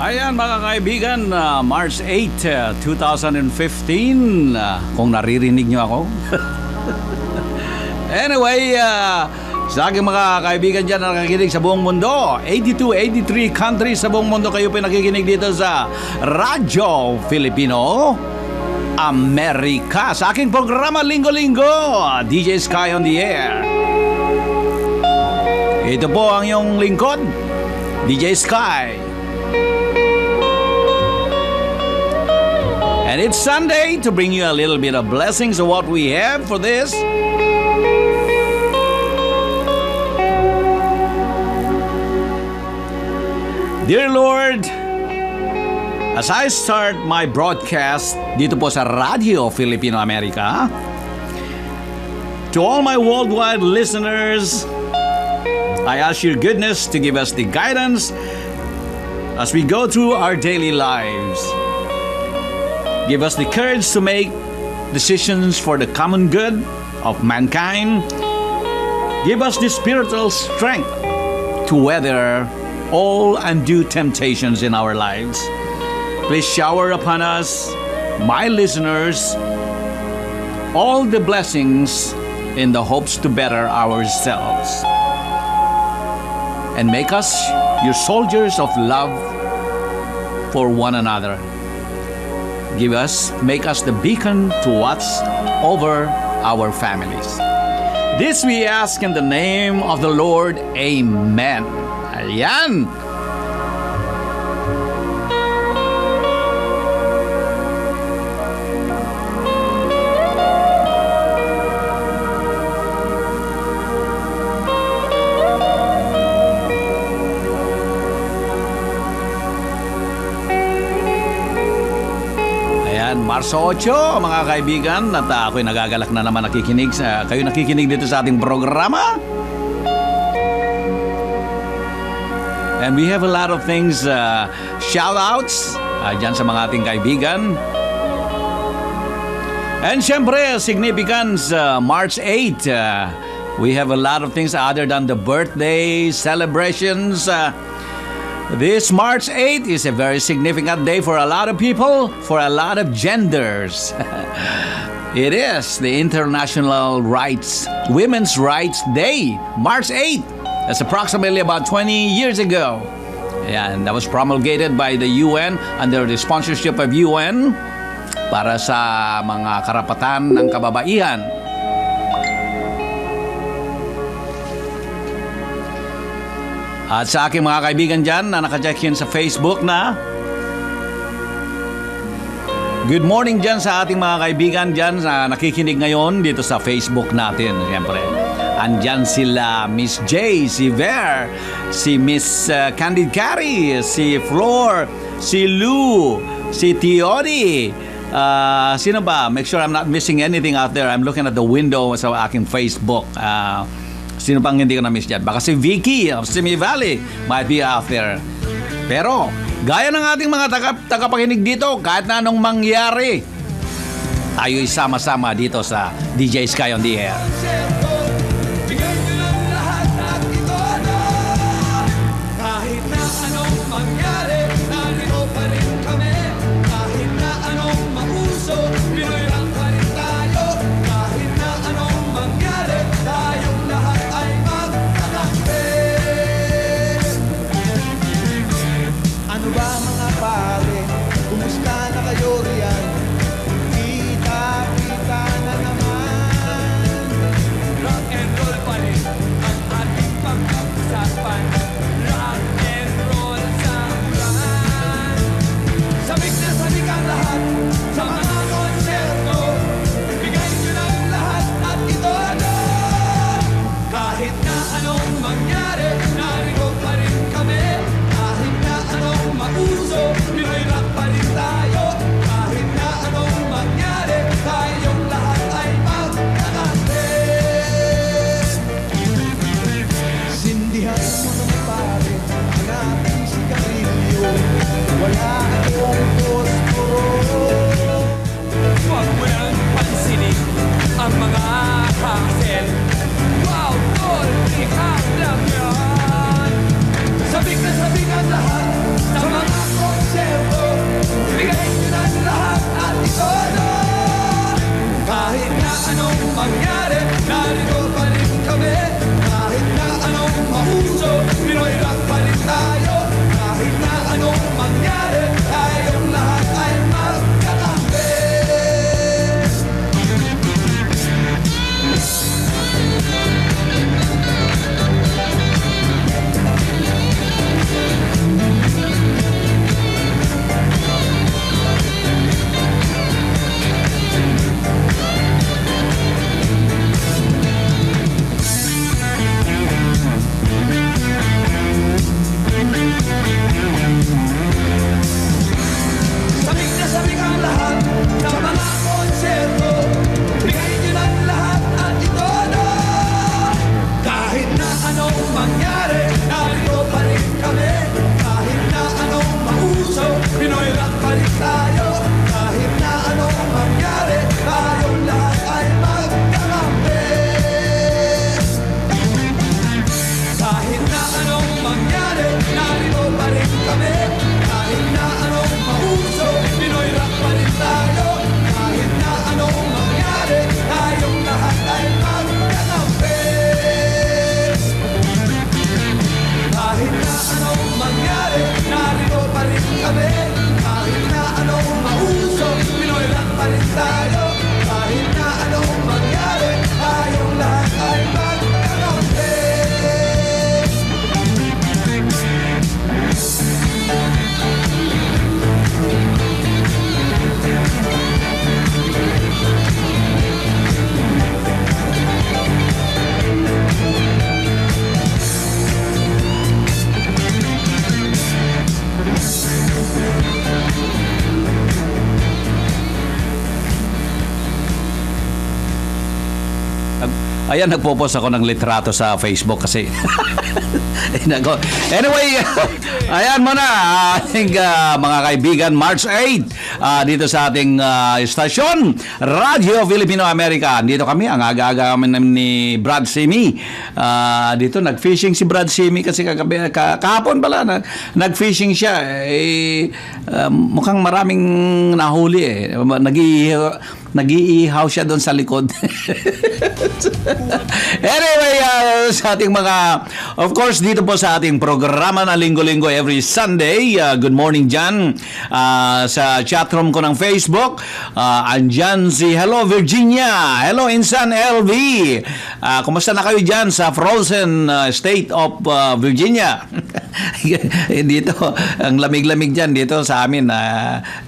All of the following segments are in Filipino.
Ayan mga kaibigan, March 8, 2015, kung naririnig nyo ako. Anyway, sa aking mga kaibigan dyan na nakikinig sa buong mundo, 82, 83 countries sa buong mundo kayo pinakikinig dito sa Radyo Filipino Amerika. Sa aking programa Linggo-Linggo, Deejay SKY on the air. Ito po ang iyong lingkod, Deejay SKY. And it's Sunday to bring you a little bit of blessings of what we have for this. Dear Lord, as I start my broadcast dito po sa Radio Filipino Amerika, to all my worldwide listeners, I ask your goodness to give us the guidance as we go through our daily lives. Give us the courage to make decisions for the common good of mankind. Give us the spiritual strength to weather all undue temptations in our lives. Please shower upon us, my listeners, all the blessings in the hopes to better ourselves. And make us your soldiers of love for one another. Make us the beacon to watch over our families. This we ask in the name of the Lord. Amen. Ayan. Marso 8, mga kaibigan, at ako'y nagagalak na naman kayo nakikinig dito sa ating programa. And we have a lot of things, shout-outs dyan sa mga ating kaibigan. And syempre, significance, March 8, we have a lot of things other than the birthday celebrations. This March 8 is a very significant day for a lot of people, for a lot of genders. It is the International Women's Rights Day, March 8. That's approximately about 20 years ago. And that was promulgated by the UN under the sponsorship of UN para sa mga karapatan ng kababaihan. At sa aking mga kaibigan dyan na nakacheck in sa Facebook na, good morning dyan sa ating mga kaibigan dyan na nakikinig ngayon dito sa Facebook natin. Siyempre, andyan sila Miss J, si Ver, si Miss Candid Carey, si Flor, si Lou, si Tiori. Sino ba? Make sure I'm not missing anything out there. I'm looking at the window sa aking Facebook. Sino pang hindi ko na-miss dyan? Baka si Vicky of Simi Valley might be out there. Pero, gaya ng ating mga tagapakinig dito, kahit na anong mangyari, tayo'y sama-sama dito sa Deejay SKY on the air. Kahit na anong mangyari, narito pa rin kami. Kahit na anong mauso, Pinoy lang pa rin tayo. Kahit na anong mangyari, tayong lahat ay magtatakpe. Ano ba mga pare, kumusta na kayo riyan? Kita-kita na naman. Rock and roll pa rin ang ating pag-usapan. Rock and roll sa ulan. Sabik na sabik ang lahat sa mga konserto. Bigay nyo ng lahat at ito na. Kahit na anong mangyari, narito pa rin kami. Kahit na anong mauso, Ayan, nagpo-post ako ng litrato sa Facebook kasi. Nako. Anyway, ayan muna ating mga kaibigan, March 8 dito sa ating stasyon Radio Filipino America. Dito kami, ang aga-aga kami ni Brad Simi. Dito nag-fishing si Brad Simi kasi kahapon pala nag-fishing siya. Mukhang maraming nahuli eh. Nag-iihaw siya doon sa likod. Anyway, sa ating mga, of course, dito po sa ating programa na linggo-linggo every Sunday. Good morning dyan. Sa chatroom ko ng Facebook, andyan si Hello Virginia. Hello Insan LV. Kumusta na kayo dyan sa frozen state of Virginia? Dito, ang lamig-lamig dyan dito sa amin.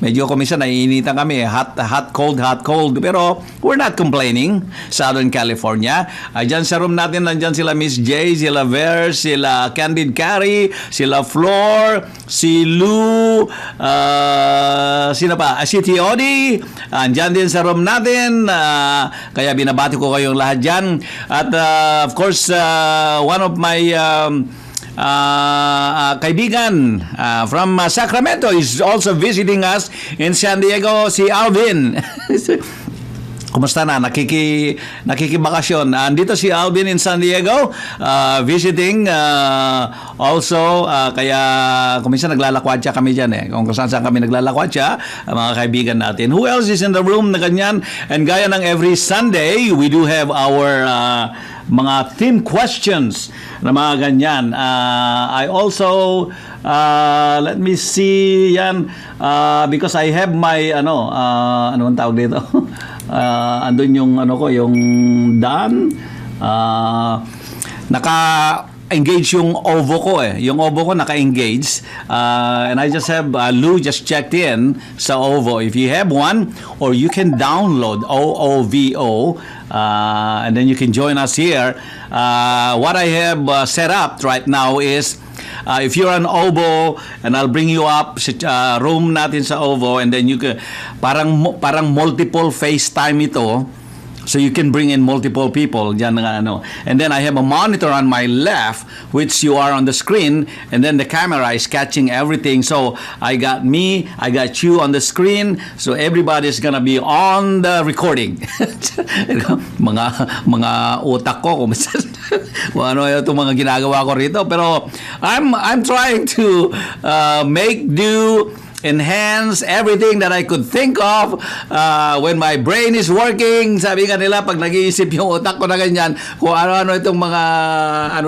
Medyo kumisa naiinitan kami. Hot, cold. Pero we're not complaining. Southern California. Dyan sa room natin, nandyan sila Miss J, sila Ver, sila Candid Carey, sila Flor, si Lou, sino pa? Si Teody. Andyan din sa room natin. Kaya binabati ko kayong lahat dyan. At of course, one of my kaibigan from Sacramento is also visiting us in San Diego, si Alvin. Kumusta na? Nakikibakasyon. Andito si Alvin in San Diego, visiting also. Kaya kuminsan naglalakwatsa kami dyan eh. Kung saan kami naglalakwatsa, mga kaibigan natin. Who else is in the room na ganyan? And gaya ng every Sunday, we do have our mga theme questions na mga ganyan. I also let me see yan because I have my ano ang tawag dito. Andun yung yung Dan naka-engage yung OVO ko eh. Yung OVO ko naka-engage. And I just have Lou just checked in sa OVO. If you have one, or you can download OOVO, and then you can join us here. What I have set up right now is if you're an OVO, and I'll bring you up sa room natin sa OVO, and then you can, parang multiple FaceTime ito. So you can bring in multiple people dyan nga and then I have a monitor on my left which you are on the screen, and then the camera is catching everything. So I got me, I got you on the screen, so everybody's gonna be on the recording. mga utak ko kung ano itong mga ginagawa ko rito, pero I'm trying to make do, enhance everything that I could think of when my brain is working. Sabi nga nila, pag nag-iisip yung utak ko na ganyan, kung ano-ano itong mga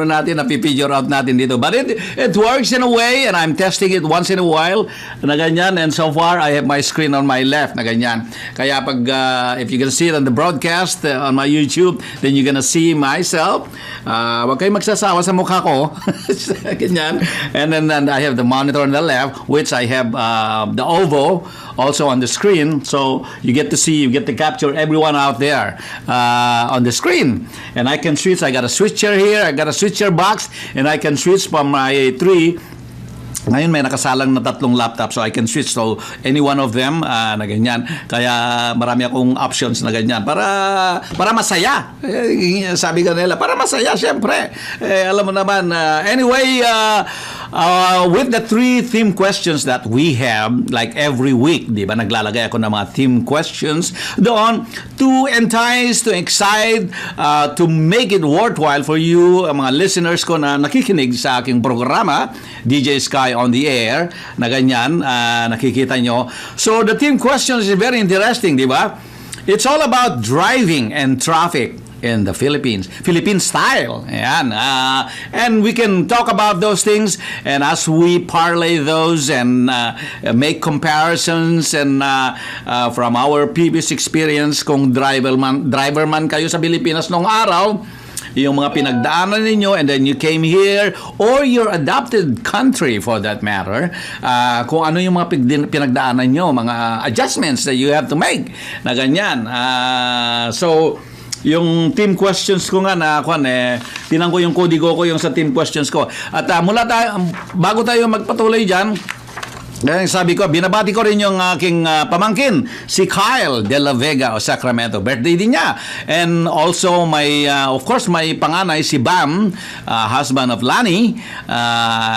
natin, napipigure out natin dito. But it works in a way, and I'm testing it once in a while na ganyan, and so far, I have my screen on my left na ganyan. Kaya pag, if you can see it on the broadcast on my YouTube, then you're gonna see myself. Huwag kayo magsasawa sa mukha ko. Ganyan. And then I have the monitor on the left, which I have the OVO also on the screen, so you get to capture everyone out there on the screen. And I can switch. I got a switcher here, I got a switcher box, and I can switch from my 3. Ngayon may nakasalang na 3 laptop, so I can switch to any one of them na ganyan. Kaya marami akong options na ganyan para masaya. Sabi ka nila, para masaya syempre. Alam mo naman. Anyway, with the 3 theme questions that we have, like every week, di ba, naglalagay ako ng mga theme questions doon to entice, to excite, to make it worthwhile for you, mga listeners ko na nakikinig sa aking programa, Deejay SKY on the air, na ganyan, nakikita nyo. So, the theme question is very interesting, di ba? It's all about driving and traffic in the Philippines. Philippine style. Ayan. And we can talk about those things, and as we parlay those and make comparisons and from our previous experience, kung driver man kayo sa Pilipinas nung araw, yung mga pinagdaanan ninyo, and then you came here, or your adopted country for that matter, kung ano yung mga pinagdaanan nyo, mga adjustments that you have to make na ganyan. So, yung team questions ko nga tinan ko yung kodigo ko yung sa team questions ko. At bago tayo magpatuloy dyan, Kaya sabi ko, binabati ko rin yung aking pamangkin, si Kyle de la Vega o Sacramento. Birthday din niya. And also, of course, my panganay, si Bam, husband of Lani,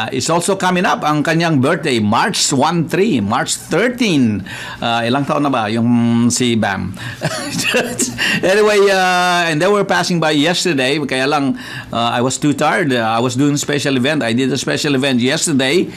is also coming up ang kanyang birthday, March 13. Ilang taon na ba yung si Bam? Anyway, and they were passing by yesterday. Kaya lang, I was too tired. I was doing a special event. I did a special event yesterday.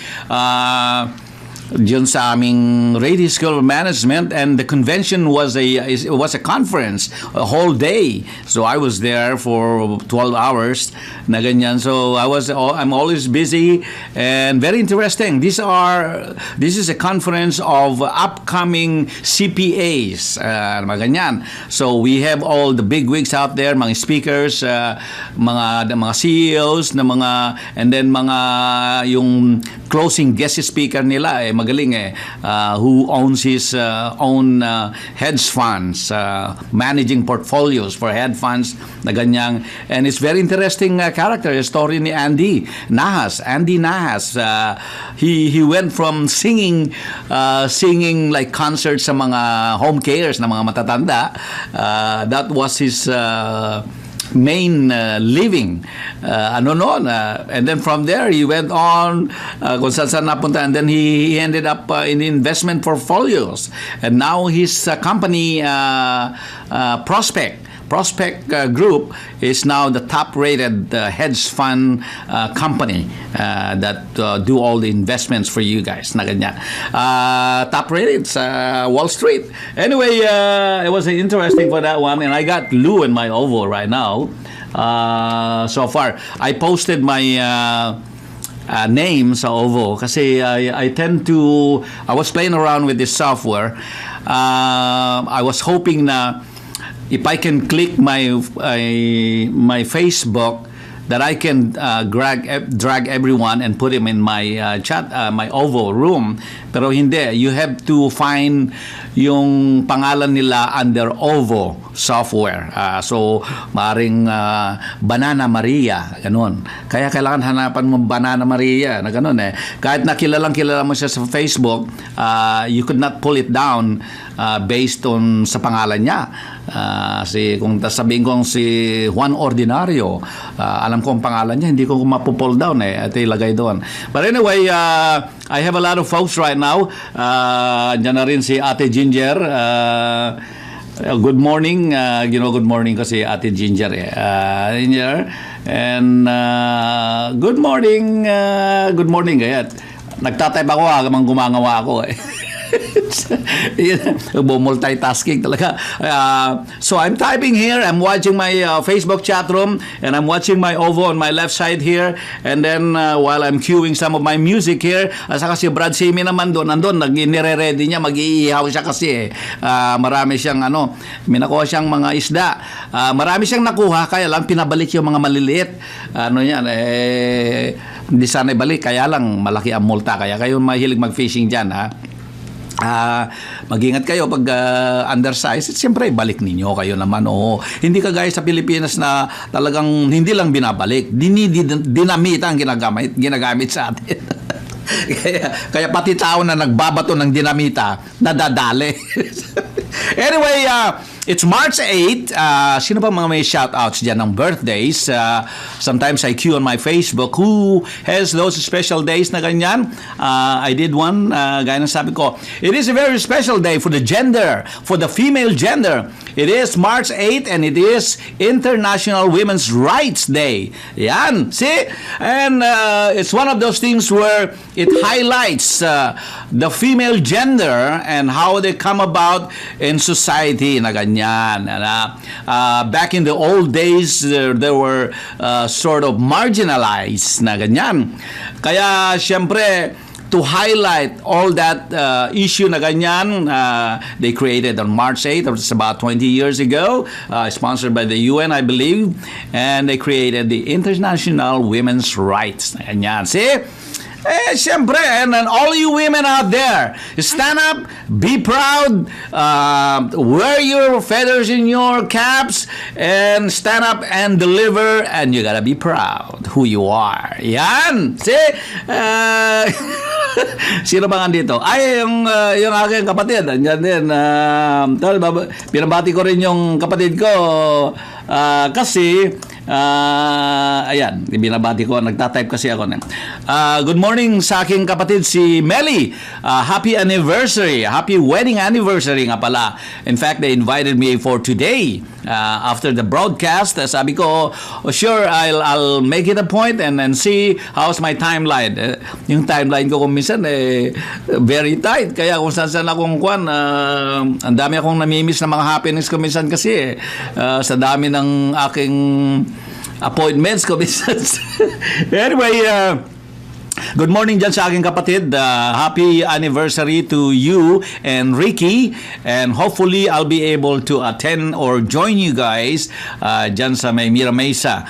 Diyon sa aming Radio School of Management, and the convention was a conference, a whole day. So I was there for 12 hours na ganyan. So I'm always busy and very interesting. This is a conference of upcoming CPAs, mga ganyan. So we have all the big wigs out there, mga speakers, mga CEOs na and then mga yung closing guest speaker nila magaling who owns his own hedge funds, managing portfolios for hedge funds na ganyang. And it's very interesting character, story ni Andy Nahas. He went from singing like concerts sa mga home cares na mga matatanda. That was his main living and then from there he went on kung saan napunta, and then he ended up in investment portfolios, and now his company Prospect Group is now the top-rated hedge fund company that do all the investments for you guys na ganyan. Top-rated sa Wall Street. Anyway, it was interesting for that one, and I got Lou in my oval right now. So far, I posted my name sa OVO kasi I was playing around with this software. I was hoping na if I can click my Facebook, that I can drag everyone and put him in my chat, my OVO room. Pero hindi, you have to find yung pangalan nila under OVO software. So, maring Banana Maria, ganun. Kaya kailangan hanapan mo Banana Maria, na ganun eh. Kahit na kilala mo siya sa Facebook, you could not pull it down based on sa pangalan niya. Kung sabihin kong si Juan Ordinario, alam ko ang pangalan niya, hindi ko mapupull down at ilagay doon. But anyway, I have a lot of folks right now. Diyan na rin si Ate Ginger. Good morning. Good morning kasi Ate Ginger. Ginger. And good morning. Good morning. Kaya nagtatype ako habang gumangawa ako multitasking talaga. So I'm typing here, I'm watching my Facebook chat room, and I'm watching my OVO on my left side here, and then while I'm queuing some of my music here, saka si Brad Simi naman nandun, nire-ready niya, mag-iihaw siya kasi marami siyang may nakuha siyang mga isda, marami siyang nakuha, kaya lang pinabalik yung mga maliliit, hindi sana ibalik, kaya lang malaki ang multa, kaya kayo mahilig mag-fishing dyan mag-ingat kayo pag undersized, siyempre balik ninyo kayo naman. Hindi kagaya sa Pilipinas na talagang hindi lang binabalik, dinamita ang ginagamit sa atin. kaya pati tao na nagbabato ng dinamita nadadali. Anyway, it's March 8. Sino pa mga may shoutouts dyan ng birthdays? Sometimes I queue on my Facebook who has those special days na ganyan. I did one, gaya ng sabi ko, it is a very special day for the gender, for the female gender. It is March 8 and it is International Women's Rights Day. Yan, see? And it's one of those things where it highlights the female gender and how they come about in society na ganyan. Back in the old days, they were sort of marginalized na ganyan. Kaya siyempre, to highlight all that issue na ganyan, they created on March 8th, it's about 20 years ago, sponsored by the UN, I believe, and they created the International Women's Rights na ganyan. See? Siyempre, and all you women out there, stand up, be proud, wear your feathers in your caps, and stand up and deliver, and you gotta be proud who you are. Yan! See? Sino ba nga dito? Ay, yung aking kapatid. Andyan din. Pinabati ko rin yung kapatid ko kasi ayan, binabati ko, nagtatype kasi ako. Good morning sa aking kapatid si Melly. Happy anniversary, happy wedding anniversary nga pala. In fact, they invited me for today. After the broadcast, sabi ko, sure, I'll make it a point and see how's my timeline. Yung timeline ko kung minsan very tight. Kaya kung saan akong ang dami akong namimiss na mga happiness ko minsan kasi sa dami ng aking appointments ko minsan. Anyway, good morning dyan sa aking kapatid. Happy anniversary to you and Ricky. And hopefully, I'll be able to attend or join you guys dyan sa may Mira Mesa.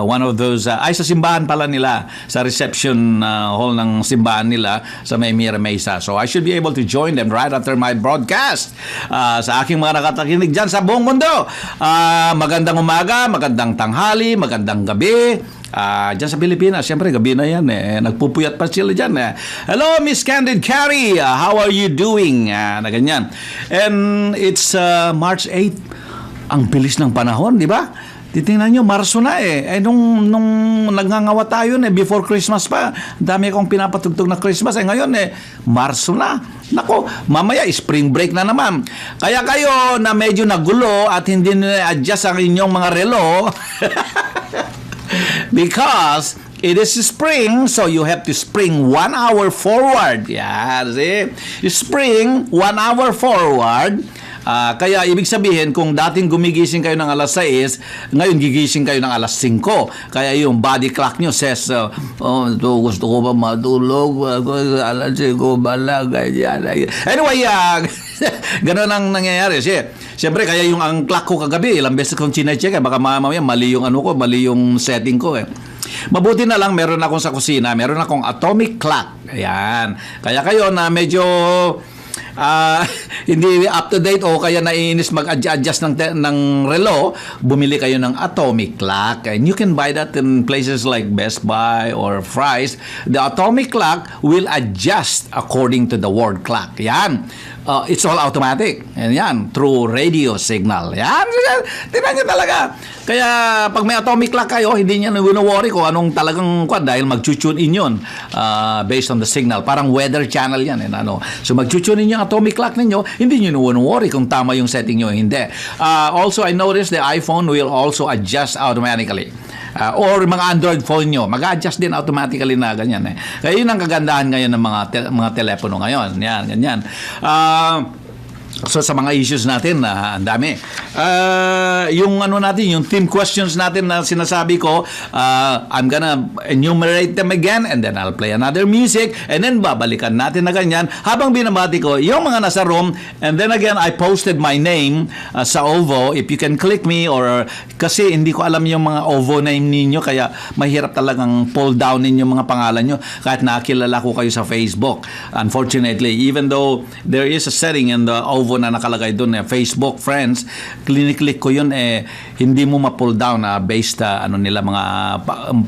One of those, ay sa simbahan pala nila, sa reception hall ng simbahan nila sa may Mira Mesa. So I should be able to join them right after my broadcast. Sa aking mga nakatakinig dyan sa buong mundo. Magandang umaga, magandang tanghali, magandang gabi. Dyan sa Pilipinas, siyempre gabi na yan nagpupuyat pa sila dyan Hello Miss Candid Carrie, how are you doing? Na ganyan. And it's March 8. Ang bilis ng panahon, di ba? Titingnan nyo, Marso na nung nagngangawa tayo before Christmas pa, dami akong pinapatugtog na Christmas ngayon Marso na. Nako, mamaya spring break na naman. Kaya kayo na medyo nagulo at hindi na-adjust ang inyong mga relo because it is spring, so you have to spring 1 hour forward. Yeah, see? Spring 1 hour forward. Kaya ibig sabihin, kung dating gumigising kayo ng alas 6, ngayon gigising kayo ng alas 5. Kaya yung body clock nyo says, gusto ko ba matulog? Alas 5 ba lang? Anyway, ganun ang nangyayari. Siyempre, kaya yung ang clock ko kagabi, ilang beses kong chinecheck, baka mamaya mali yung mali yung setting ko Mabuti na lang meron akong sa kusina, meron akong atomic clock. Ayan. Kaya kayo na medyo hindi up to date o kaya naiinis mag-adjust ng relo, bumili kayo ng atomic clock. And you can buy that in places like Best Buy or Fry's. The atomic clock will adjust according to the world clock. Yan. It's all automatic. And yan, through radio signal. Yan. Tingnan nyo talaga. Kaya pag may atomic clock kayo, hindi nyo na-worry kung anong talagang dahil mag-tune in yun based on the signal. Parang weather channel yan. So mag-tune in yung atomic clock ninyo, hindi nyo na-worry kung tama yung setting nyo. Hindi. Also, I noticed the iPhone will also adjust automatically. Or mga Android phone nyo, mag-adjust din automatically na ganyan Kaya yun ang kagandahan ngayon ng mga telepono ngayon. Yan, ganyan. So sa mga issues natin, ang dami. Yung yung team questions natin na sinasabi ko, I'm gonna enumerate them again and then I'll play another music and then babalikan natin na ganyan habang binabati ko yung mga nasa room. And then again, I posted my name sa OVO. If you can click me or kasi hindi ko alam yung mga OVO name ninyo kaya mahirap talagang pull down ninyo mga pangalan nyo kahit nakilala ko kayo sa Facebook. Unfortunately, even though there is a setting in the OVO na nakalagay doon Facebook friends, clinic-click ko yun hindi mo ma-pull down based nila mga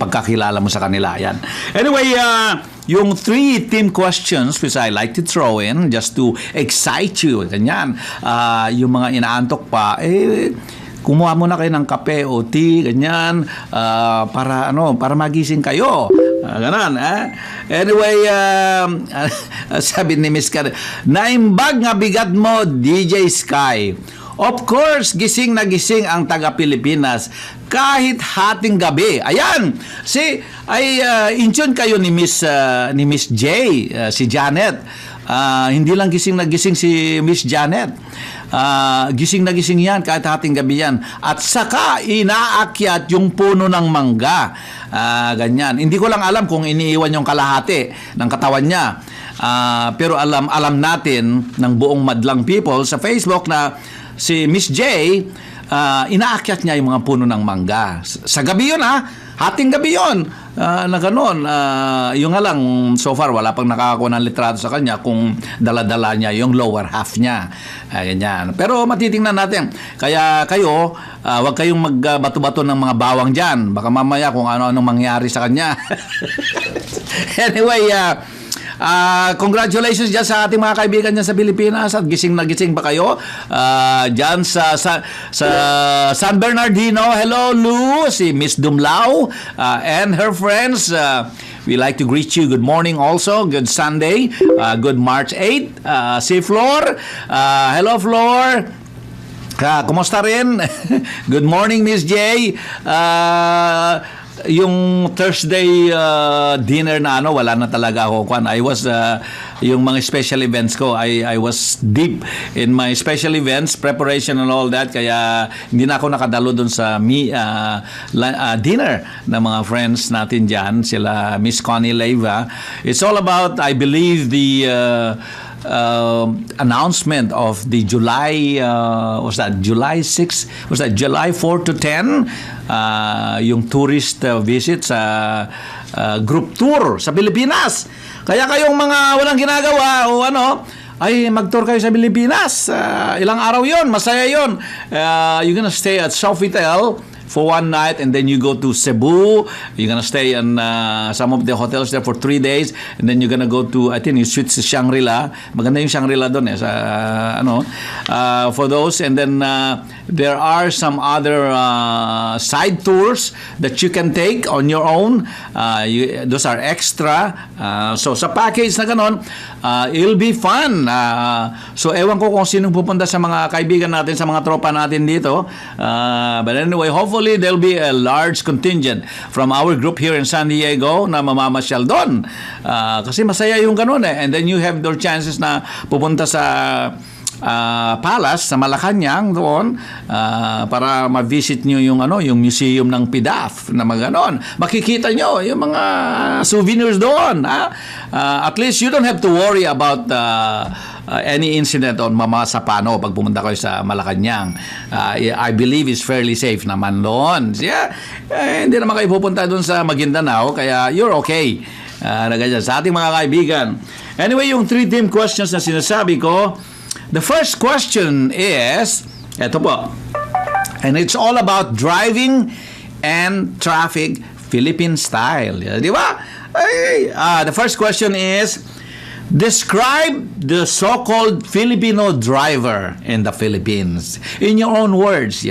pagkakilala mo sa kanila yan. Anyway, yung 3 team questions which I like to throw in just to excite you, ganyan. Yung mga inaantok pa kumuha muna kayo ng kape o tea, ganyan, para magising kayo. Ganon, Anyway, sabi ni Miss Karen, naimbag nga bigat mo, DJ Sky. Of course, gising na gising ang taga-Pilipinas kahit hating gabi. Ayan, in tune kayo ni Miss J, si Janet. Hindi lang gising na gising si Miss Janet. Gising na gising yan kahit hating gabi yan. At saka inaakyat yung puno ng mangga. Ganyan. Hindi ko lang alam kung iniiwan yung kalahati ng katawan niya. Pero alam natin ng buong madlang people sa Facebook na si Miss J, inaakyat niya yung mga puno ng mangga. Sa gabi yun hating gabi yun. na gano'n. Yung nga lang, so far, wala pang nakakakuha ng litrato sa kanya kung dala-dala niya yung lower half niya. Ganyan. Pero matitingnan natin. Kaya kayo, huwag kayong magbato-bato ng mga bawang dyan. Baka mamaya kung ano-anong mangyari sa kanya. Anyway, congratulations dyan sa ating mga kaibigan dyan sa Pilipinas at gising na gising pa kayo dyan sa San Bernardino. Hello Lou, si Miss Dumlao and her friends. We like to greet you. Good morning also. Good Sunday. Good March 8. Si Flor. Hello Flor. Kumusta rin? Good morning Miss J. Yung Thursday dinner na wala na talaga ako. I was yung mga special events ko, I was deep in my special events preparation and all that, kaya hindi na ako nakadalo dun sa dinner ng mga friends natin dyan, sila Miss Connie Leyva. It's all about, I believe, the announcement of the July July 6, July 4 to 10, yung tourist visit sa group tour sa Pilipinas. Kaya kayong mga walang ginagawa o ay mag-tour kayo sa Pilipinas. Ilang araw yon, masaya yon. You're gonna stay at Sofitel for one night, and then you go to Cebu. You're gonna stay in some of the hotels there for 3 days, and then you're gonna go to, I think you switch to Shangri-La. Maganda yung Shangri-La doon for those. And then there are some other side tours that you can take on your own. Those are extra. So sa package na ganon, it'll be fun. So ewan ko kung sino pupunta sa mga kaibigan natin, sa mga tropa natin dito. But anyway, hopefully there'll be a large contingent from our group here in San Diego na mamamasyal doon. Kasi masaya yung ganun And then you have your chances na pupunta sa palace sa Malacanang doon para ma-visit nyo yung yung museum ng PIDAF na maganon. Makikita nyo yung mga souvenirs doon. At least you don't have to worry about any incident on Mamasapano pag pumunta kayo sa Malacanang. I believe it's fairly safe naman doon. Hindi naman kayo pupunta doon sa Maguindanao, kaya you're okay. Sa ating mga kaibigan. Anyway, yung 3 team questions na sinasabi ko, the first question is, eto po, and it's all about driving and traffic Philippine style. Di ba? The first question is, describe the so-called Filipino driver in the Philippines. In your own words,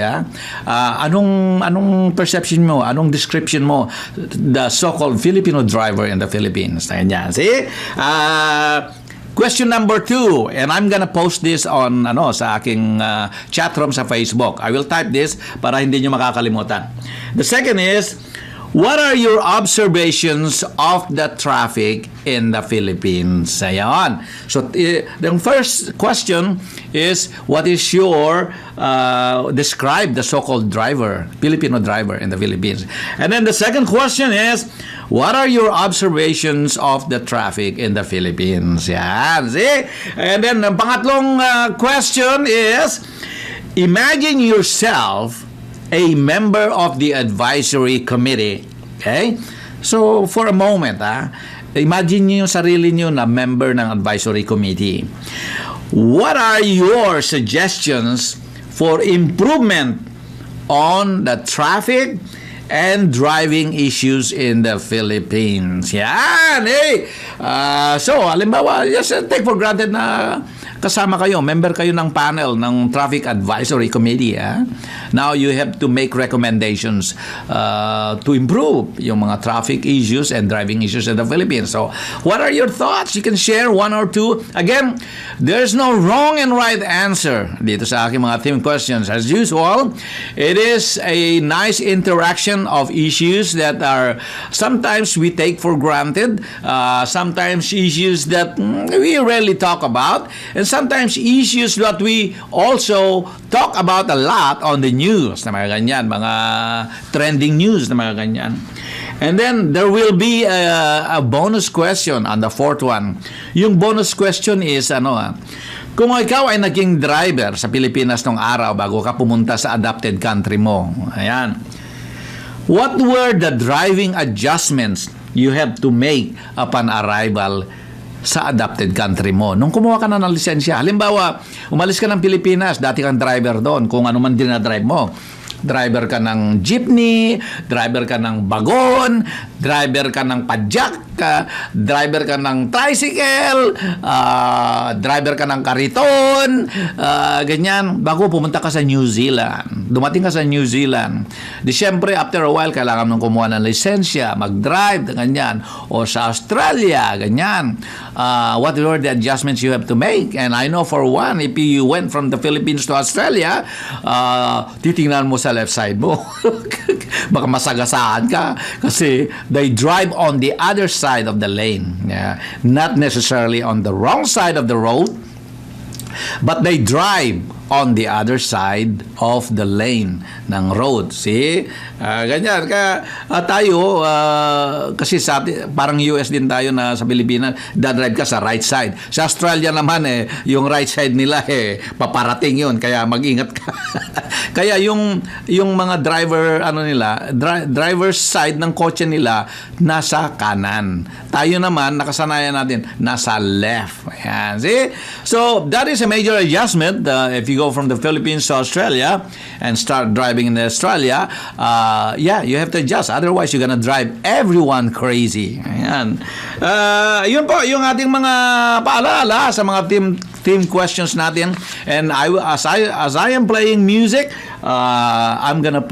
anong perception mo, anong description mo, the so-called Filipino driver in the Philippines? Ayan, see? Question number 2, and I'm gonna post this on sa aking chat room sa Facebook. I will type this para hindi nyo makakalimutan. The second is, what are your observations of the traffic in the Philippines? Ayan. So, the first question is, what is your, describe the so-called driver, Filipino driver in the Philippines. And then the second question is, what are your observations of the traffic in the Philippines? Yan. See? And then the pangatlong question is, imagine yourself a member of the advisory committee. Okay? So, for a moment, imagine niyo yung sarili niyo na member ng advisory committee. What are your suggestions for improvement on the traffic and driving issues in the Philippines? Yan! So, halimbawa, just take for granted na kasama kayo, member kayo ng panel ng Traffic Advisory Committee. Now, you have to make recommendations to improve yung mga traffic issues and driving issues in the Philippines. So, what are your thoughts? You can share 1 or 2. Again, there's no wrong and right answer dito sa aking mga team questions. As usual, it is a nice interaction of issues that are sometimes we take for granted, sometimes issues that we rarely talk about, and sometimes issues that we also talk about a lot on the news na mga ganyan, mga trending news na mga ganyan. And then there will be a bonus question on the fourth one. Yung bonus question is kung ikaw ay naging driver sa Pilipinas nung araw bago ka pumunta sa adopted country mo. Ayan. What were the driving adjustments you have to make upon arrival sa adopted country mo? Nung kumuha ka na ng lisensya, halimbawa, umalis ka ng Pilipinas, dati kang driver doon, kung ano man dinadrive mo. Driver ka ng jeepney, driver ka ng bagon, driver ka ng padjak, driver ka ng tricycle, driver ka ng kariton, ganyan. Bago pumunta ka sa New Zealand, dumating ka sa New Zealand, di syempre after a while kailangan mong kumuha ng lisensya, mag-drive, ganyan. O sa Australia, ganyan. What were the adjustments you have to make? And I know for one, if you went from the Philippines to Australia, titingnan mo sa left side mo. Baka masagasaan ka kasi they drive on the other side of the lane. Yeah. Not necessarily on the wrong side of the road, but they drive on the other side of the lane ng road. See? Ganyan. Kaya tayo, kasi sa atin, parang US din tayo na sa Pilipinas, dadrive ka sa right side. Sa Australia naman, yung right side nila, paparating yun. Kaya mag-ingat ka. Kaya yung mga driver, driver's side ng kotse nila, nasa kanan. Tayo naman, nakasanayan natin, nasa left. Ayan. See? So, that is a major adjustment if you go from the Philippines to Australia and start driving in Australia, you have to adjust. Otherwise, you're gonna drive everyone crazy. Ayan. Yun po, yung ating mga paalala sa mga team questions natin. And as I am playing music, I'm gonna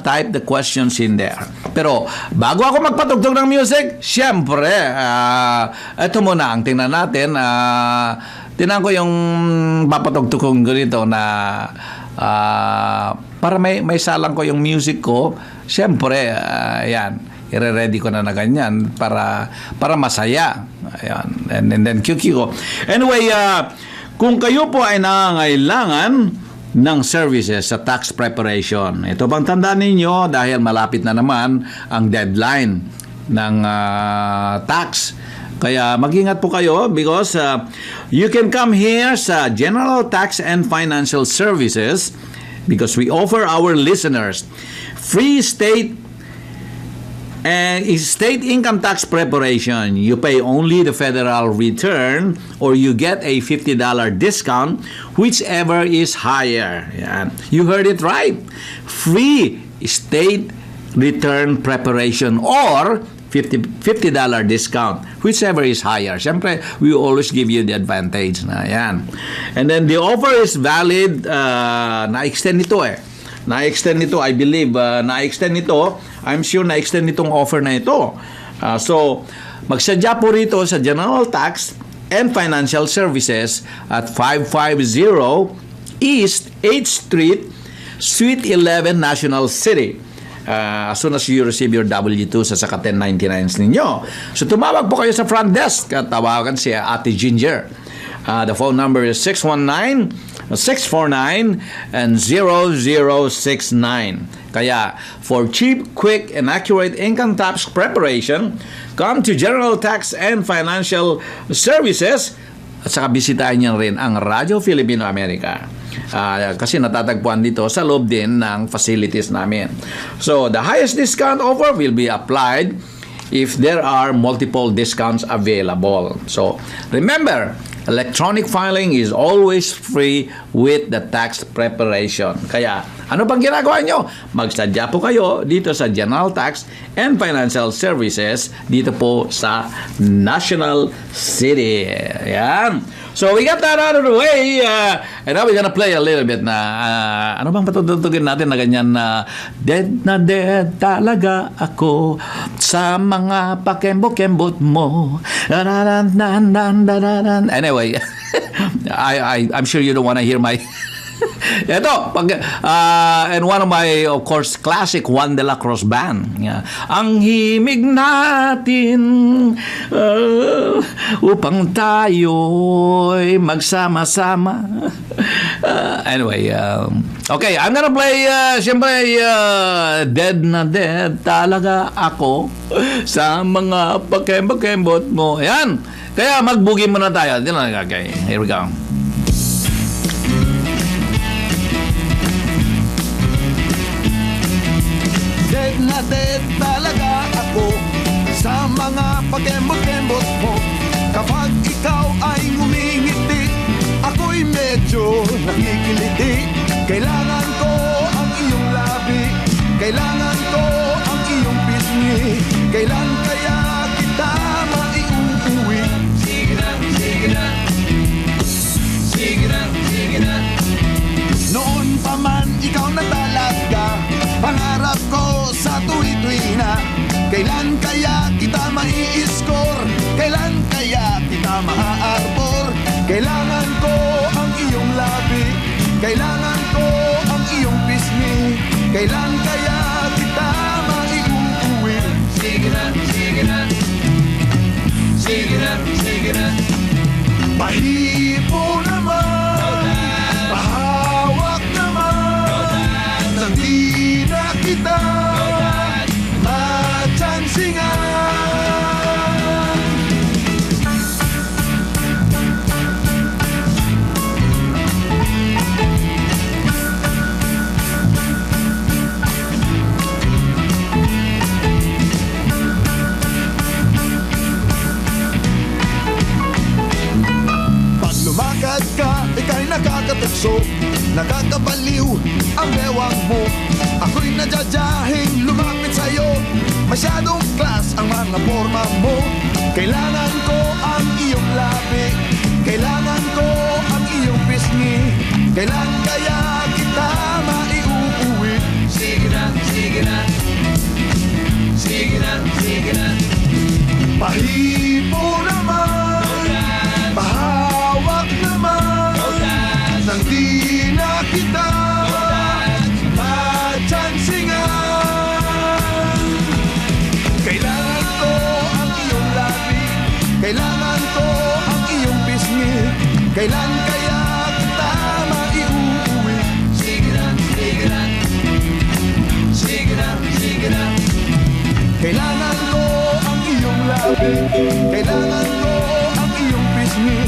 type the questions in there. Pero bago ako magpatugtog ng music, syempre, ito muna ang tingnan natin. Tingnan ko yung papatugtog kong ganito na para may salang ko yung music ko. Syempre, yan. I-ready ko na ganyan para masaya. Ayan. And then QQ ko. Anyway, kung kayo po ay nangangailangan ng services sa tax preparation, ito bang tandaan ninyo dahil malapit na naman ang deadline ng tax. Kaya mag-ingat po kayo because you can come here sa General Tax and Financial Services because we offer our listeners free state income tax preparation. You pay only the federal return or you get a $50 discount, whichever is higher. Yan. You heard it right. Free state return preparation or $50 discount, whichever is higher. Siyempre, we always give you the advantage na yan. And then the offer is valid, na-extend ito Na-extend nito, I believe, na-extend nito. I'm sure na-extend itong offer na ito. So, magsadya po rito sa General Tax and Financial Services at 550 East 8th Street, Suite 11, National City. As soon as you receive your W-2 sa 1099s ninyo. So, tumawag po kayo sa front desk at tawagan si Ate Ginger. The phone number is 619-649-0069. Kaya, for cheap, quick, and accurate income tax preparation, come to General Tax and Financial Services at saka bisitahin niyo rin ang Radyo Filipino America. Kasi natatagpuan dito sa loob din ng facilities namin. So, the highest discount offer will be applied if there are multiple discounts available. So, remember, electronic filing is always free with the tax preparation. Kaya, ano bang ginagawa nyo? Magsadya po kayo dito sa General Tax and Financial Services dito po sa National City. Ayan. So, we got that out of the way. And now we're gonna play a little bit na, ano bang patutugin natin na ganyan na, dead na dead talaga ako sa mga pakembot-kembot mo. Anyway, I'm sure you don't wanna hear my... Ito, and one of my, of course, classic Juan de la Cruz band. Ang himig natin upang tayo'y magsama-sama. Anyway, okay, I'm gonna play, siyempre, dead na dead talaga ako sa mga pakembot-kembot mo. Ayan, kaya magbugi muna tayo. Okay, here we go. Kailangan ko ang iyong labi, kailangan ko ang iyong pisngi. Kailan kaya kita maiuuwi? Sige na, sige na. Sige na, sige na. Noon pa man ikaw na talaga, pangarap ko sa tuwi-tuwi na. Kailan kaya kita mai-score? Kailan kaya kita maa-arbor? Kailangan ko ang iyong labi, kailangan ko ang iyong pisngi. Kailan kaya kita maiuuwi? Sige na, sige na. Sige na, sige na. Pahipo naman, pahawak naman, nang di na kita matsansingan. Pag lumakad ka, ika'y nakakatukso, nakakabaliw ang bewang mo. Ako'y nadyadyahin lumapit sa'yo, masyadong class ang mga forma mo. Kailangan ko ang iyong labi, kailangan ko ang iyong pisngi. Kailan kaya kita maiuuwi? Sige na, sige na. Sige na, sige na. Pahipo naman, pahawak naman, nang di na kita matsansingan. Kailangan ko ang iyong labi, kailangan ko ang iyong pisngi. Kailan kaya kita maiuuwi? Sige na, sige na. Sige na, sige na. Kailangan ko ang iyong labi, kailangan ko ang iyong pisngi.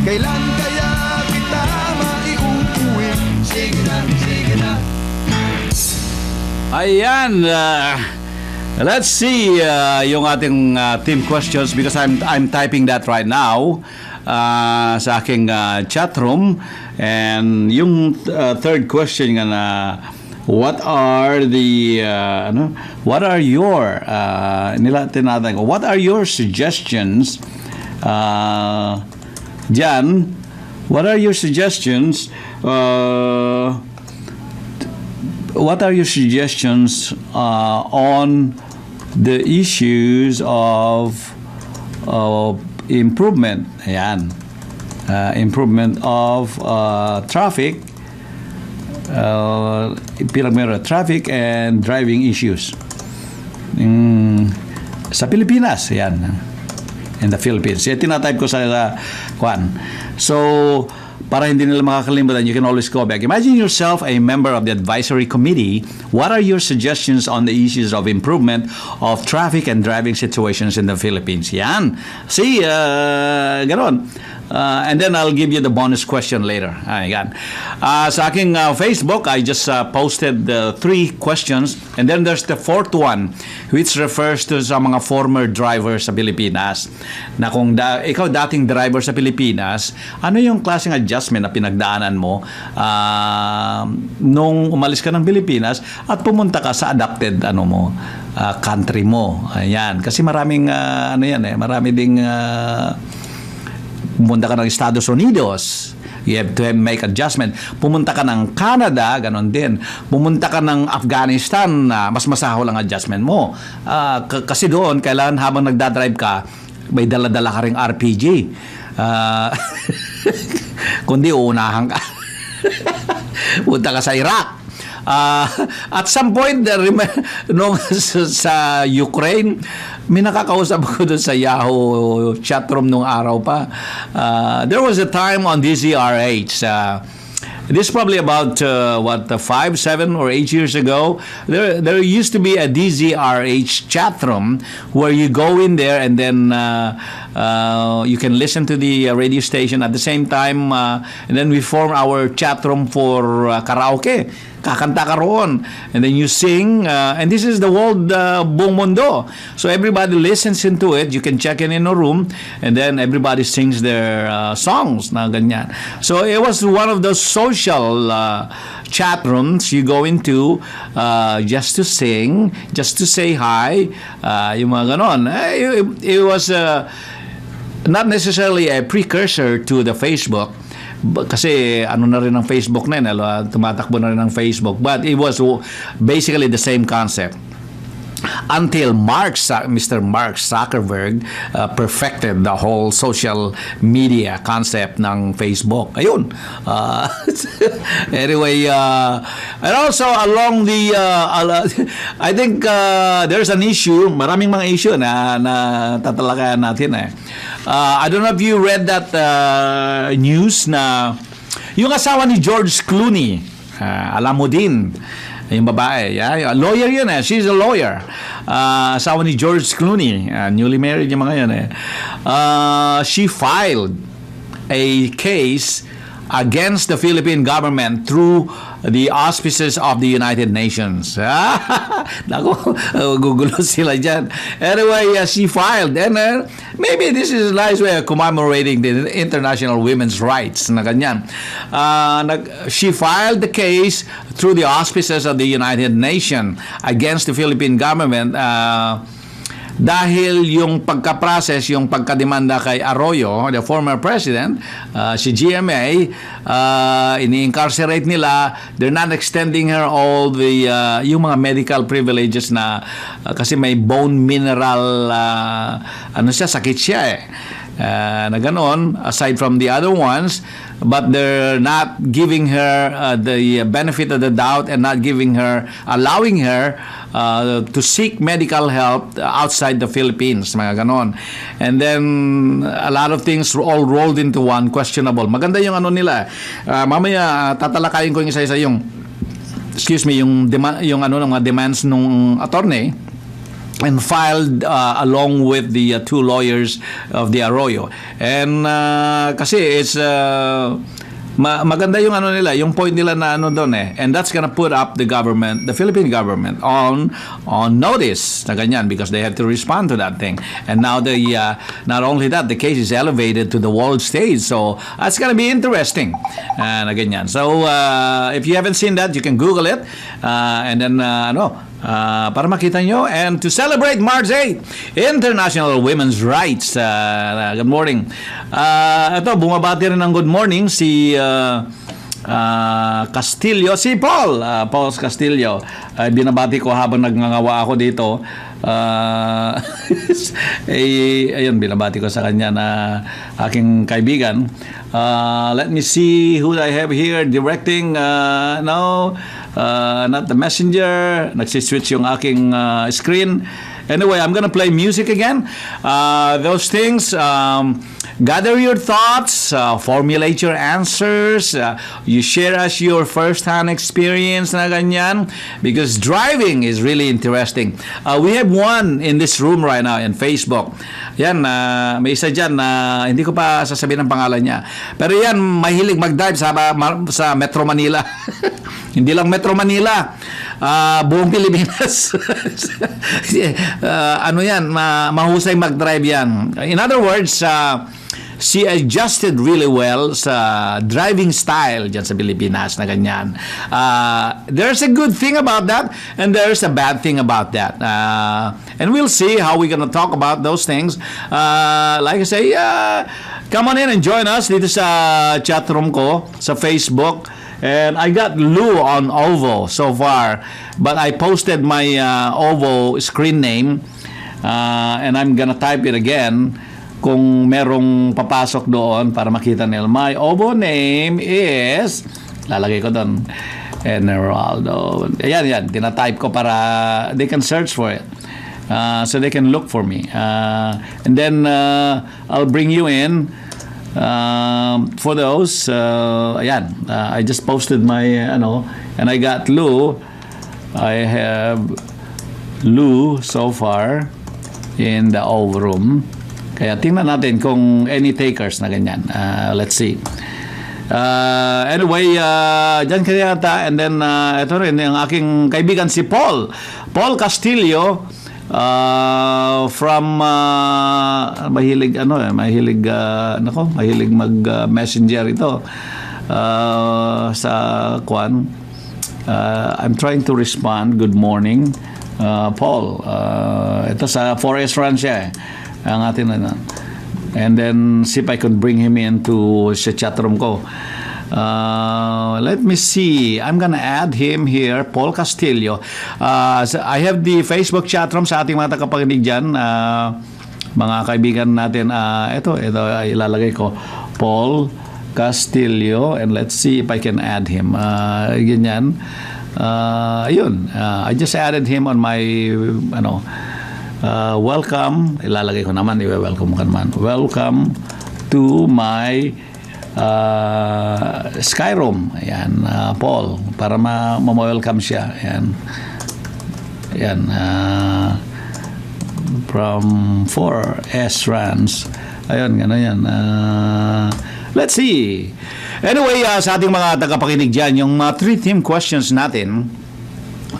Kailan kaya kita maiuuwi? Sige na, sige na. Ayan, let's see yung ating team questions because I'm typing that right now sa aking chat room. And yung third question nga na what are your suggestions Jan, what are your suggestions on the issues of improvement? Ayan. Improvement of traffic, traffic and driving issues sa Pilipinas. Ayan. In the Philippines. Yan, tinatype ko sa kwan. So, para hindi nila makakalimutan, you can always go back. Imagine yourself a member of the advisory committee. What are your suggestions on the issues of improvement of traffic and driving situations in the Philippines? Yan. See, ganon. And then I'll give you the bonus question later. Ayan. Sa aking Facebook, I just posted 3 questions. And then there's the 4th one, which refers to sa mga former drivers sa Pilipinas. Na kung ikaw dating driver sa Pilipinas, ano yung klaseng adjustment na pinagdaanan mo nung umalis ka ng Pilipinas at pumunta ka sa adapted country mo. Ayan. Kasi maraming marami ding pumunta ka ng Estados Unidos, you have to make adjustment. Pumunta ka ng Canada, ganon din. Pumunta ka ng Afghanistan, mas masaho lang adjustment mo. Kasi doon, kailangan habang nagdadrive ka, may dala-dala ka ring RPG. Kundi uunahan ka. Punta ka sa Iraq. At some point, sa Ukraine, may nakakausap ko doon sa Yahoo chatroom nung araw pa. There was a time on DZRH. This is probably about 5, 7, or 8 years ago. There used to be a DZRH chat room where you go in there and then you can listen to the radio station at the same time. And then we form our chat room for karaoke. Kakanta ka roon. And then you sing. And this is the world buong mundo. So everybody listens into it. You can check in a room. And then everybody sings their songs na ganyan. So it was one of those social chat rooms you go into just to sing, just to say hi, yung mga ganon. It was not necessarily a precursor to the Facebook. Kasi ano na rin ang Facebook na yun, tumatakbo na rin ang Facebook. But it was basically the same concept. Until Mr. Mark Zuckerberg perfected the whole social media concept ng Facebook. Ayun. Anyway, and also along the I think there's an issue, maraming mga issue na tatalakayan natin I don't know if you read that news na yung asawa ni George Clooney, alam mo din, yung babae, lawyer yun she's a lawyer. Asawa ni George Clooney, newly married yung mga yun she filed a case against the Philippine government through the auspices of the United Nations. Naku, gugulo sila dyan. Anyway, she filed, and maybe this is a nice way of commemorating the international women's rights na ganyan. She filed the case through the auspices of the United Nations against the Philippine government dahil yung pagka-process, yung pagkademanda kay Arroyo, the former president, si GMA, ini-incarcerate nila. They're not extending her all the yung mga medical privileges na kasi may bone mineral sakit siya na ganon, aside from the other ones, but they're not giving her the benefit of the doubt and not allowing her to seek medical help outside the Philippines, mga ganon. And then a lot of things all rolled into one, questionable. Maganda yung nila. Mamaya tatalakayin ko yung isa-isa yung mga demands nung attorney, and filed along with the two lawyers of the Arroyo. And kasi it's maganda yung nila, yung point nila na doon and that's gonna put up the Philippine government on notice na ganyan, because they have to respond to that thing. And now not only that, the case is elevated to the world stage, so that's gonna be interesting na ganyan. So if you haven't seen that, you can Google it and then para makita nyo. And to celebrate March 8, International Women's Rights. Good morning. Ito, bumabati rin ng good morning si Castillo, si Paul Castillo. Binabati ko habang nagngangawa ako dito. Ayun, binabati ko sa kanya na aking kaibigan. Let me see who I have here directing. Not the messenger. Nagsiswitch yung aking screen. Anyway, I'm gonna play music again. Those things, gather your thoughts, formulate your answers, you share us your first-hand experience na ganyan, because driving is really interesting. We have one in this room right now in Facebook. Yan, may isa dyan na hindi ko pa sasabihin ang pangalan niya. Pero yan, mahilig mag-drive sa Metro Manila. Hindi lang Metro Manila, buong Pilipinas. Mahusay mag-drive yan. In other words, she adjusted really well sa driving style dyan sa Pilipinas na ganyan. There's a good thing about that, and there's a bad thing about that. And we'll see how we're gonna talk about those things. Like I say, come on in and join us dito sa chat room ko sa Facebook. And I got Lou on OVO so far, but I posted my OVO screen name, and I'm gonna type it again kung merong papasok doon para makita nila. My OVO name is, lalagay ko doon, Generaldo. Ayan, tinatype ko para they can search for it. So they can look for me. And then I'll bring you in. For those, I just posted my, and I got Lou. I have Lou so far in the OV room. Kaya tingnan natin kung any takers na ganyan. Let's see. Anyway, dyan kaya yata. And then, ito rin, yung aking kaibigan si Paul Castillo. From mahilig mag messenger ito sa kwan. I'm trying to respond. Good morning, Paul. Ito sa Forest Run siya ang atin na. And then see if I could bring him into sa chatroom ko. Let me see. I'm gonna add him here, Paul Castillo. I have the Facebook chatroom sa ating mga tagapakinig dyan. Mga kaibigan natin. Ito ilalagay ko. Paul Castillo, and let's see if I can add him. Ganyan. Ayun. I just added him on my welcome. Ilalagay ko naman, welcome ka naman. Welcome to my Sky Room. Ayan, Paul, para ma-welcome siya. Ayan. From 4S Runs. Ayun, gano'n yan. Let's see. Anyway, sa ating mga tagapakinig dyan, yung 3 theme questions natin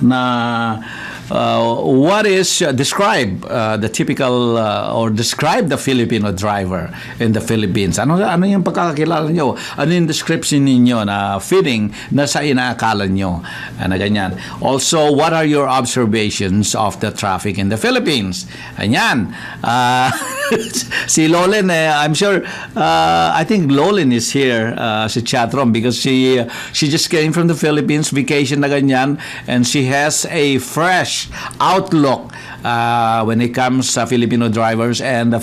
na what is describe the typical or describe the Filipino driver in the Philippines? Ano yung pagkakakilala nyo? Ano yung description ninyo na fitting na sa inaakala nyo? Na ganyan. Also, what are your observations of the traffic in the Philippines? Ayan. Si Lolin, I'm sure, I think Lolin is here sa chatroom because she just came from the Philippines, vacation na ganyan, and she has a fresh outlook when it comes sa Filipino drivers and the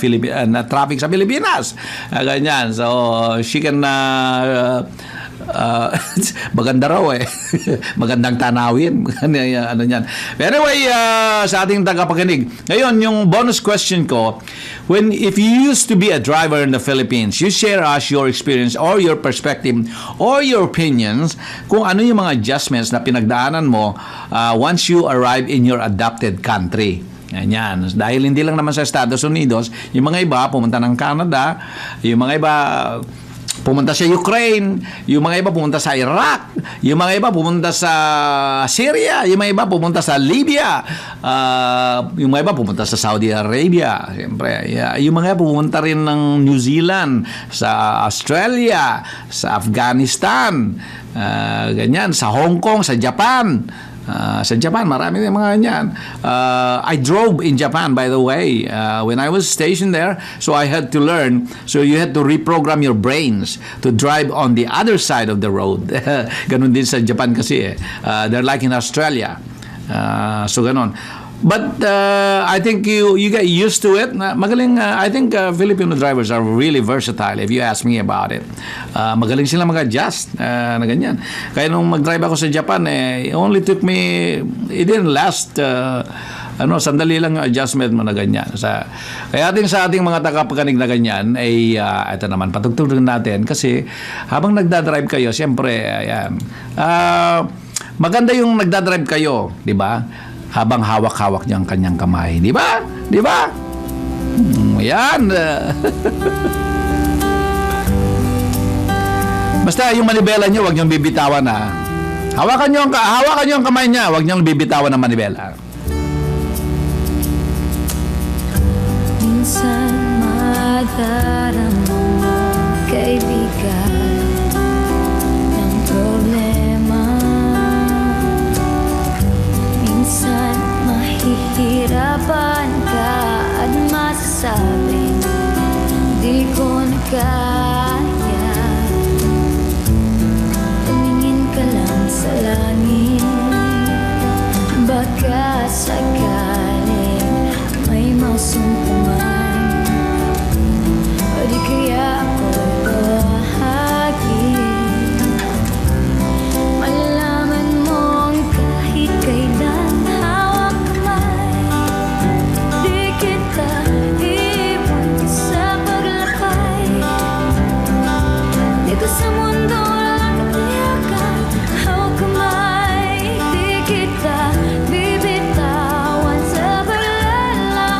traffic sa Pilipinas. Ganyan. So, she can maganda raw magandang tanawin. Ano yan. Anyway, sa ating tagapakinig, ngayon yung bonus question ko, if you used to be a driver in the Philippines, you share us your experience or your perspective or your opinions kung ano yung mga adjustments na pinagdaanan mo once you arrive in your adopted country. Ganyan. Dahil hindi lang naman sa Estados Unidos, yung mga iba pumunta ng Canada, yung mga iba pumunta sa Ukraine, yung mga iba pumunta sa Iraq, yung mga iba pumunta sa Syria, yung mga iba pumunta sa Libya, yung mga iba pumunta sa Saudi Arabia, siyempre. Yung mga iba pumunta rin ng New Zealand, sa Australia, sa Afghanistan, ganyan, sa Hong Kong, sa Japan. Sa Japan, marami ng mga ganyan. I drove in Japan, by the way, when I was stationed there. So I had to learn. So you had to reprogram your brains to drive on the other side of the road. Ganun din sa Japan kasi. They're like in Australia. So ganun. But I think you get used to it. Magaling, I think Filipino drivers are really versatile if you ask me about it. Magaling sila mag-adjust na ganyan. Kaya nung mag-drive ako sa Japan, it only took me, it didn't last, sandali lang yung adjustment mo na ganyan. Kaya sa ating mga tagapakinig na ganyan, ito naman, patugtugin natin. Kasi habang nagdadrive kayo, siyempre, ayan, maganda yung nagdadrive kayo, di ba? Habang hawak-hawak niya ang kanyang kamay. Di ba? Di ba? Yan. Basta yung manibela niyo, huwag niyong bibitawan ha. Hawakan niyo ang kamay niya, huwag niyong bibitawan ang manibela. Minsan madarama mo, kaibigan, ng problema. Minsan mahihirapan ka at masasabing di ko na kaya. Tumingin ka lang sa langit, baka sakaling may masumpungan, o di kaya ako bahagi. Malalaman mong kahit kailan hawak kamay, di kita iwan sa paglakay. Dito sa mundo walang katiyakan, hawak kamay, di kita bibitawan sa paglalakbay.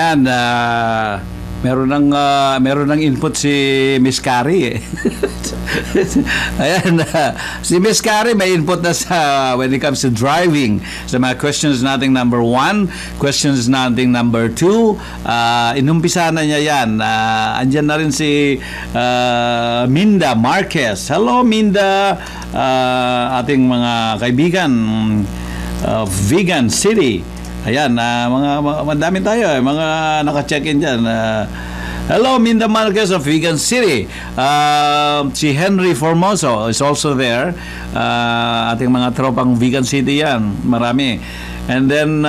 Ayan, meron ng input si Miss Carrie. Ayan, si Miss Carrie may input na sa when it comes to driving. Sa mga questions nating number 1, questions nating number 2, inumpisa na niya yan. Andyan na rin si Minda Marquez. Hello, Minda, ating mga kaibigan of Vegan City. Ayan, madami tayo, mga naka-check-in dyan. Hello, Minda Marquez of Vegan City. Si Henry Formoso is also there. Ating mga tropang Vegan City yan. Marami. And then,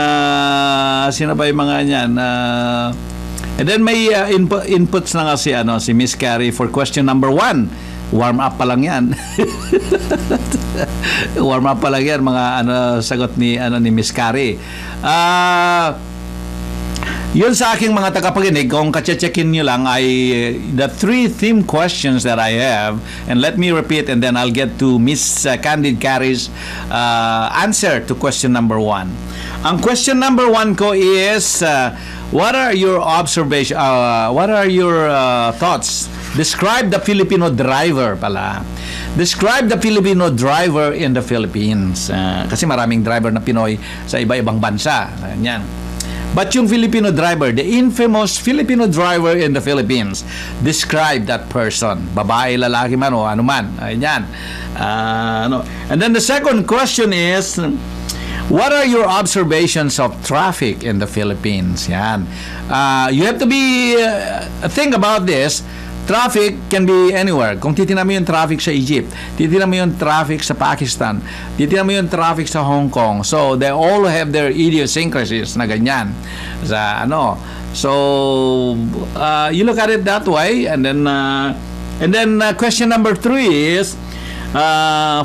sino ba yung mga yan? And then may inputs na nga si Miss Carrie for question number 1. Warm up pa lang yan. Warm up pa lang yan, mga sagot ni Miss Carrie. Yun sa aking mga tagapakinig, kung kache-checkin nyo lang ay the 3 theme questions that I have, and let me repeat and then I'll get to Miss Candid Carrie's answer to question number 1. Ang question number 1 ko is, what are your observations, what are your thoughts? Describe the Filipino driver pala. Describe the Filipino driver in the Philippines. Kasi maraming driver na Pinoy sa iba-ibang bansa. Yan. But yung Filipino driver, the infamous Filipino driver in the Philippines, describe that person. Babae, lalaki man o ano man. Ayan. And then the second question is, what are your observations of traffic in the Philippines? Yan. You have to be, think about this. Traffic can be anywhere. Kung titignan mo yung traffic sa Egypt, titignan mo yung traffic sa Pakistan, titignan mo yung traffic sa Hong Kong. So, they all have their idiosyncrasies na ganyan. So, you look at it that way. And then question number 3 is,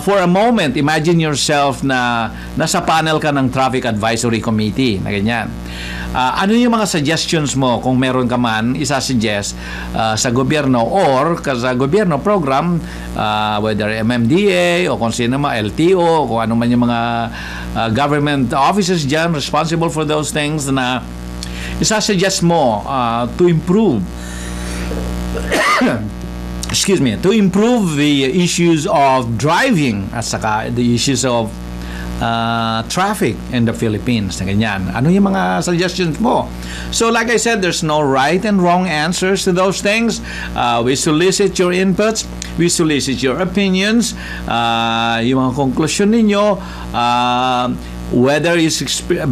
for a moment, imagine yourself na nasa panel ka ng Traffic Advisory Committee na ganyan. Ano yung mga suggestions mo kung meron ka man isasuggest sa gobyerno or sa gobyerno program, whether MMDA o kung sino man, LTO, kung ano man yung mga government offices dyan responsible for those things na isasuggest mo to improve to improve the issues of driving at saka the issues of traffic in the Philippines na ganyan. Ano yung mga suggestions mo? So like I said, there's no right and wrong answers to those things. We solicit your inputs, we solicit your opinions, yung mga conclusion ninyo, whether it's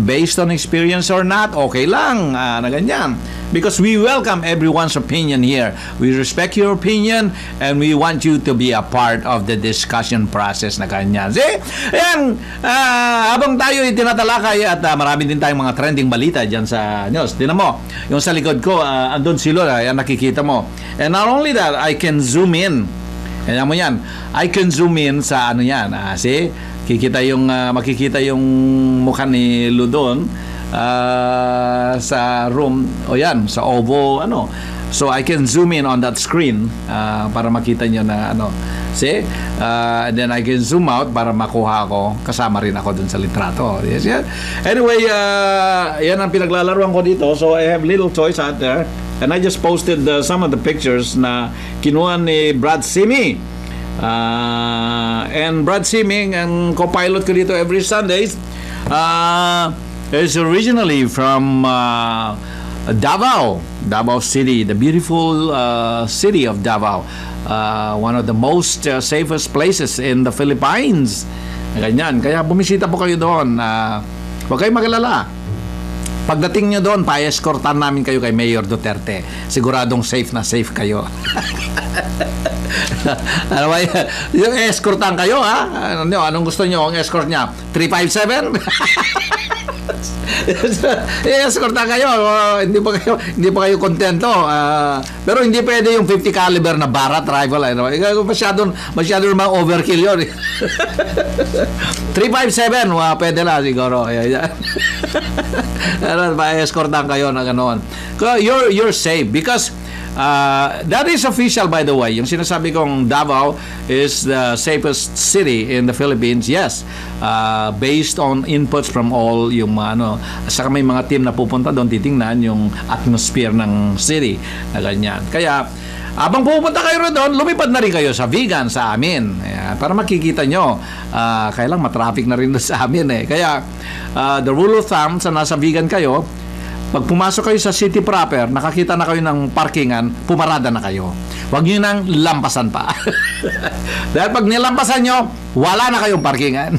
based on experience or not, okay lang na ganyan. Because we welcome everyone's opinion here. We respect your opinion and we want you to be a part of the discussion process na ganyan. See? Ayan, habang tayo tinatalakay at marami din tayong mga trending balita dyan sa news. Tinan mo, yung sa likod ko, andun sila, yan nakikita mo. And not only that, I can zoom in. Ayan mo yan. I can zoom in sa ano yan. See? Makikita yung mukha ni Ludon sa room o yan sa OVO so I can zoom in on that screen para makita nyo na see and then I can zoom out para makuha ko kasama rin ako dun sa litrato. Yes, yeah. Anyway, yan ang pinaglalaruan ko dito, so I have little toys out there and I just posted some of the pictures na kinuha ni Brad Simi. And Brad Siming, ang co-pilot ko dito every Sundays, is originally from Davao City, the beautiful city of Davao, one of the most safest places in the Philippines. Ganyan. Kaya bumisita po kayo doon. Huwag kayong magalala. Pagdating nyo doon, pa-escortan namin kayo kay Mayor Duterte. Siguradong safe na safe kayo. Ano ba yan? Yung escortan kayo, ha? Anong gusto nyo? Ang escort niya? 357? I-escortan kayo. Hindi pa kayo kontento. Pero hindi pwede yung 50 caliber na Barat rifle. Masyado naman overkill yun. 357, pwede na siguro. Pa-escortan kayo na ganoon. You're safe because That is official, by the way. Yung sinasabi kong Davao is the safest city in the Philippines. Yes, based on inputs from all yung saka may mga team na pupunta doon, titingnan yung atmosphere ng city na ganyan. Kaya abang pupunta kayo doon, lumipad na rin kayo sa vegan sa amin. Ayan, para makikita nyo. Kaya lang matraffic na rin doon sa amin eh. Kaya the rule of thumb sa nasa vegan kayo, pag pumasok kayo sa city proper, nakakita na kayo ng parkingan, pumarada na kayo. Huwag nyo nang lampasan pa. Dahil pag nilampasan nyo, wala na kayong parkingan.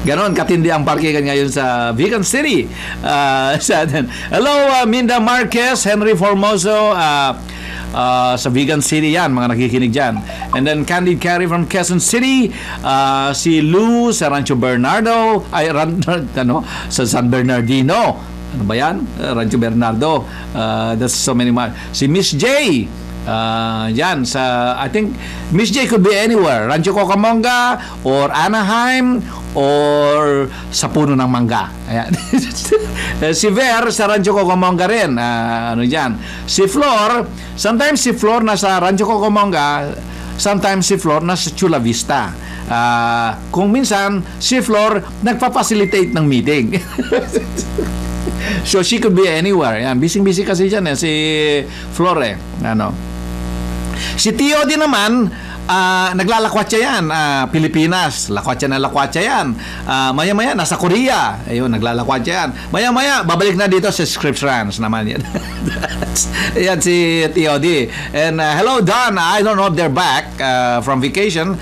Ganon, katindi ang parkingan ngayon sa Vegan City. Hello, Minda Marquez, Henry Formoso, sa Vegan City yan, mga nakikinig dyan. And then Candid Carey from Quezon City, si Lou sa Rancho Bernardo, sa San Bernardino. Ano ba yan? Rancho Bernardo. That's so many miles. Si Miss J, yan sa, I think Miss J could be anywhere. Rancho Cucamonga or Anaheim or sa Puno ng Mangga. Ayan. Si Ver sa Rancho Cucamonga rin. Ano dyan? Si Flor, sometimes si Flor nasa Rancho Cucamonga, sometimes si Flor nasa Chula Vista. Kung minsan si Flor nagpa-facilitate ng meeting. So she could be anywhere. Yan, busy kasi dyan si Flor eh. Si Tio din naman, naglalakwatsa yan. Pilipinas, lakwatsa yan. Maya-maya, nasa Korea. Ayun, naglalakwatsa yan. Maya-maya, babalik na dito sa Scripps Ranch naman yan. Yan si T.O.D. And hello Don, I don't know if they're back from vacation,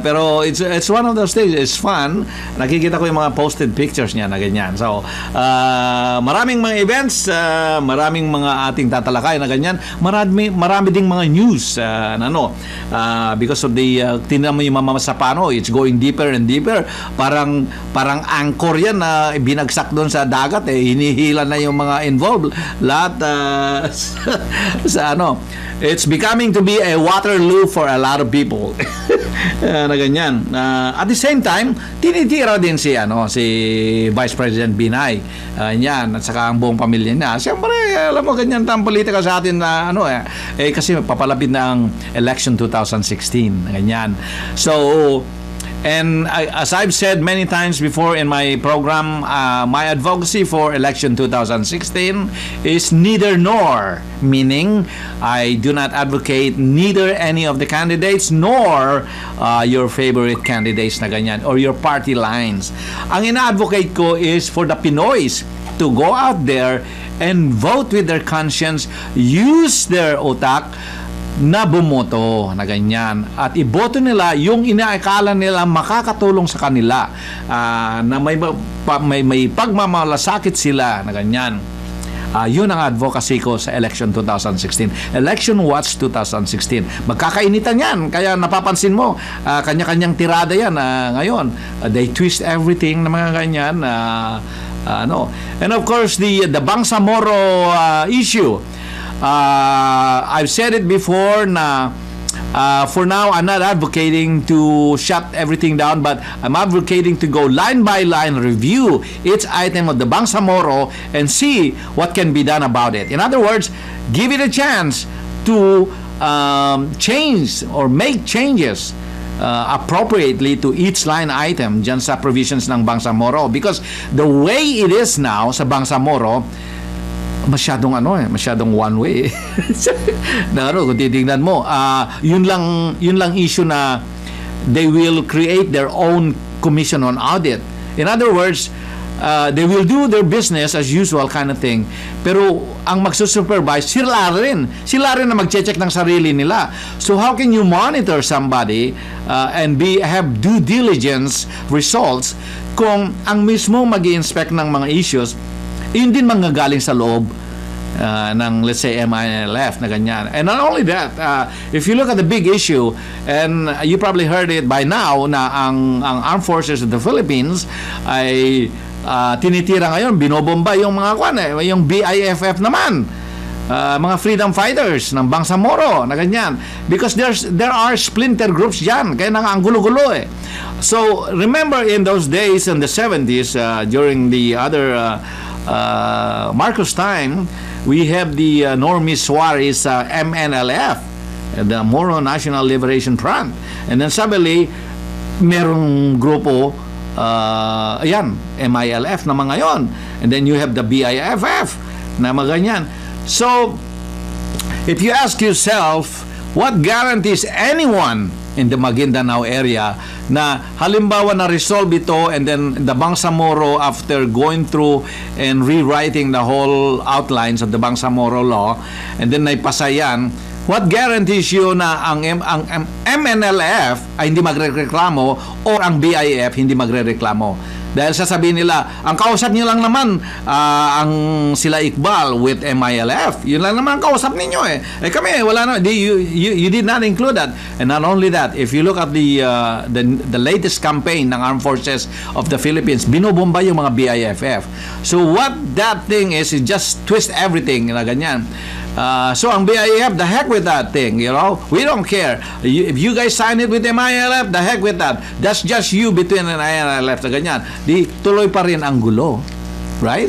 pero it's one of those days. It's fun. Nakikita ko yung mga posted pictures niya na ganyan. So maraming mga events, maraming mga ating tatalakay na ganyan. Marami ding mga news because of the tingnan mo yung Mama Sapano, it's going deeper and deeper. Parang anchor yan na binagsak doon sa dagat hinihila na yung mga involved lahat. It's becoming to be a Waterloo for a lot of people. Na ganyan. At the same time, tinitira din si Vice President Binay. Yan, at saka ang buong pamilya niya. Siyempre, alam mo, ganyan tang politika sa atin na kasi papalapit na ang election 2016. Ganyan. So, and as I've said many times before in my program, my advocacy for election 2016 is neither nor, meaning I do not advocate neither any of the candidates nor your favorite candidates na ganyan or your party lines. Ang ina-advocate ko is for the Pinoys to go out there and vote with their conscience, use their utak na bumoto na ganyan at iboto nila yung inaakala nila makakatulong sa kanila, na may pagmamalasakit sila na ganyan. Yun ang advocacy ko sa election 2016. Election Watch 2016. Magkakainitan yan. Kaya napapansin mo, kanya-kanyang tirada yan ngayon. They twist everything na mga ganyan. And of course, the Bangsamoro issue. I've said it before na for now I'm not advocating to shut everything down, but I'm advocating to go line by line, review each item of the Bangsamoro and see what can be done about it. In other words, give it a chance to change or make changes appropriately to each line item dyan sa provisions ng Bangsamoro, because the way it is now sa Bangsamoro, masyadong one way. Kung titingnan mo, yun lang issue na they will create their own commission on audit. In other words, they will do their business as usual kind of thing. Pero ang magsusupervise, sila rin na magche-check ng sarili nila. So how can you monitor somebody and have due diligence results kung ang mismo mag-i-inspect ng mga issues yun din manggagaling sa loob ng, let's say, MILF na ganyan. And not only that, if you look at the big issue, and you probably heard it by now, na ang Armed Forces of the Philippines ay tinitira ngayon, binobomba yung mga yung BIFF naman, mga freedom fighters ng Bangsamoro na ganyan, because there are splinter groups dyan, kaya nang ang gulo-gulo So remember in those days in the 70s, during the other Marcos time, we have the Normie Suarez MNLF, the Moro National Liberation Front. And then suddenly, merong grupo, ayan, MILF na mga yon. And then you have the BIFF na mga ganyan. So, if you ask yourself, what guarantees anyone in the Maguindanao area na halimbawa na resolve ito and then the Bangsamoro, after going through and rewriting the whole outlines of the Bangsamoro law, and then naipasa yan, what guarantees you na ang MNLF ay hindi magrereklamo o ang BIF hindi magrereklamo? Dahil sasabihin nila, ang kausap niyo lang naman ang sila Iqbal with MILF. Yun lang naman ang kausap ninyo eh. Eh kami, wala na. You did not include that. And not only that, if you look at the latest campaign ng Armed Forces of the Philippines, binobomba yung mga BIFF. So what that thing is just twist everything na ganyan. So ang BIF, the heck with that thing, you know? We don't care. If you guys sign it with MILF, the heck with that. That's just you between an MILF na ganyan. Di tuloy pa rin ang gulo. Right?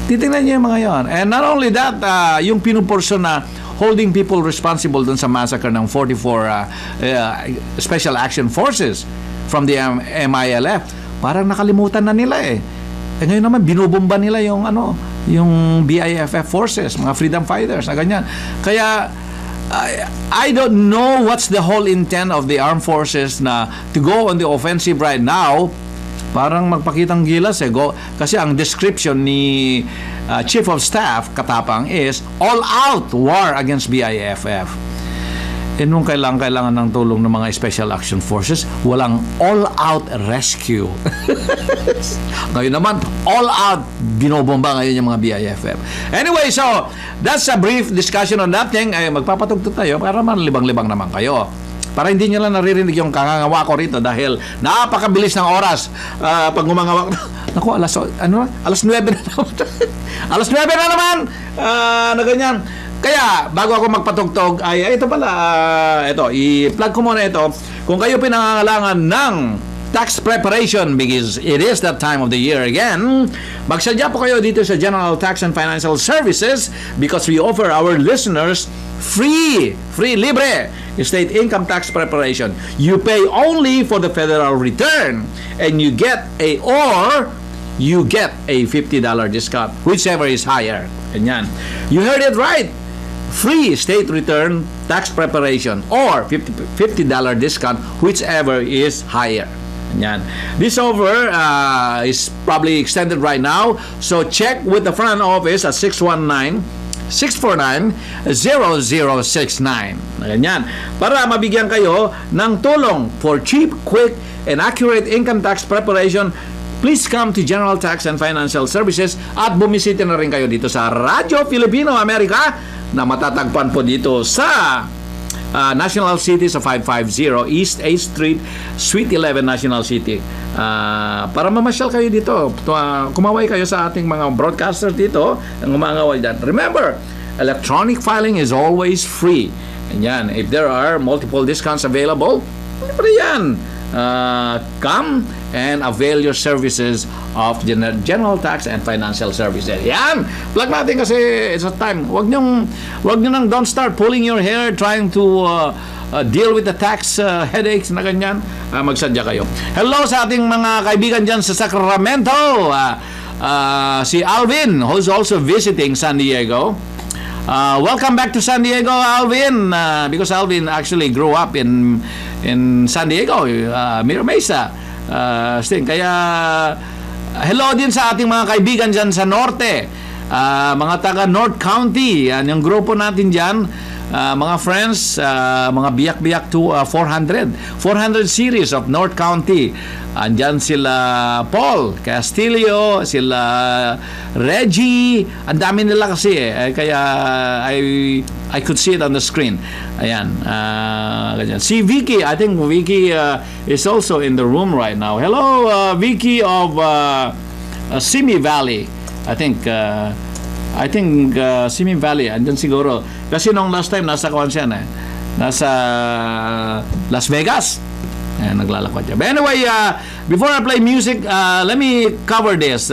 Titingnan niyo yung mga yon. And not only that, yung pinuporso na holding people responsible dun sa massacre ng 44 Special Action Forces from the MILF, parang nakalimutan na nila eh. Eh ngayon naman binubomba nila yung yung BIFF forces, mga freedom fighters na ganyan. Kaya I don't know what's the whole intent of the armed forces na to go on the offensive right now. Parang magpakitang gilas eh. Kasi ang description ni Chief of Staff Katapang is all-out war against BIFF. Eh nung kailangan ng tulong ng mga Special Action Forces, walang all-out rescue. Ngayon naman, all-out binobomba ngayon yung mga BIFF. Anyway, so that's a brief discussion on that thing. Eh, magpapatugtog tayo para malibang-libang naman kayo. Para hindi nyo lang naririnig yung kangangawa ko rito dahil napakabilis ng oras. Pag gumangawak, naku, alas 9 na naman. Alas 9 na naman! Na ganyan. Kaya, bago ako magpatugtog, ay ito pala, i-plug ko muna ito. Kung kayo pinangangalangan ng tax preparation because it is that time of the year again, magsadya po kayo dito sa General Tax and Financial Services because we offer our listeners free, libre state income tax preparation. You pay only for the federal return and you get a $50 discount, whichever is higher. Ganyan. You heard it right. Free state return tax preparation or $50 discount, whichever is higher. Yan. This offer is probably extended right now. So check with the front office at 619-649-0069. Ganyan. Para mabigyan kayo ng tulong for cheap, quick, and accurate income tax preparation, please come to General Tax and Financial Services at bumisita na rin kayo dito sa Radyo Filipino America na matatagpuan po dito sa National City sa 550 East 8th Street, Suite 11, National City. Para mamasyal kayo dito, kumaway kayo sa ating mga broadcasters dito ang umangaway dyan. Remember, electronic filing is always free. And yan, if there are multiple discounts available, libre yan. Come and avail your services of General Tax and Financial Services. Yan! Plug natin kasi it's a time. Wag nyo nang don't start pulling your hair trying to deal with the tax headaches na ganyan. Magsadya kayo. Hello sa ating mga kaibigan dyan sa Sacramento. Si Alvin, who's also visiting San Diego. Welcome back to San Diego, Alvin. Because Alvin actually grew up in San Diego, Mira Mesa. Kaya hello din sa ating mga kaibigan dyan sa Norte, mga taga North County. Yan yung grupo natin dyan, mga friends, mga biyak-biyak to 400 series of North County. Andyan sila Paul Castillo, sila Reggie, ang dami nila kasi kaya I could see it on the screen. Ayan, ganyan. Si Vicky, I think Vicky is also in the room right now. Hello, Vicky of Simi Valley. I think Simi Valley, andyan siguro. Kasi nung last time nasa Kawansian nasa Las Vegas. Ayan, naglalakad siya. But anyway, before I play music, let me cover this.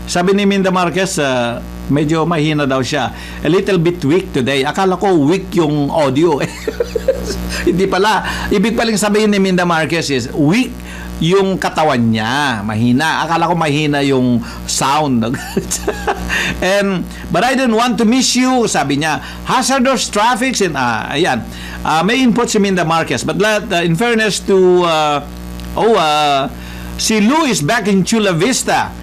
Sabi ni Minda Marquez, medyo mahina daw siya. A little bit weak today. Akala ko weak yung audio. Hindi pala. Ibig paling sabihin ni Minda Marquez is weak yung katawan niya. Mahina. Akala ko mahina yung sound. But I didn't want to miss you. Sabi niya, hazardous traffic. Ayan. May input si Minda Marquez. But in fairness to si Lou is back in Chula Vista.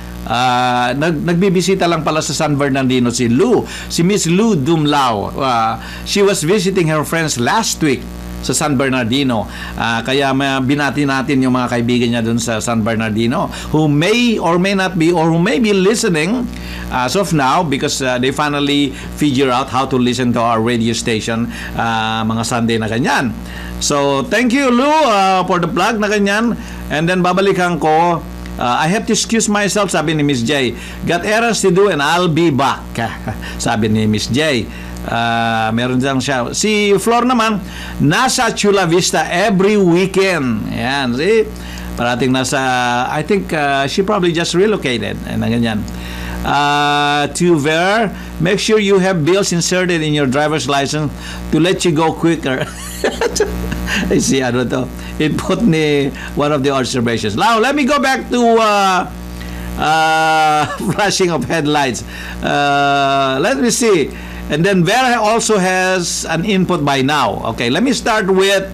Nagbibisita lang pala sa San Bernardino si Lou. Si Miss Lou Dumlao. She was visiting her friends last week sa San Bernardino. Kaya binati natin yung mga kaibigan niya dun sa San Bernardino who may or may not be or who may be listening as of now because they finally figure out how to listen to our radio station mga Sunday na ganyan. So, thank you Lou for the plug na ganyan. And then babalikan ko. I have to excuse myself, sabi ni Miss J. Got errands to do and I'll be back. Sabi ni Miss J. Meron lang siya. Si Flor naman, nasa Chula Vista every weekend. Ayan, see? Parating nasa, I think she probably just relocated. Ayan, ganyan. To Ver, make sure you have bills inserted in your driver's license to let you go quicker. I see, ano to? Input ni one of the observations. Now, let me go back to flashing of headlights. Let me see. And then Vera also has an input by now. Okay, let me start with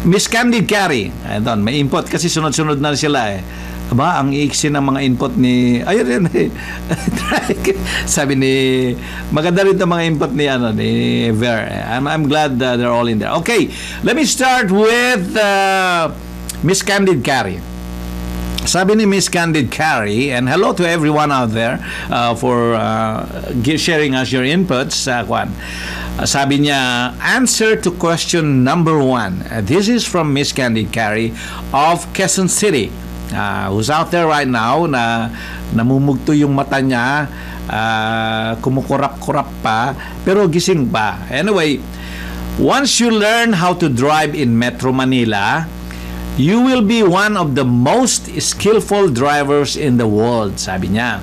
Miss Candid Carey. Ito, may input kasi sunod-sunod na sila eh. Aba, ang iiksi ng mga input ni... Ayun yun. Sabi ni... Maganda rin ang mga input ni Vera. I'm glad they're all in there. Okay, let me start with Miss Candid Carey. Sabi ni Miss Candid Carey, and hello to everyone out there for sharing us your inputs. Sabi niya, answer to question number 1. This is from Miss Candid Carey of Quezon City. Who's out there right now na namumugto yung mata niya, kumukurap-kurap pa, pero gising pa. Anyway, once you learn how to drive in Metro Manila, you will be one of the most skillful drivers in the world, sabi niya.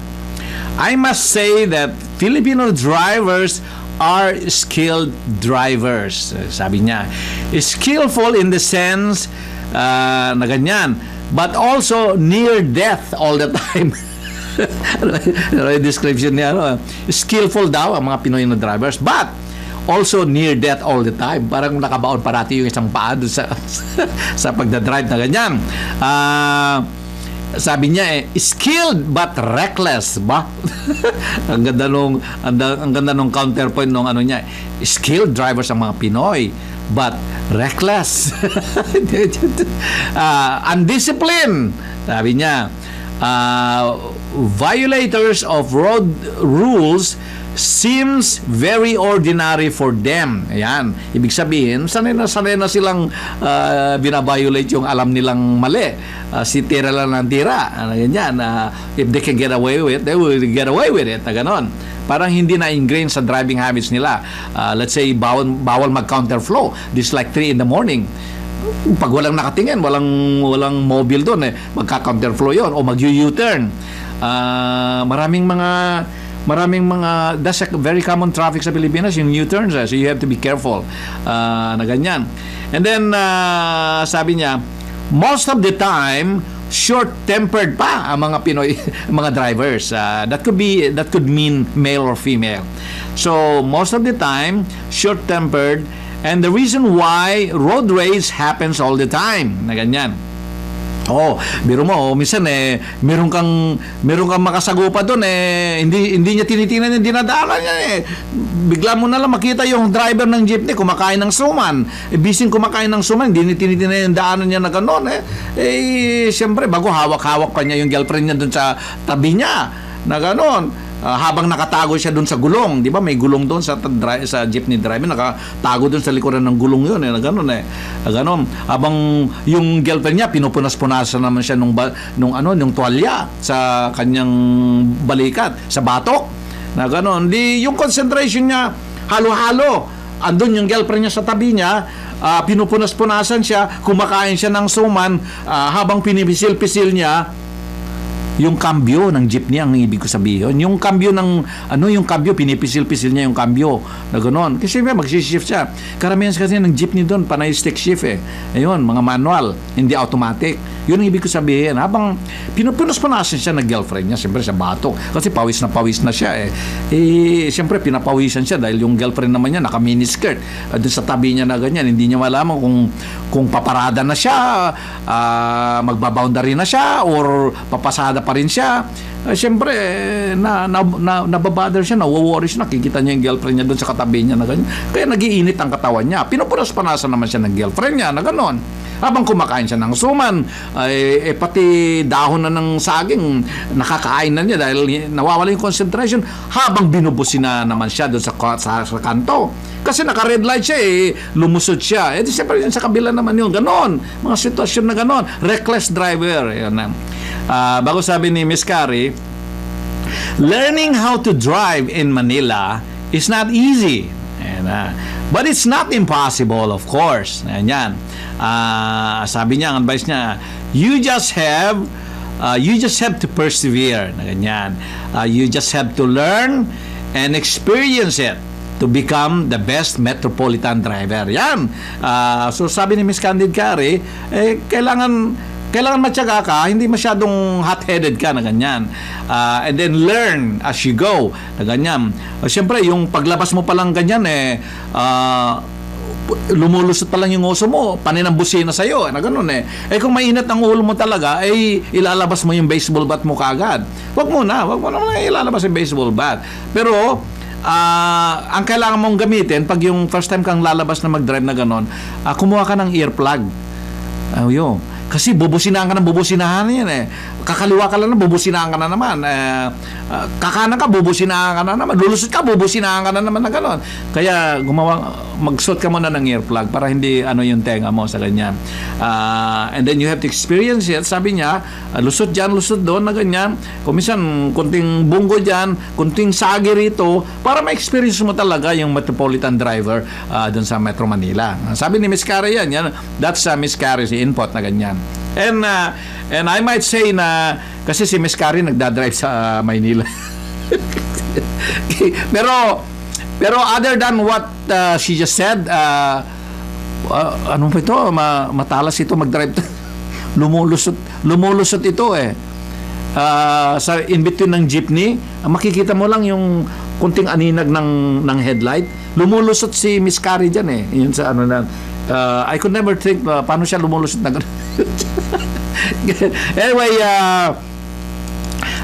I must say that Filipino drivers are skilled drivers, sabi niya. Skillful in the sense na ganyan, but also near death all the time. Ano yung description niya? Skillful daw ang mga Pinoy na drivers, but also near death all the time. Parang nakabaon parati yung isang paa doon sa pagdadrive na ganyan. Sabi niya skilled but reckless ba? ang ganda nung counterpoint nung ano niya. Skilled drivers ang mga Pinoy but reckless. Undisciplined. Sabi niya, violators of road rules seems very ordinary for them. Ayan. Ibig sabihin, sanay na silang binabiolate yung alam nilang mali. Si tira lang ng tira. Ganyan. If they can get away with it, they will get away with it. Ganon. Parang hindi na ingrained sa driving habits nila. Let's say, bawal mag-counterflow. This like 3 in the morning. Pag walang nakatingin, walang mobile doon, magka-counterflow yon o mag-U-turn. Maraming mga that's a very common traffic sa Pilipinas, yung U-turns, so you have to be careful na ganyan. And then sabi niya, most of the time short-tempered pa ang mga Pinoy mga drivers. That could mean male or female. So most of the time short-tempered, and the reason why road rage happens all the time na ganyan. Biro mo, minsan meron kang makasagupa doon hindi niya tinitingnan yung dinadaanan niya Bigla mo na lang makita yung driver ng jeepney kumakain ng suman. Bising kumakain ng suman, hindi niya tinitingnan yung daanan niya na gano'n siyempre bago hawak-hawak pa niya yung girlfriend niya doon sa tabi niya na gano'n. Habang nakatago siya doon sa gulong, di ba? May gulong doon sa jeepney driver, nakatago doon sa likuran ng gulong yun, na gano'n gano'n. Habang yung girlfriend niya, pinupunas-punasan naman siya nung tuwalya sa kanyang balikat, sa batok, na gano'n. Yung concentration niya, halo-halo. Andun yung girlfriend niya sa tabi niya, pinupunas-punasan siya, kumakain siya ng suman, habang pinipisil-pisil niya, Yung cambio ng jeepney ang ibig ko sabihin. Yung cambio ng yung cambio pinipisil-pisil niya yung cambio na ganoon. Kasi mag-shift siya. Karamihan kasi ng jeepney doon panay stick shift Ayun, mga manual, hindi automatic. Yun ang ibig ko sabihin. Habang pinupunas-punasan siya ng girlfriend niya, siyempre sa batok. Kasi pawis na siya siyempre pinapawisan siya dahil yung girlfriend naman niya naka miniskirt. Doon sa tabi niya na ganyan, hindi niya malaman kung paparada na siya, magbaboundary na siya, or papasada pa rin siya. Siyempre, nababother siya, nawo-worry siya, nakikita niya yung girlfriend niya doon sa katabi niya na ganyan. Kaya nagiinit ang katawan niya. Pinupunas-panasan naman siya ng girlfriend niya na gano'n. Habang kumakain siya ng suman, pati dahon na ng saging, nakakain na niya dahil nawawala yung concentration habang binubusina naman siya doon sa kanto. Kasi naka-red light siya lumusot siya. Siyempre sa kabila naman yun, ganon. Mga sitwasyon na ganon. Reckless driver. Bago sabi ni Miss Carrie, learning how to drive in Manila is not easy. But it's not impossible, of course. Yan. Sabi niya, ang advice niya, you just have to persevere. Ganyan. You just have to learn and experience it to become the best metropolitan driver. Yan. So sabi ni Miss Candid Carey, kailangan matyaga ka, hindi masyadong hot-headed ka na ganyan. And then learn as you go na ganyan. Siyempre, yung paglabas mo palang ganyan lumulusot pa lang yung uso mo, paninambusina sa'yo, na ganun kung mainit ang ulo mo talaga, ilalabas mo yung baseball bat mo kaagad. Wag mo na ilalabas yung baseball bat. Pero, ang kailangan mong gamitin, pag yung first time kang lalabas na mag-drive na ganun, kumuha ka ng earplug. Yun. Kasi bubusinahan ka ng bubusinahan yan Kakaliwa ka lang na bubusinahan ka na naman. Kakanan ka, bubusinahan ka na naman. Lulusot ka, bubusinahan ka na naman na gano'n. Kaya magsuot ka muna ng earplug para hindi yung tenga mo sa ganyan. And then you have to experience it. Sabi niya, lusot dyan, lusot doon na ganyan. Kung minsan, kunting bunggo dyan, kunting sagi rito, para ma-experience mo talaga yung metropolitan driver doon sa Metro Manila. Sabi ni Miss Carrie yan. That's Miss Carrie's input na ganyan. And I might say na kasi si Miss Carrie nagdadrive sa Maynila. pero other than what she just said, ano pa ito? Matalas ito mag-drive. Lumulusot ito sa in between ng jeepney, makikita mo lang yung kunting aninag ng headlight. Lumulusot si Miss Carrie dyan yun sa I could never think paano siya lumulusot na gano'n. Anyway,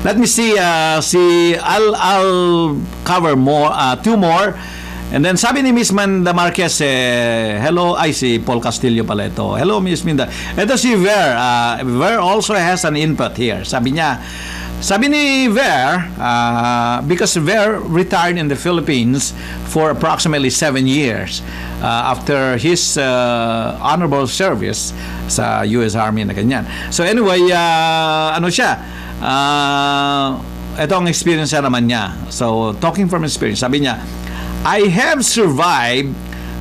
let me see. I'll cover more, two more. And then sabi ni Miss Manda Marquez, hello, si Paul Castillo pala ito. Hello, Miss Minda. Ito si Ver. Ver also has an input here. Sabi ni Ver, because Ver retired in the Philippines for approximately 7 years after his honorable service sa US Army na ganyan. So anyway, ito ang experience naman niya. So talking from experience, sabi niya, I have survived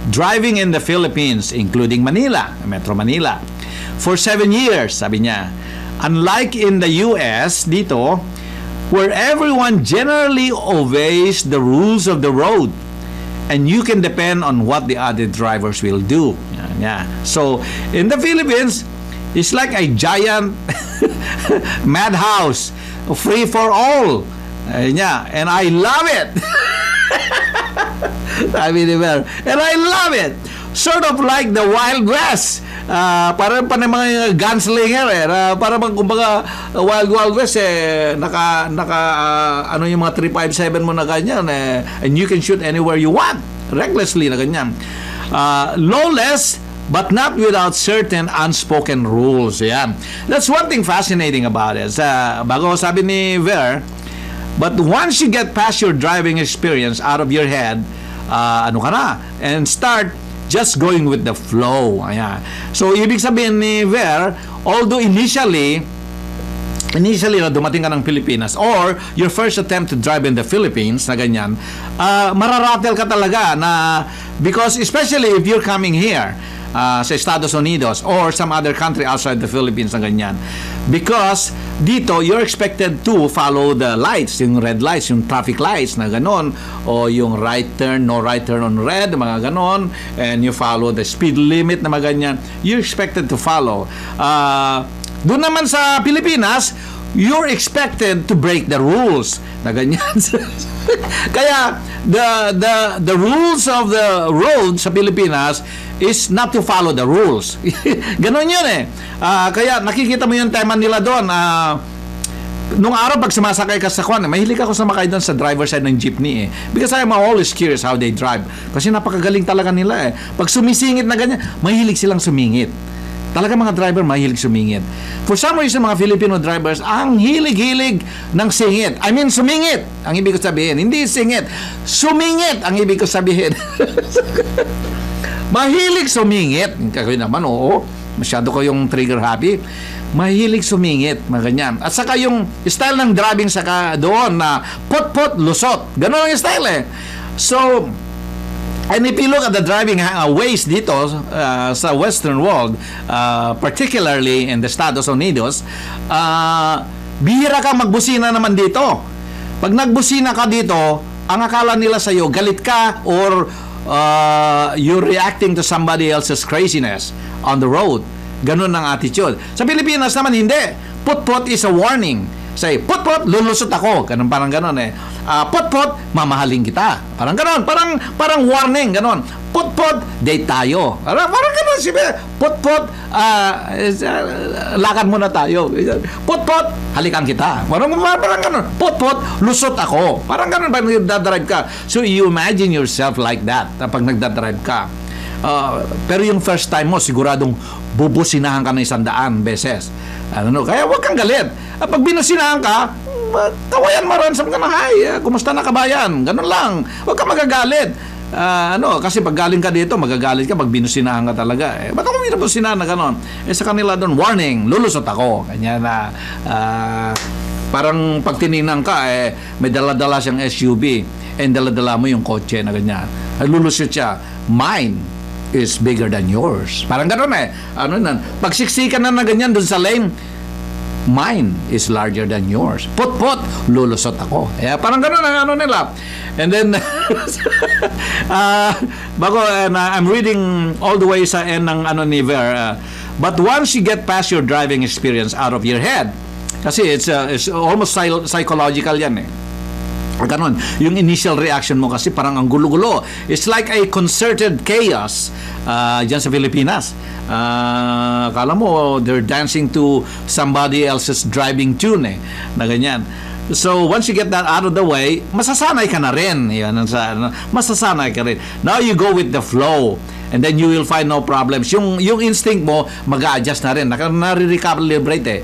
driving in the Philippines, including Manila, Metro Manila, for 7 years, sabi niya. Unlike in the US, dito, where everyone generally obeys the rules of the road and you can depend on what the other drivers will do. Yeah. So, in the Philippines, it's like a giant madhouse, free for all. Yeah. And I love it. And I love it. Sort of like the Wild West. Parang pa ng mga gunslinger para bang kumbaga Wild West yung mga 357 mo na ganyan and you can shoot anywhere you want recklessly na ganyan. Lawless but not without certain unspoken rules. Yan. That's one thing fascinating about it. Bago sabi ni Ver, but once you get past your driving experience out of your head, and start just going with the flow. Ayan. So, ibig sabihin ni Ver, although initially na dumating ka ng Pilipinas or your first attempt to drive in the Philippines na ganyan, mararatel ka talaga na because especially if you're coming here, sa Estados Unidos or some other country outside the Philippines na ganyan. Because dito, you're expected to follow the lights, yung red lights, yung traffic lights na ganon, o yung right turn, no right turn on red, mga ganon, and you follow the speed limit na mga ganyan. You're expected to follow. Doon naman sa Pilipinas, you're expected to break the rules na ganyan. Kaya the rules of the road sa Pilipinas is not to follow the rules. Ganon yun eh. Kaya nakikita mo yung tema nila doon. Nung araw pag sumasakay ka sa kwan, mahilig ako sumakay doon sa driver side ng jeepney eh. Because I'm always curious how they drive. Kasi napakagaling talaga nila eh. Pag sumisingit na ganyan, mahilig silang sumingit. Talaga mga driver mahilig sumingit. For some reason, mga Filipino drivers, ang hilig-hilig ng singit. I mean, sumingit. Ang ibig ko sabihin. Hindi singit. Sumingit ang ibig ko sabihin. Mahilig sumingit. Kaya naman, oo. Masyado ko yung trigger happy. Mahilig sumingit. Mga ganyan. At saka yung style ng driving saka doon na pot-pot, lusot. Ganon ang style eh. So, and if you look at the driving ways dito sa Western world, particularly in the Estados Unidos, bihira kang magbusina naman dito. Pag nagbusina ka dito, ang akala nila sa'yo, galit ka or you're reacting to somebody else's craziness on the road. Ganun ang attitude. Sa Pilipinas naman, hindi. Put-put is a warning. Say, put-put, lulusot ako. Ganun, parang ganun eh. Put-put, mamahalin kita. Parang ganun. Parang warning, ganun. Put-put, date tayo. Parang ganun. Put-put, lakad muna tayo. Put-put, halikan kita. Parang ganun. Put-put, lusot ako. Parang ganun pag nagdadrive ka. So, you imagine yourself like that pag nagdadrive ka. Pero yung first time mo, siguradong bubusinahan ka ng 100 beses. Kaya huwag kang galit. Pag binusinahan ka, tawayan mo rin, sabi ka na, hi, kumusta na kabayan? Ganun lang. Huwag kang magagalit. Kasi pag galing ka dito, magagalit ka pag binusinahan ka talaga. Ba't ako binusinahan na gano'n? Sa kanila doon, warning, lulusot ako. Kanya na, parang pag tininan ka, may dala-dala siyang SUV, and dala-dala mo yung kotse na ganyan. Lulusot siya. Mine is bigger than yours. Parang gano'n eh. Pag siksikan na ganyan doon sa lane, mine is larger than yours. Put-put, lulusot ako. Parang gano'n ang nila. And then, I'm reading all the way sa end ng ni Ver. But once you get past your driving experience out of your head, kasi it's almost psychological yan eh. Ganon. Yung initial reaction mo kasi parang ang gulo-gulo. It's like a concerted chaos dyan sa Pilipinas. Kala mo, they're dancing to somebody else's driving tune na ganyan. So, once you get that out of the way, masasanay ka na rin. Masasanay ka rin. Now, you go with the flow. And then you will find no problems. Yung instinct mo, mag-a-adjust na rin. Nare-recalibrate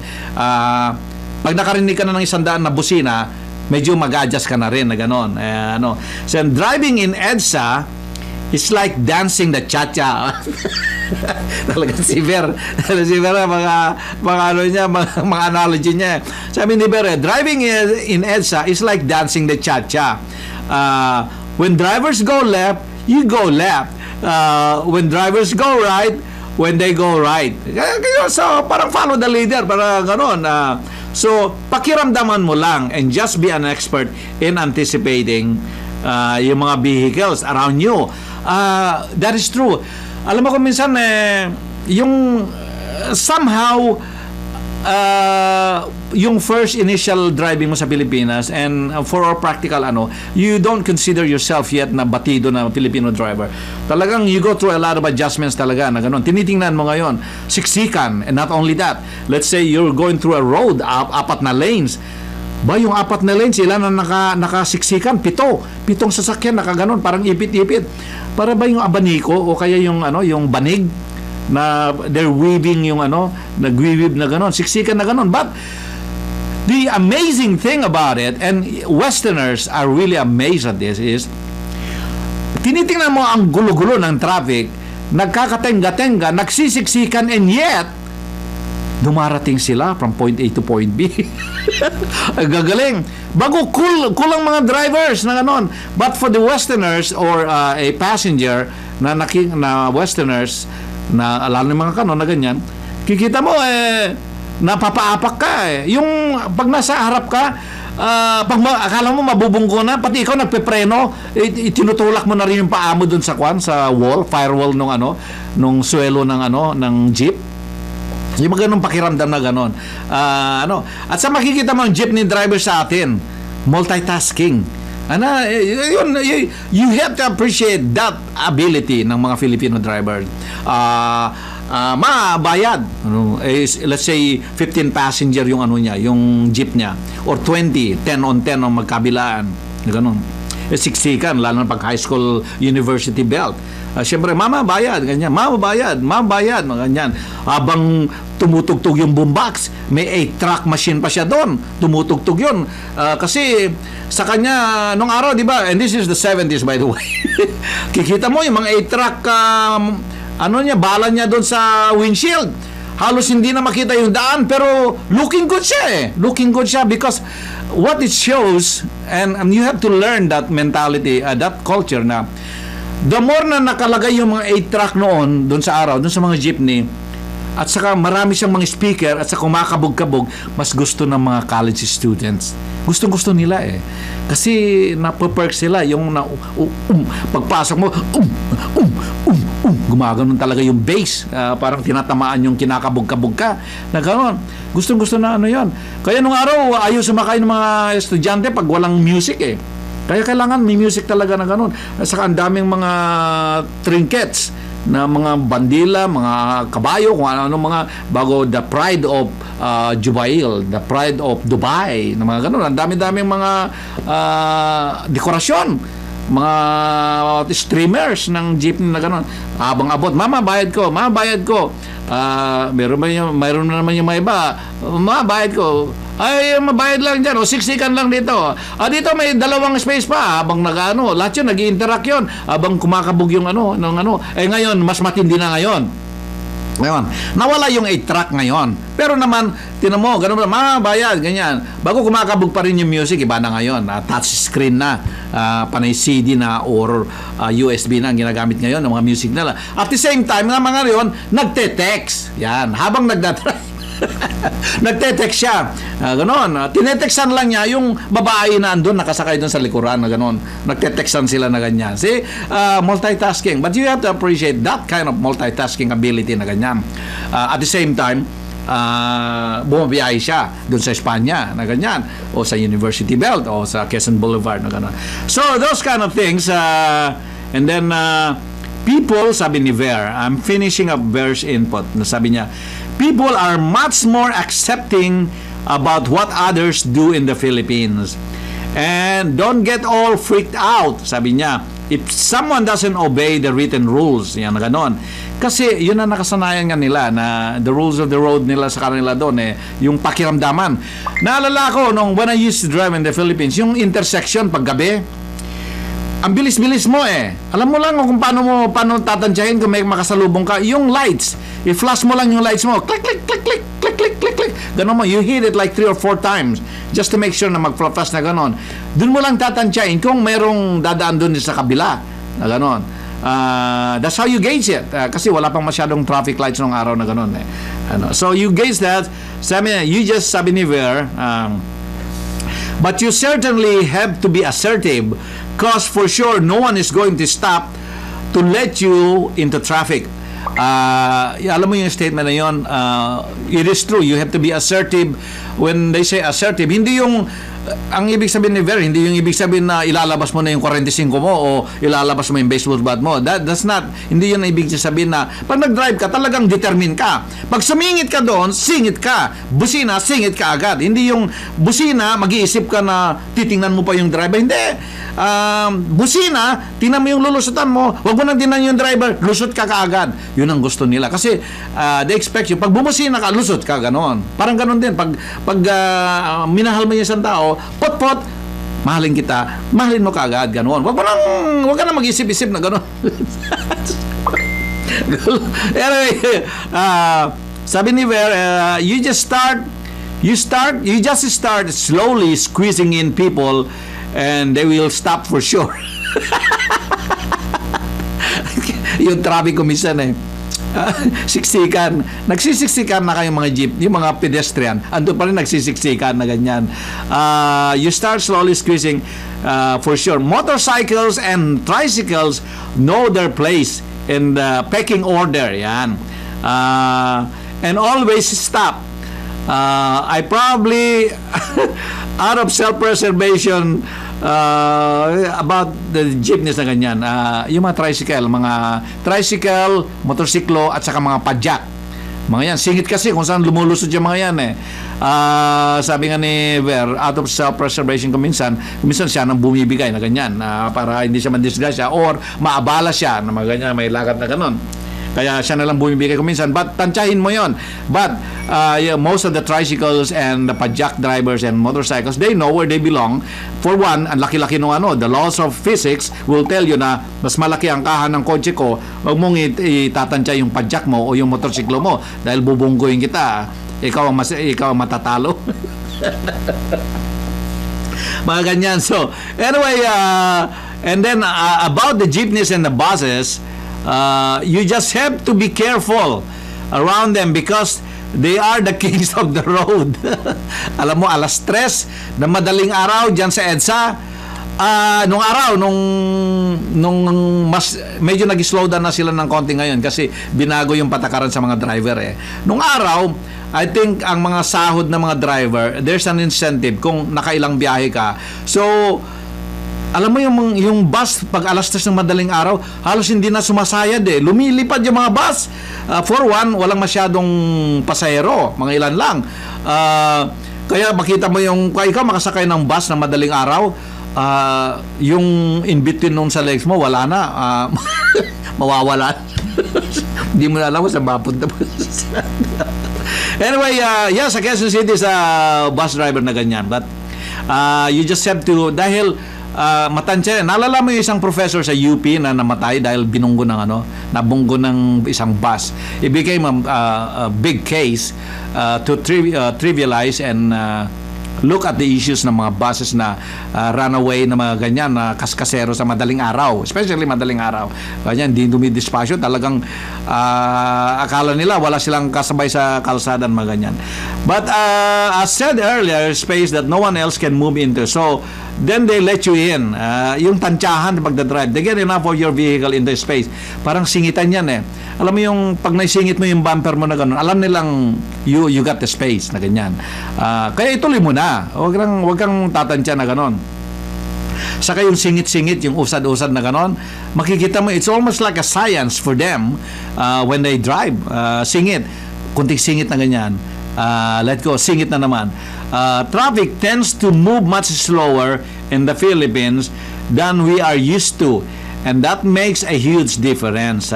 pag nakarinig ka na ng 100 na busina, medyo mag-adjust ka na rin na gano'n. So, driving in EDSA is like dancing the cha-cha. Talagang si Ver, mga analogy niya. Sabi ni Ver, driving in EDSA is like dancing the cha-cha. When drivers go left, you go left. When drivers go right, when they go right. So, parang follow the leader, parang gano'n. So, pakiramdaman mo lang and just be an expert in anticipating yung mga vehicles around you. That is true. Alam mo kung minsan, yung somehow, yung first initial driving mo sa Pilipinas and for all practical, you don't consider yourself yet na batido na Filipino driver. Talagang you go through a lot of adjustments talaga na ganun. Tinitingnan mo ngayon, siksikan, and not only that, let's say you're going through a road, apat na lanes. Ba, yung apat na lanes, ilan na nakasiksikan? Pitong sasakyan, nakaganon, parang ipit-ipit. Para ba yung abaniko o kaya yung banig na they're weaving yung nag-weave na ganon, siksikan na ganon. But the amazing thing about it, and Westerners are really amazed at this, is tinitingnan mo ang gulo-gulo ng traffic, nagkakatenga-tenga, nagsisiksikan, and yet dumarating sila from point A to point B. Gagaling. Bago cool ang mga drivers na ganon. But for the Westerners or a passenger na Westerners, na lalo ng mga kanon na ganyan, kikita mo napapaapak ka yung pag nasa harap ka, akala mo mabubunggo na, pati ikaw nagpepreno, itinutulak mo na rin yung paa mo dun sa sa wall, firewall nung suelo ng jeep. Yung mga ganun pakiramdam na ganun. At sa makikita mo ang jeepney driver sa atin, multitasking. You have to appreciate that ability ng mga Filipino driver. Mabayad. Let's say 15 passenger yung yung jeep niya, or 20, 10 on 10 ang magkabilaan. Ganun. Siksikan, lalo na pag high school, university belt. Siyempre, mamabayad, ganyan. Mamabayad, mga ganyan. Habang tumutugtog yung boombox, may 8-track machine pa siya doon. Tumutugtog yun. Kasi sa kanya, nung araw, di ba, and this is the 70s by the way, kikita mo yung mga 8-track, bala niya doon sa windshield. Halos hindi na makita yung daan, pero looking good siya Looking good siya because what it shows, and you have to learn that mentality, that culture na the more na nakalagay yung mga 8-track noon doon sa araw, doon sa mga jeepney, at saka marami siyang mga speaker at saka kumakabog-kabog, mas gusto ng mga college students. Gustong-gusto nila kasi napaperk sila yung pagpasok mo, gumaganon talaga yung bass, parang tinatamaan yung kinakabog-kabog ka na gano'n. Gustong-gusto na yon. Kaya nung araw ayaw sumakay ng mga estudyante pag walang music Kaya kailangan may music talaga na gano'n. At saka ang daming mga trinkets na mga bandila, mga kabayo, kung ano mga bago the pride of Jubail, the pride of Dubai, na mga ganun. Ang dami-daming mga dekorasyon, mga streamers ng jeepney na gano'n. Habang abot, mama bayad ko. Mayroon na naman yung may iba, bayad ko. Ay, mabayad lang dyan, siksikan lang dito. Dito may 2 space pa, habang lahat yun, nag-i-interact yun, habang kumakabog yung ngayon, mas matindi na ngayon, nawala yung 8-track ngayon. Pero naman, tinan mo, ganun ba, mabayad, ganyan. Bago kumakabog pa rin yung music, iba na ngayon, touch screen na, panay CD na, or USB na ang ginagamit ngayon ng mga music nila. At the same time, mga ngayon, nagte-text. Yan, habang nagdadrive. Nagte-text siya. Ganon. Tinetextan lang niya yung babae na andun, nakasakay doon sa likuran na ganon. Nagte-textan sila na ganyan. See, multitasking. But you have to appreciate that kind of multitasking ability na ganyan. At the same time, bumabiyahe siya doon sa Espanya na ganyan, o sa University Belt, o sa Quezon Boulevard na ganon. So, those kind of things. And then, people, sabi ni Ver, I'm finishing up Ver's input, na sabi niya, people are much more accepting about what others do in the Philippines. And don't get all freaked out, sabi niya, if someone doesn't obey the written rules, yan na ganon. Kasi yun ang nakasanayan nga nila, na the rules of the road nila sa kanila doon, yung pakiramdaman. Naalala ko, when I used to drive in the Philippines, yung intersection paggabi, ang bilis-bilis mo Alam mo lang kung paano tatansyahin kung may makasalubong ka. Yung lights, i-flash mo lang yung lights mo. Click, click, click, click, click, click, click, click. Ganon mo, you hit it like 3 or 4 times just to make sure na mag-flash na ganon. Doon mo lang tatansyahin kung mayroong dadaan doon sa kabila na ganon. That's how you gauge it. Kasi wala pang masyadong traffic lights nung araw na ganon So you gauge that. Sabi ni Ver, but you certainly have to be assertive, because for sure no one is going to stop to let you into traffic. Alam mo yung statement na yun, it is true, you have to be assertive. When they say assertive, hindi yung ang ibig sabihin ni Ver, hindi yung ibig sabihin na ilalabas mo na yung 45 mo o ilalabas mo yung baseball bat mo. That's not, hindi yun ang ibig sabihin na pag nag-drive ka, talagang determine ka. Pag sumingit ka doon, singit ka. Busina, singit ka agad. Hindi yung busina, mag-iisip ka na titingnan mo pa yung driver. Hindi. Busina, tingnan mo yung lulusutan mo, wag mo nang tingnan yung driver, lusot ka kaagad. Yun ang gusto nila. Kasi they expect you, pag bumusina ka, lusot ka, ganon. Parang ganon din. Pag minahal mo yung isang tao, pot-pot, mahalin kita, mahalin mo kaagad, ganon. Wag ka nang mag-isip-isip na ganon. Anyway, sabi ni Ver, you just start slowly squeezing in people and they will stop for sure. Yung traffic ko minsan siksikan. Nagsisiksikan na kayong mga jeep, yung mga pedestrian, ando pa rin nagsisiksikan na ganyan. You start slowly squeezing, for sure. Motorcycles and tricycles know their place in the pecking order. Yan. And always stop. I probably, out of self-preservation, about the jeepneys na ganyan, yung mga tricycle, motorsiklo, at saka mga padjak. Mga yan, singit kasi kung saan lumulusod yung mga yan eh. Sabi nga ni Ver, out of self-preservation kuminsan siya nang bumibigay na ganyan, para hindi siya madisgrasya or maabala siya na mga ganyan, may lagat na ganon. Kaya siya na lang bumibigay kuminsan. But tansyahin mo yon. But most of the tricycles and the padjak drivers and motorcycles, they know where they belong. For one, ang laki-laki nung the laws of physics will tell you na mas malaki ang kahan ng kotse ko, huwag mong itatansya yung padjak mo o yung motorsiklo mo dahil bubungguin kita. Ikaw ang matatalo. Mga ganyan. So, anyway, and then about the jeepneys and the buses, you just have to be careful around them because they are the kings of the road. Alam mo, alas 3 na madaling araw dyan sa EDSA, nung mas medyo nag-slow down na sila ng konti ngayon kasi binago yung patakaran sa mga driver eh. Nung araw, I think ang mga sahod ng mga driver, there's an incentive kung nakailang biyahe ka. So, alam mo yung bus pag alas 3 ng madaling araw, halos hindi na sumasayad eh. Lumilipad yung mga bus. For one, walang masyadong pasahero, mga ilan lang. Kaya makita mo kung ikaw makasakay ng bus na madaling araw, yung in between nung sa legs mo, wala na. Mawawala. Hindi mo na alam kung saan mapunta. Anyway, sa Quezon City sa bus driver na ganyan. But you just have to, dahil matansya. Naalala mo yung isang professor sa UP na namatay dahil nabunggo ng isang bus. It became a big case to trivialize and look at the issues ng mga buses na runaway na mga ganyan na kaskasero sa madaling araw, especially madaling araw. Ganyan, hindi dumidispasyo, talagang akala nila wala silang kasabay sa kalsada mga ganyan. But as said earlier, space that no one else can move into. So then they let you in. Yung tansyahan pagdadrive, they get enough of your vehicle in the space. Parang singitan yan eh. Alam mo yung pag naisingit mo yung bumper mo na gano'n, alam nilang you got the space na ganyan. Kaya ituloy mo na. Huwag kang tatansya na gano'n. Saka yung singit-singit, yung usad-usad na gano'n, makikita mo, it's almost like a science for them when they drive. Singit. Kunting singit na ganyan. Let go. Singit na naman. Traffic tends to move much slower in the Philippines than we are used to. And that makes a huge difference.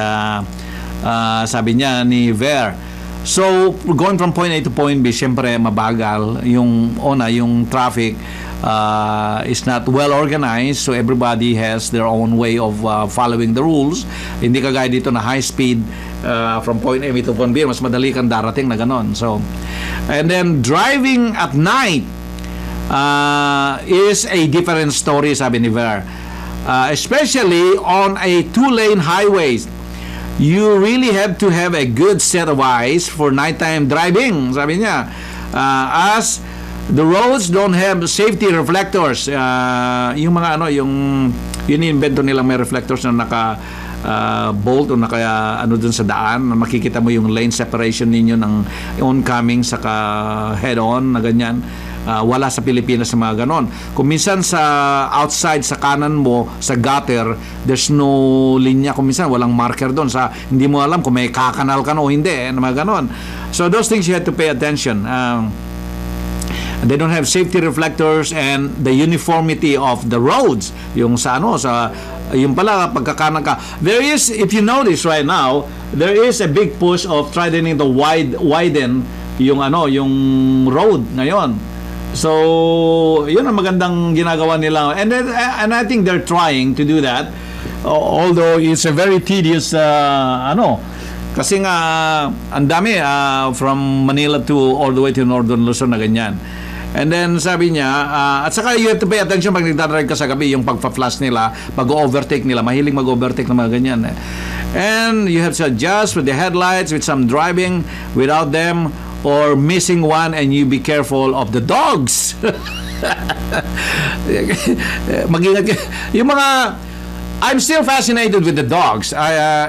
Sabi niya ni Ver. So, going from point A to point B, syempre mabagal. Yung traffic is not well organized, so everybody has their own way of following the rules. Hindi kagaya dito na high speed from point A to point B, mas madali kang darating na ganon. So, and then driving at night is a different story, sabi ni Ver. Especially on a 2-lane highways. You really have to have a good set of eyes for nighttime driving, sabi niya. As the roads don't have safety reflectors. Yung mga yung ini-invento nilang may reflectors na bolt o dun sa daan, makikita mo yung lane separation ninyo ng oncoming saka head-on na ganyan. Wala sa Pilipinas sa mga ganon. Kung minsan sa outside, sa kanan mo, sa gutter, there's no linya. Kung minsan walang marker doon. Hindi mo alam kung may kakanal ka o hindi. Na mga ganon. So those things you have to pay attention. They don't have safety reflectors and the uniformity of the roads. Yung yung pala pagkakanan ka. There is, if you notice right now, there is a big push of trying to widen yung road ngayon. So, yun ang magandang ginagawa nila. And I think they're trying to do that. Although it's a very tedious kasi nga ang dami from Manila to all the way to Northern Luzon na ganyan. And then sabi niya, at saka you have to pay attention pag nagdadrive ka sa gabi, yung pagpa-flash nila, pag-overtake nila, mahiling mag-overtake na mga ganyan. And you have to adjust with the headlights, with some driving without them, or missing one, and you be careful of the dogs. Mag-ingat kayo. Yung mga, I'm still fascinated with the dogs.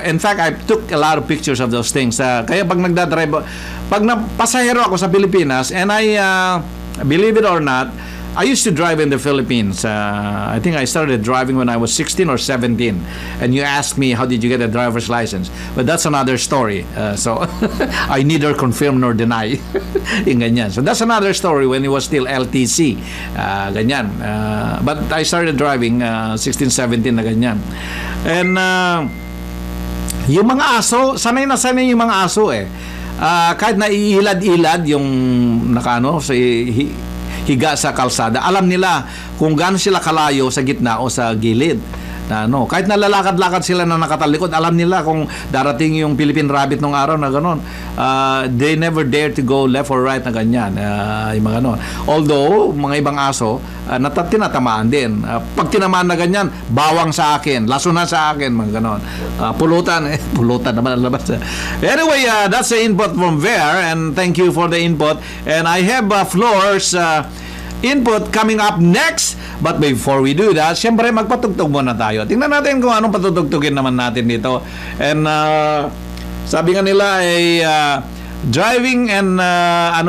In fact, I took a lot of pictures of those things. Kaya pag nagdadrive, pag napasahero ako sa Pilipinas, and believe it or not, I used to drive in the Philippines. I think I started driving when I was 16 or 17. And you asked me, how did you get a driver's license? But that's another story. So I neither confirm nor deny. Yung ganyan. So that's another story when it was still LTC. Ganyan. But I started driving 16, 17 na ganyan. And yung mga aso, sanay na sanay yung mga aso eh. Kahit na iilad-ilad yung higa sa kalsada, alam nila kung gaano sila kalayo sa gitna o sa gilid. Kahit nalalakad-lakad sila na nakatalikod, alam nila kung darating yung Philippine Rabbit nung araw na gano'n. They never dare to go left or right na ganyan. Yung mga gano'n. Although, mga ibang aso, tinatamaan din. Pag tinamaan na ganyan, bawang sa akin, lasunan sa akin, mga gano'n. Pulutan naman ang labas. Anyway, that's the input from Ver, and thank you for the input. And I have Floor's input coming up next. But before we do that, syempre magpatugtog muna tayo. Tingnan natin kung anong patutugtugin naman natin dito. And sabi nga nila ay driving and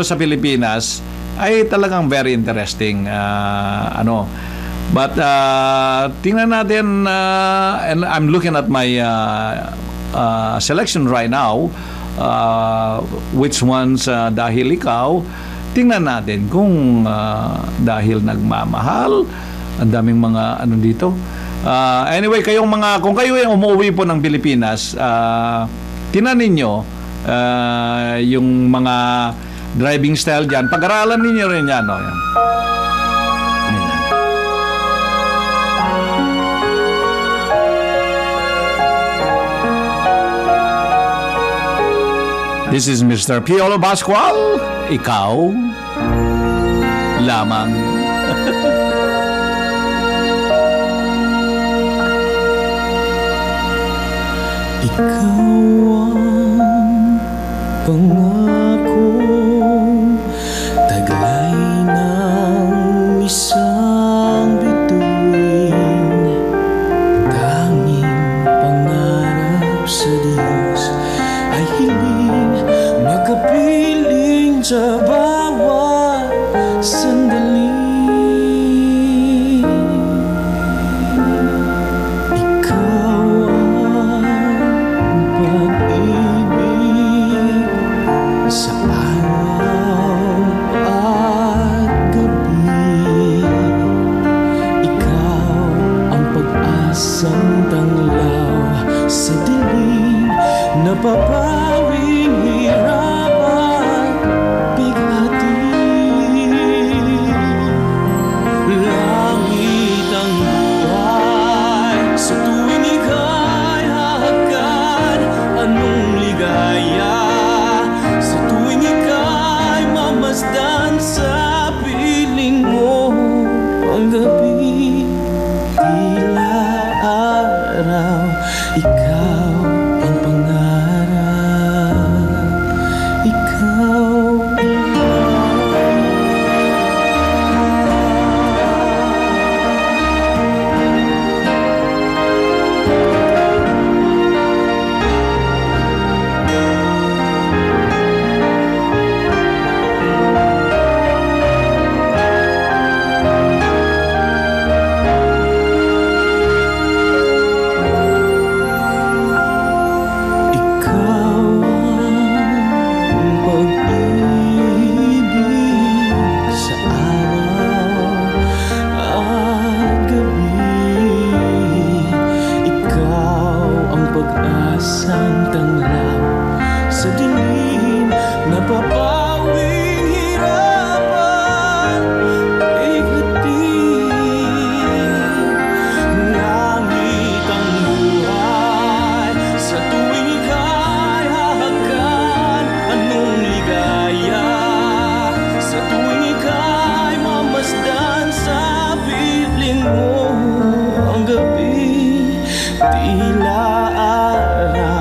sa Pilipinas ay talagang very interesting. But tingnan natin, and I'm looking at my selection right now, which ones dahil ikaw. Tingnan natin kung dahil nagmamahal, ang daming mga dito. Anyway, kung kayo ay umuwi po ng Pilipinas, tingnan ninyo yung mga driving style dyan. Pag-aralan ninyo rin yan. Yan. This is Mr. Piolo Pascual. Ikaw lamang. Ikaw ang pangako, taglay ng isang bituin, tanging pangarap sa Diyos ay hiling makapiling sa bawat sandali. Ikaw ang pag-ibig sa araw at gabi. Ikaw ang pag-asang tanglaw sa dilim na papawing hirap at bighati. Langit ang buhay sa tuwing ika'y hahagkan. Anong ligaya sa tuwing ika'y mamasdan sa piling mo. Ang gabi, tila araw, ikaw ang pangarap. Ikaw. Ikaw ang pag-ibig sa araw at gabi. Ikaw ang pag-asang tanglaw sa dilim na papawing hirapan bighati. Langit ang buhay sa tuwing ika'y hahagkan. Anong ligaya sa tuwing ika'y mamasdan sa piling mo. Ang gabi, tila araw,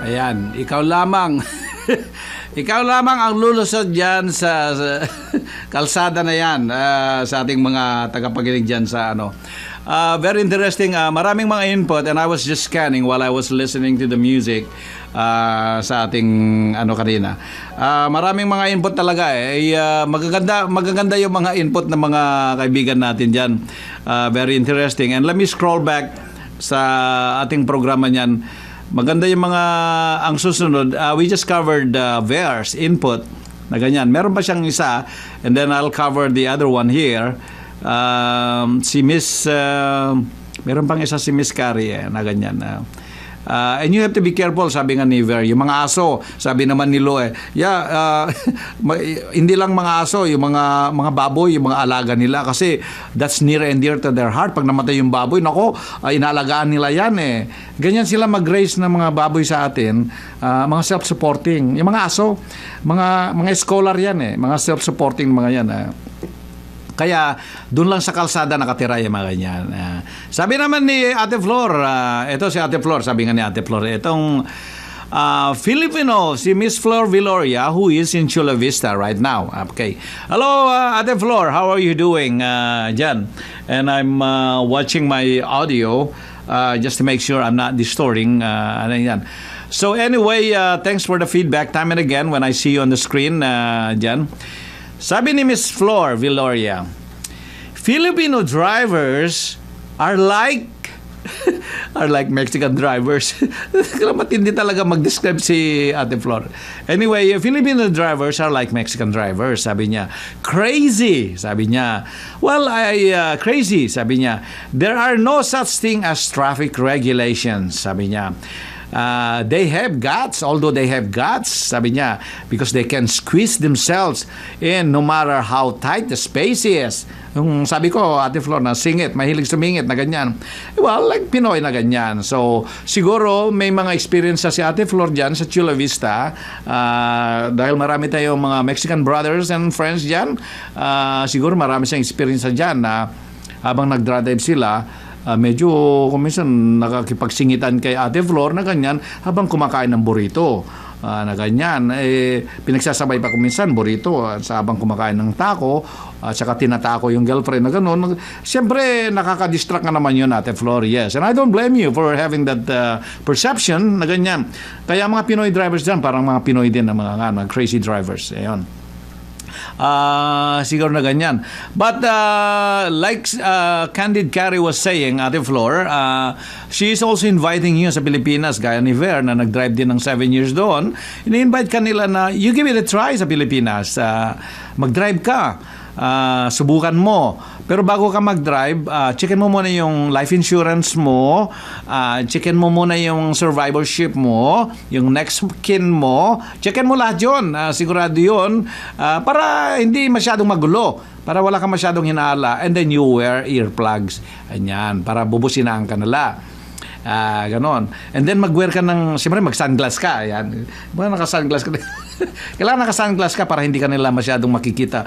Ayan, ikaw lamang. Ikaw lamang ang lulusod dyan sa kalsada na yan, sa ating mga tagapakinig dyan sa ano. Very interesting. Maraming mga input, and I was just scanning while I was listening to the music sa ating ano kanina. Maraming mga input talaga eh. Magaganda yung mga input ng mga kaibigan natin dyan. Very interesting. And let me scroll back sa ating programa niyan. Maganda yung mga ang susunod. We just covered Ver's input na ganyan. Meron pa siyang isa, and then I'll cover the other one here. Si Miss meron pang isa si Miss Carrie na ganyan. And you have to be careful, sabi nga ni Ver, yung mga aso, sabi naman ni Lo hindi lang mga aso, yung mga baboy, yung mga alaga nila, kasi that's near and dear to their heart. Pag namatay yung baboy, nako, inaalagaan nila yan eh. Ganyan sila mag-raise ng mga baboy sa atin, mga self-supporting. Yung mga aso, mga scholar yan eh, mga self-supporting mga yan Kaya doon lang sa kalsada nakatira yung mga ganyan. Sabi naman ni Ate Flor, ito si Ate Flor, sabi nga ni Ate Flor, itong Filipino, si Miss Flor Viloria, who is in Chula Vista right now. Okay. Hello, Ate Flor, how are you doing dyan? And I'm watching my audio just to make sure I'm not distorting. Ano yan. So anyway, thanks for the feedback time and again when I see you on the screen dyan. Sabi ni Miss Flor Viloria, Filipino drivers are like Mexican drivers. Matindi talaga mag-describe si Ate Flor. Anyway, Filipino drivers are like Mexican drivers, sabi niya. Crazy, sabi niya. Well, crazy, sabi niya. There are no such thing as traffic regulations, sabi niya. They have guts, although they have guts, sabi niya, because they can squeeze themselves in no matter how tight the space is. Yung sabi ko, Ate Flor, na singit, mahilig sumingit na ganyan. Well, like Pinoy na ganyan. So, siguro may mga experience si Ate Flor dyan sa Chula Vista. Dahil marami tayong mga Mexican brothers and friends dyan. Siguro marami siyang experience dyan na habang nag-drive sila, medyo kuminsan nakakipagsingitan kay Ate Flor na ganyan habang kumakain ng burrito na ganyan. Pinagsasabay pa kuminsan burrito sa habang kumakain ng taco at saka tinatako yung girlfriend na gano'n. Siyempre nakakadistract na naman yun, Ate Flor, yes. And I don't blame you for having that perception na ganyan. Kaya mga Pinoy drivers dyan, parang mga Pinoy din na mga crazy drivers. Ayun. Siguro na ganyan. But like Candid Carrie was saying, Ate Flor, she is also inviting you sa Pilipinas, gaya ni Ver na nag-drive din ng 7 years doon. Ini-invite kanila na you give it a try sa Pilipinas. Mag-drive ka. Subukan mo. Pero bago ka mag-drive, checkin mo muna yung life insurance mo, checkin mo muna yung survivorship mo, yung next kin mo, checkin mo lahat yun. Sigurado yun, para hindi masyadong magulo, para wala ka masyadong hinaala, and then you wear earplugs. Ayan, para bubusinaan ka nila. Ganon. And then mag-wear ka ng, siyempre mag-sunglass ka. Ayan. Naka-sunglass ka. Kailangan naka-sunglass ka para hindi ka nila masyadong makikita.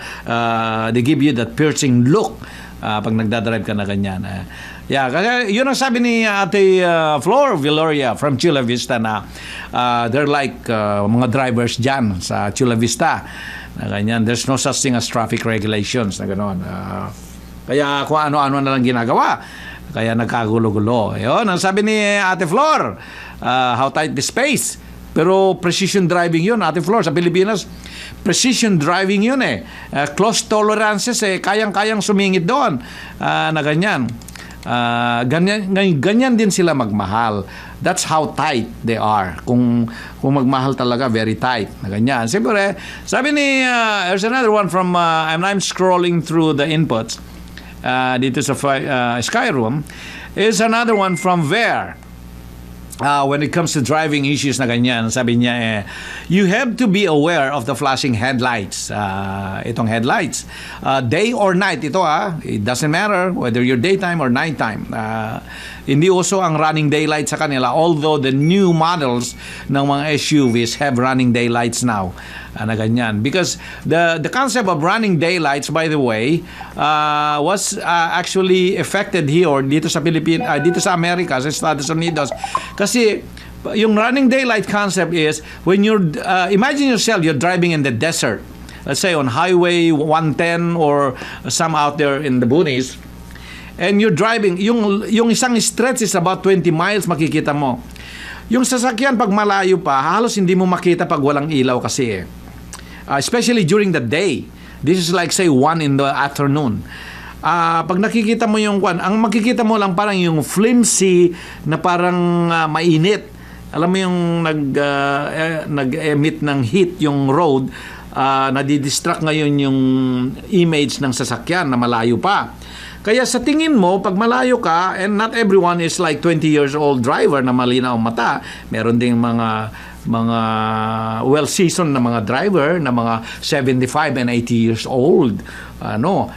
They give you that piercing look pag nagdadrive ka na ganyan. Kaya yun ang sabi ni Ate Flor Viloria from Chula Vista na they're like mga drivers dyan sa Chula Vista. Na ganyan. There's no such thing as traffic regulations na ganon. Kaya kung ano-ano na lang ginagawa. Kaya nagkagulo-gulo. Yun, ang sabi ni Ate Flor, how tight the space. Pero precision driving yun, Ate Flor, sa Pilipinas. Precision driving yun eh. Close tolerances eh. Kayang-kayang sumingit doon. Na ganyan. Ganyan din sila magmahal. That's how tight they are. Kung magmahal talaga, very tight. Na ganyan. Siyempre, sabi ni, there's another one from, I'm scrolling through the inputs. Dito sa Sky Room is another one from Ver. When it comes to driving issues na ganyan, sabi niya you have to be aware of the flashing headlights. Itong headlights, day or night, ito it doesn't matter whether you're daytime or nighttime. Hindi uso ang running daylight sa kanila, although the new models ng mga SUVs have running daylights now. Na ganyan. Because the concept of running daylights, by the way, was actually affected here dito sa Pilipinas, dito sa Amerika, sa Estados Unidos. Kasi yung running daylight concept is when you're, imagine yourself, you're driving in the desert. Let's say on Highway 110 or some out there in the boonies. And you're driving, yung isang stretch is about 20 miles, makikita mo. Yung sasakyan, pag malayo pa, halos hindi mo makita pag walang ilaw kasi especially during the day. This is like say 1 in the afternoon. Pag nakikita mo yung ang makikita mo lang parang yung flimsy na parang mainit. Alam mo yung nag-emit ng heat yung road, nadidistract ngayon yung image ng sasakyan na malayo pa. Kaya sa tingin mo, pag malayo ka, and not everyone is like 20 years old driver na malinaw ang mata. Meron ding mga well-seasoned na mga driver na mga 75 and 80 years old.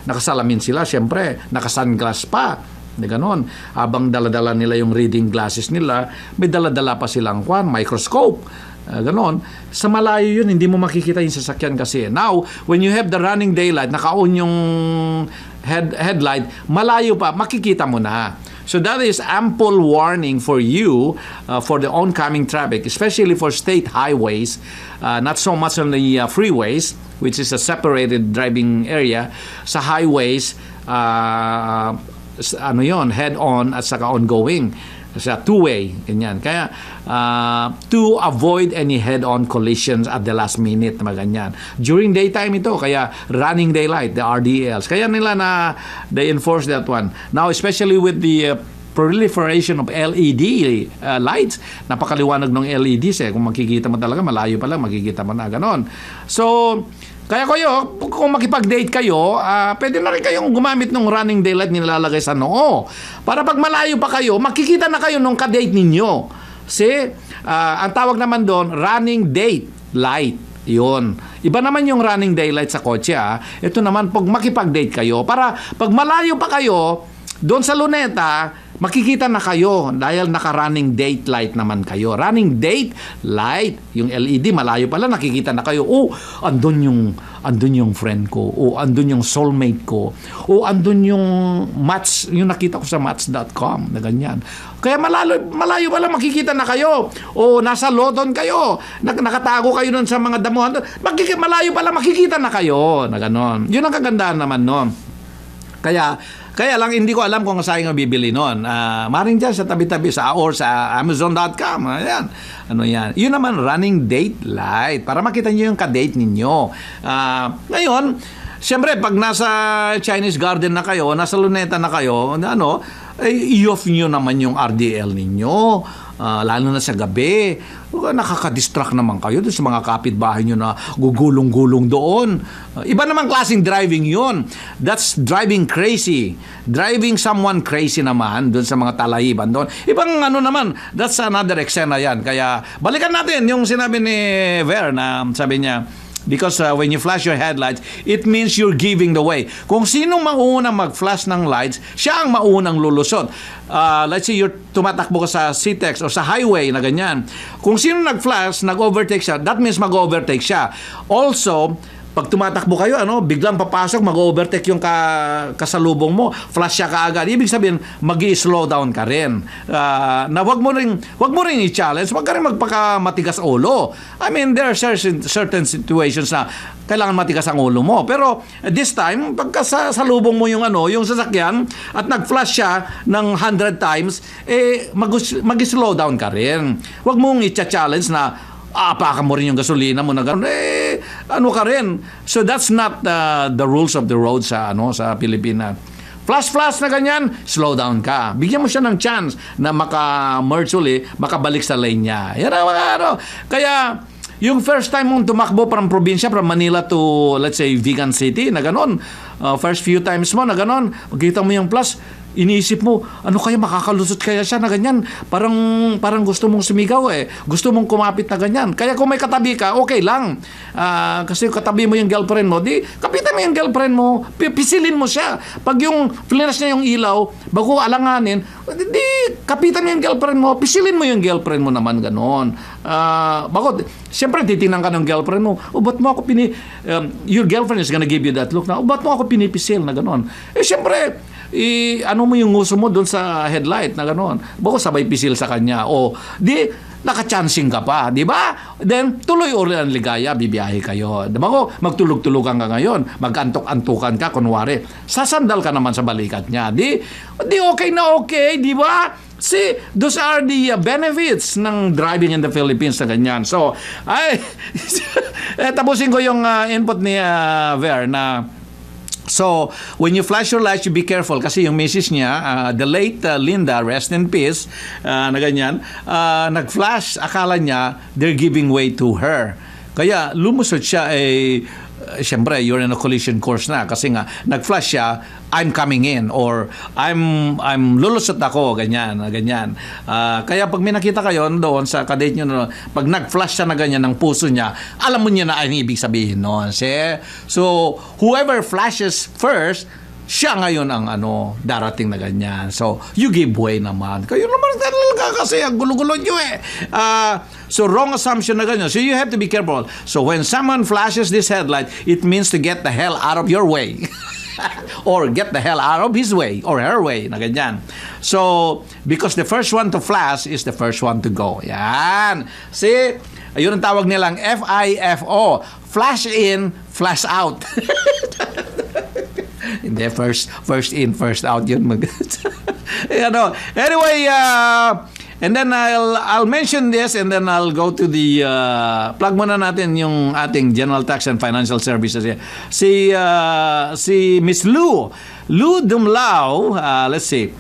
Nakasalamin sila, syempre, nakasunglass pa. Ganon. Habang daladala nila yung reading glasses nila, may daladala pa silang microscope. Ganon. Sa malayo yun, hindi mo makikita yung sasakyan kasi. Now, when you have the running daylight, naka-on yung headlight, malayo pa, makikita mo na. So that is ample warning for you for the oncoming traffic, especially for state highways, not so much on the freeways, which is a separated driving area. Sa highways, head-on at saka ongoing. Sa two-way, ganyan. Kaya, to avoid any head-on collisions at the last minute, ganyan. During daytime ito, kaya running daylight, the RDLs. Kaya nila they enforce that one. Now, especially with the proliferation of LED lights, napakaliwanag ng LEDs kung makikita mo talaga, malayo pa lang, makikita mo na, ganon. So, kaya kung makipag-date kayo, pwede na rin kayong gumamit ng running daylight nilalagay sa noo. Para pag malayo pa kayo, makikita na kayo nung ka-date ninyo. Ang tawag naman doon, running date light. Yun. Iba naman yung running daylight sa kotse. Ito naman, pag makipag-date kayo, para pag malayo pa kayo, doon sa luneta, makikita na kayo dahil naka-running date light naman kayo. Running date light, yung LED, malayo pala, nakikita na kayo. Andun yung friend ko. Andun yung soulmate ko. Andun yung match, yung nakita ko sa match.com, na ganyan. Kaya malayo pala, makikita na kayo. Nasa Lawton kayo. Nakatago kayo nun sa mga damuhan. Malayo pala, makikita na kayo. Na ganon. Yun ang kagandahan naman nun. Kaya lang hindi ko alam kung saan nga bibili noon. Maring dyan sa tabi-tabi or sa Amazon.com. Ayan. Yan. Yun naman, running date light. Para makita nyo yung ka-date ninyo. Ngayon, siyempre, pag nasa Chinese Garden na kayo, nasa Luneta na kayo, i-off nyo naman yung RDL ninyo. Lalo na sa gabi. Nakaka-distract naman kayo doon sa mga kapitbahay nyo na gugulong-gulong doon. Iba namang klaseng driving yun. That's driving crazy. Driving someone crazy naman doon sa mga talahiban doon. Ibang naman, that's another eksena yan. Kaya balikan natin yung sinabi ni Ver na sabi niya, because when you flash your headlights, it means you're giving the way. Kung sino maunang mag-flash ng lights, siya ang maunang lulusot. Let's say you're tumatakbo ka sa CTEX o sa highway na ganyan. Kung sino nag-flash, nag-overtake siya, that means mag-overtake siya. Also, pag tumatakbo kayo, biglang papasok, mag-overtake yung kasalubong mo, flash siya kaagad. Ibig sabihin, mag-i-slow down ka rin. Na wag mo rin i-challenge, wag ka rin magpaka-matigas ulo. I mean, there are certain situations na kailangan matigas ang ulo mo. Pero this time, pagka salubong mo yung sasakyan at nag-flash siya ng 100 times, mag-slow down ka rin. Wag mong i-challenge na apakan mo rin yung gasolina mo na gano'n, ka rin. So that's not the rules of the road sa Pilipinas. Flash na ganyan, slow down ka. Bigyan mo siya ng chance na maka-merge uli, makabalik sa lane niya. Yan ang mga Kaya, yung first time mong tumakbo from probinsya, from Manila to, let's say, Vigan City, na gano'n, first few times mo na gano'n, magkita mo yung plus, iniisip mo, kaya makakalusot kaya siya na ganyan? Parang gusto mong sumigaw Gusto mong kumapit na ganyan. Kaya kung may katabi ka, okay lang. Kasi katabi mo yung girlfriend mo, di kapitan mo yung girlfriend mo, pisilin mo siya. Pag yung flash niya yung ilaw, bago alanganin, di kapitan mo yung girlfriend mo, pisilin mo yung girlfriend mo naman, ganon. Bakit? Siyempre, titingnan ka ng girlfriend mo, ba't mo ako your girlfriend is gonna give you that look na, ba't mo ako pinipisil na ganon? Siyempre, mo yung nguso mo doon sa headlight na gano'n. Bako sabay pisil sa kanya. nakachancing ka pa, di ba? Then, tuloy uli ang ligaya, bibiyahe kayo. Di ba ko, magtulog-tulugan ka ngayon, mag-antok-antukan ka, kunwari, sasandal ka naman sa balikat niya. Di okay na okay, di ba? See, those are the benefits ng driving in the Philippines na ganyan. So, tapusin ko yung input ni Ver na, so, when you flash your lights, you be careful kasi yung misis niya, the late Linda, rest in peace, na ganyan, nag-flash, akala niya, they're giving way to her. Kaya lumusot siya, siyempre, you're in a collision course na kasi nga, nag-flash siya, I'm coming in or I'm lulusot ako, ganyan. Kaya pag may nakita kayo doon sa kadate nyo, pag nag-flash siya na ganyan ng puso niya, alam mo niya na ang ibig sabihin noon. So, whoever flashes first, siya ngayon ang darating na ganyan. So, you give way naman. Kayo naman talaga kasi ang gulo-gulo nyo so, wrong assumption na ganyan. So, you have to be careful. So, when someone flashes this headlight, it means to get the hell out of your way. Or get the hell out of his way or her way na ganyan. So, because the first one to flash is the first one to go. Yan. See? Ayun ang tawag nilang FIFO. Flash in, flash out. Hindi, first in, first out yun. Anyway, and then I'll mention this and then I'll go to the plug muna natin yung ating General Tax and Financial Services. Si Miss Lou Dumlao, let's see.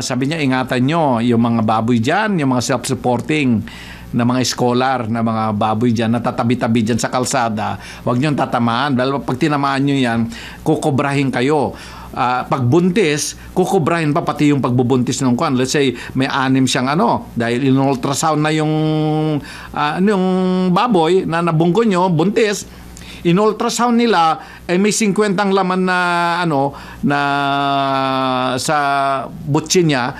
Sabi niya, ingatan nyo yung mga baboy dyan, yung mga self-supporting na mga scholar, na mga baboy dyan, natatabi-tabi dyan sa kalsada. Huwag nyo tatamaan. Dahil pag tinamaan nyo yan, kukobrahin kayo. Pag buntis, kukubrahin pa pati yung pagbubuntis ng kwan. Let's say, may 6 siyang dahil in-ultrasound na yung baboy na nabunggo nyo, buntis, in-ultrasound nila, may 50 laman na na sa butsi niya,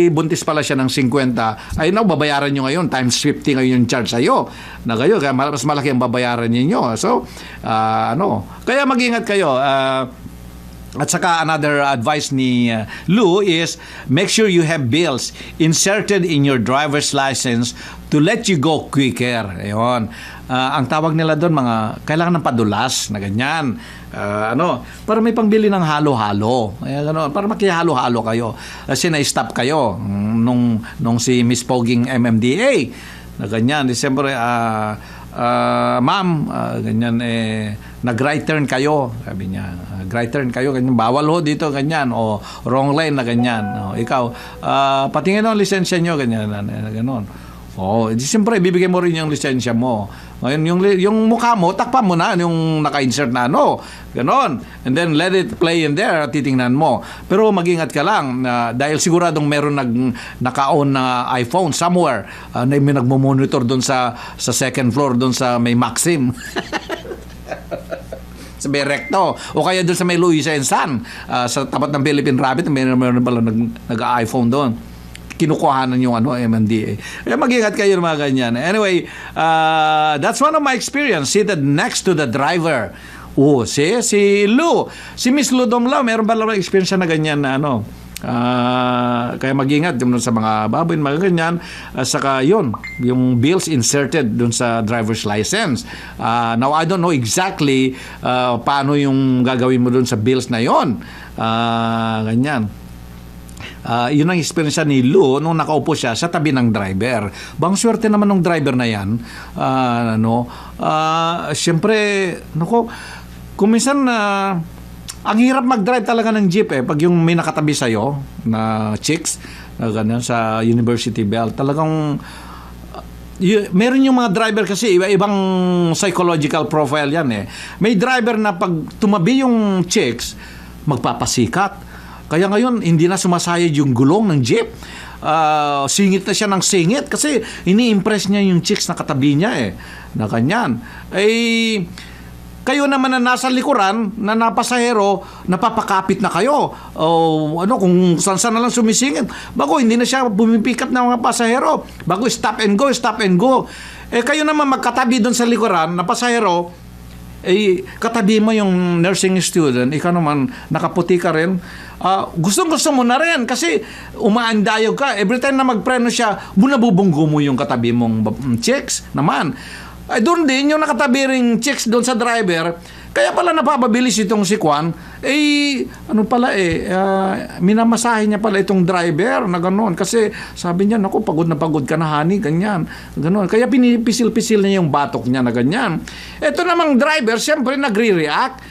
buntis pala siya ng 50, babayaran nyo ngayon, times 50 ngayon yung charge sa'yo. Na kayo, kaya mas malaki ang babayaran ninyo. So, kaya mag-ingat kayo. At saka another advice ni Lou is make sure you have bills inserted in your driver's license to let you go quicker. Ayun. Ang tawag nila doon, kailangan ng padulas na ganyan. Para may pangbili ng halo-halo. Para makihalo-halo kayo. Kasi na-stop kayo nung si Miss Poging MMDA na ganyan. Siyempre, ma'am, ganyan, nag-right turn kayo. Sabi niya, right turn kayo, ganyan, bawal ho dito, ganyan, o wrong lane na ganyan. Ikaw, patingin ang lisensya nyo, ganyan, ganon. Siyempre, bibigyan mo rin yung lisensya mo. Ngayon, yung mukha mo, takpan mo na yung naka-insert na ganon. And then, let it play in there, titingnan mo. Pero mag-ingat ka lang, dahil siguradong meron naka-on na iPhone somewhere, na may nagmo-monitor doon sa second floor, doon sa may Maxim. Sa Recto, o kaya doon sa may Luisa and San, sa tapat ng Philippine Rabbit, meron pala nag-iPhone doon. Kinukuhanan yung MMDA. Kaya mag-ingat kayo ng mga ganyan. Anyway, that's one of my experience. Seated next to the driver. Si Lou. Si Miss Lou Domlao, meron ba lang experience na ganyan na kaya mag-ingat dun sa mga baboy, mga ganyan. Saka yung bills inserted dun sa driver's license. Now, I don't know exactly paano yung gagawin mo dun sa bills na yon. Ganyan. Yun ang experience ni Lou nung nakaupo siya sa tabi ng driver. Bang swerte naman ng driver na yan. Siyempre, kung minsan ang hirap mag-drive talaga ng jeep pag yung may nakatabi sa'yo na chicks ganyan, sa University Belt. Talagang meron yung mga driver kasi iba-ibang psychological profile yan May driver na pag tumabi yung chicks, magpapasikat. Kaya ngayon, hindi na sumasayad yung gulong ng jeep. Singit na siya ng singit kasi ini-impress niya yung chicks na katabi niya na kanyan. Kayo naman na nasa likuran, na napasahero, napapakapit na kayo. Kung saan-saan na lang sumisingit. Bago, hindi na siya bumipikat ng mga pasahero. Bago, stop and go. Kayo naman magkatabi doon sa likuran, na pasahero, katabi mo yung nursing student, ikaw naman, nakaputi ka rin, gustong-gusto mo na rin kasi umaandayog ka. Every time na magpreno siya, bunabubunggo mo yung katabi mong chicks naman. Ay, doon din yung nakatabi ring chicks doon sa driver. Kaya pala napapabilis itong si Kwan, minamasahe niya pala itong driver na gano'n. Kasi sabi niya, naku, pagod na pagod ka na, honey, ganyan. Gano'n. Kaya pinipisil-pisil niya yung batok niya na ganyan. Ito namang driver, siyempre nagre-react.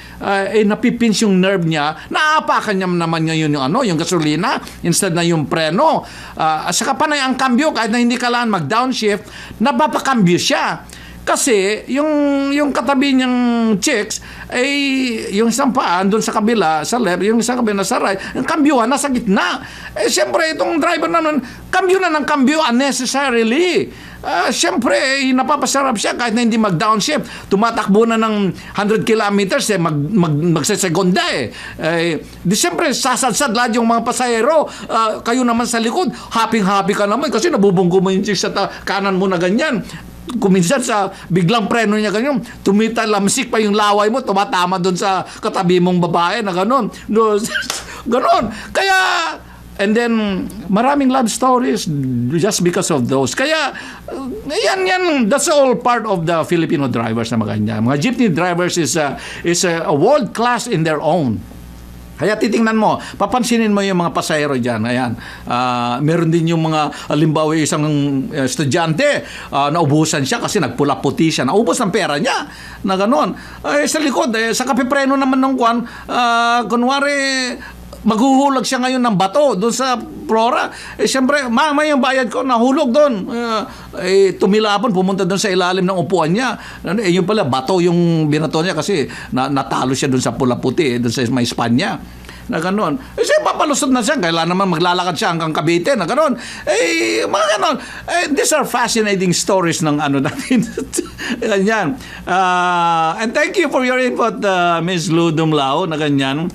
Napipins yung nerve niya, naapakan niya naman ngayon yung gasolina instead na yung preno. Saka panay ang kambyo, kahit na hindi kailangan mag-downshift, napapakambyo siya. Kasi yung katabi niyang chicks yung isang paan doon sa kabila, sa left, yung isang kabila sa right, yung kambyuhan nasa gitna. Siyempre itong driver naman, kambyo na ng kambyo unnecessarily. Siyempre, napapasarap siya kahit na hindi mag-downshift. Tumatakbo na ng 100 kilometers, magsesegonda di siyempre, sasadsad lahat yung mga pasahero. Kayo naman sa likod, happy-happy ka naman kasi nabubunggo mo yung chicks sa kanan mo na ganyan. Kuminsan sa biglang preno niya ganyan, lamsik pa yung laway mo, tumatama doon sa katabi mong babae na gano'n. Gano'n. Kaya, and then, maraming love stories just because of those. Kaya, that's all part of the Filipino drivers na maganda. Mga jeepney drivers is a world class in their own. Kaya titingnan mo, papansinin mo yung mga pasahero dyan. Ayan. Meron din yung mga, halimbawa isang estudyante, naubusan siya kasi nagpula-puti siya. Naubos ang pera niya na gano'n. Sa likod, sa kapipreno naman ng kwan, kunwari, maghuhulag siya ngayon ng bato doon sa Flora. Siyempre, may yung bayad ko, nahulog doon. Tumilapon, pumunta doon sa ilalim ng upuan niya. Yung pala, bato yung binato niya kasi natalo siya doon sa pula-puti, doon sa may Espanya. Na gano'n. Siya papalusot na siya. Kailangan naman maglalakad siya hanggang Cavite na gano'n. Mga gano'n. These are fascinating stories ng natin. Ganyan. And thank you for your input, Ms. Ludum Lao, na ganyan.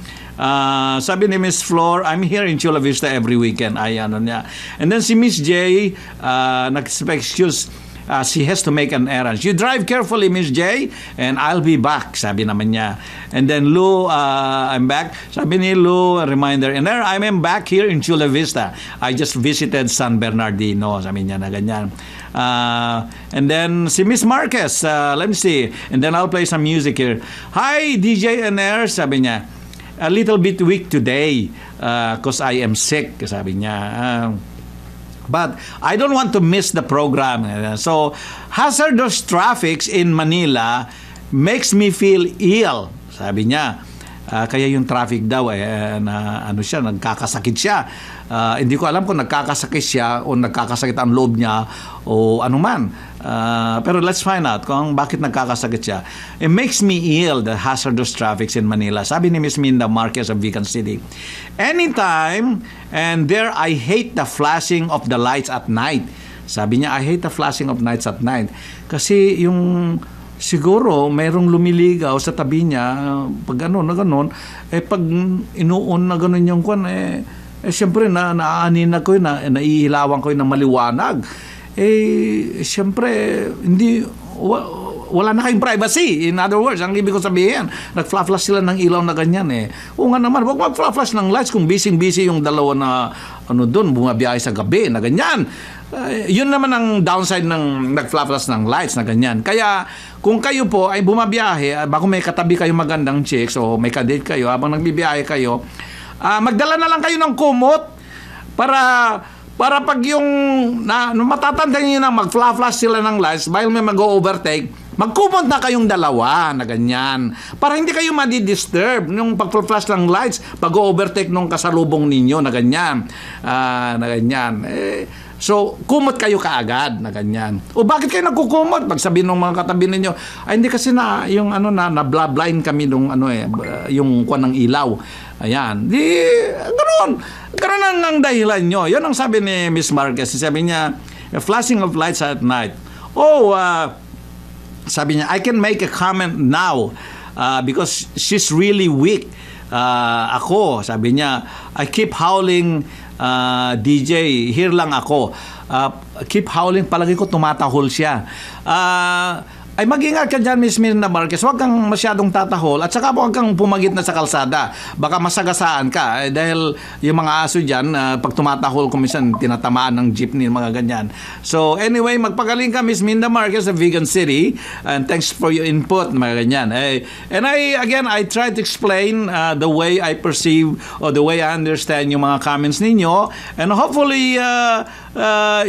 Sabi ni Miss Flor, I'm here in Chula Vista every weekend. Niya. And then si Miss J, nag-excuse, she has to make an errand. You drive carefully, Miss J, and I'll be back, sabi naman niya. And then Lou, I'm back. Sabi ni Lou, a reminder, and there I'm back here in Chula Vista. I just visited San Bernardino, sabi niya na ganyan. And then si Miss Marquez, let me see. And then I'll play some music here. Hi, DJ NR, sabi niya. A little bit weak today because I am sick, sabi niya. But I don't want to miss the program. So, hazardous traffic in Manila makes me feel ill, sabi niya. Kaya yung traffic daw, nagkakasakit siya. Hindi ko alam kung nagkakasakit siya o nagkakasakit ang loob niya o anuman. Pero let's find out kung bakit nagkakasakit siya. It makes me ill, the hazardous traffic in Manila. Sabi ni Miss Minda Marquez of Vican City. Anytime, and there I hate the flashing of the lights at night. Sabi niya, I hate the flashing of lights at night. Kasi yung siguro mayroong lumiligaw sa tabi niya pag gano'n na gano'n, pag inuun na gano'n yung kwan, siyempre naaanin na ko naiilawan ko ng maliwanag. Siyempre hindi wala na kayong privacy. In other words, ang ibig ko sabihin, nag-flash sila ng ilaw na ganyan O nga naman, huwag mag-flash ng lights kung busy yung dalawa na doon, bumabiyahe sa gabi na ganyan. Yun naman ang downside ng nag-flash ng lights na ganyan. Kaya kung kayo po ay bumabiyahe, baka may katabi kayo magandang chicks o may kadate kayo habang nagbibiyahe kayo, magdala na lang kayo ng kumot para pag yung matatanda nyo na mag-flash sila ng lights while may mag-overtake, magkumot na kayong dalawa na ganyan. Para hindi kayo madi-disturb nung pag-flash ng lights, pag-overtake nung kasalubong ninyo na ganyan. So, kumot kayo kaagad na ganyan. O bakit kayo nagkukumot? Pag sabihin ng mga katabi ninyo, ay hindi kasi na yung na-blind kami nung yung kuwan ng ilaw. Ayan. Ganoon ang dahilan nyo. Yun ang sabi ni Miss Marquez. Sabi niya, flashing of lights at night. Sabi niya, I can make a comment now because she's really weak. Ako, sabi niya, I keep howling, DJ, here lang ako. Keep howling, palagi ko tumatahol siya. ay mag-ingat ka dyan, Miss Mirna Marquez. Huwag kang masyadong tatahol at saka huwag kang pumagit na sa kalsada. Baka masagasaan ka dahil yung mga aso dyan, pag tumatahol kuminsan, tinatamaan ng jeepney, mga ganyan. So anyway, magpagaling ka, Miss Mirna Marquez sa Vegan City, and thanks for your input, mga ganyan. And I try to explain the way I perceive or the way I understand yung mga comments ninyo, and hopefully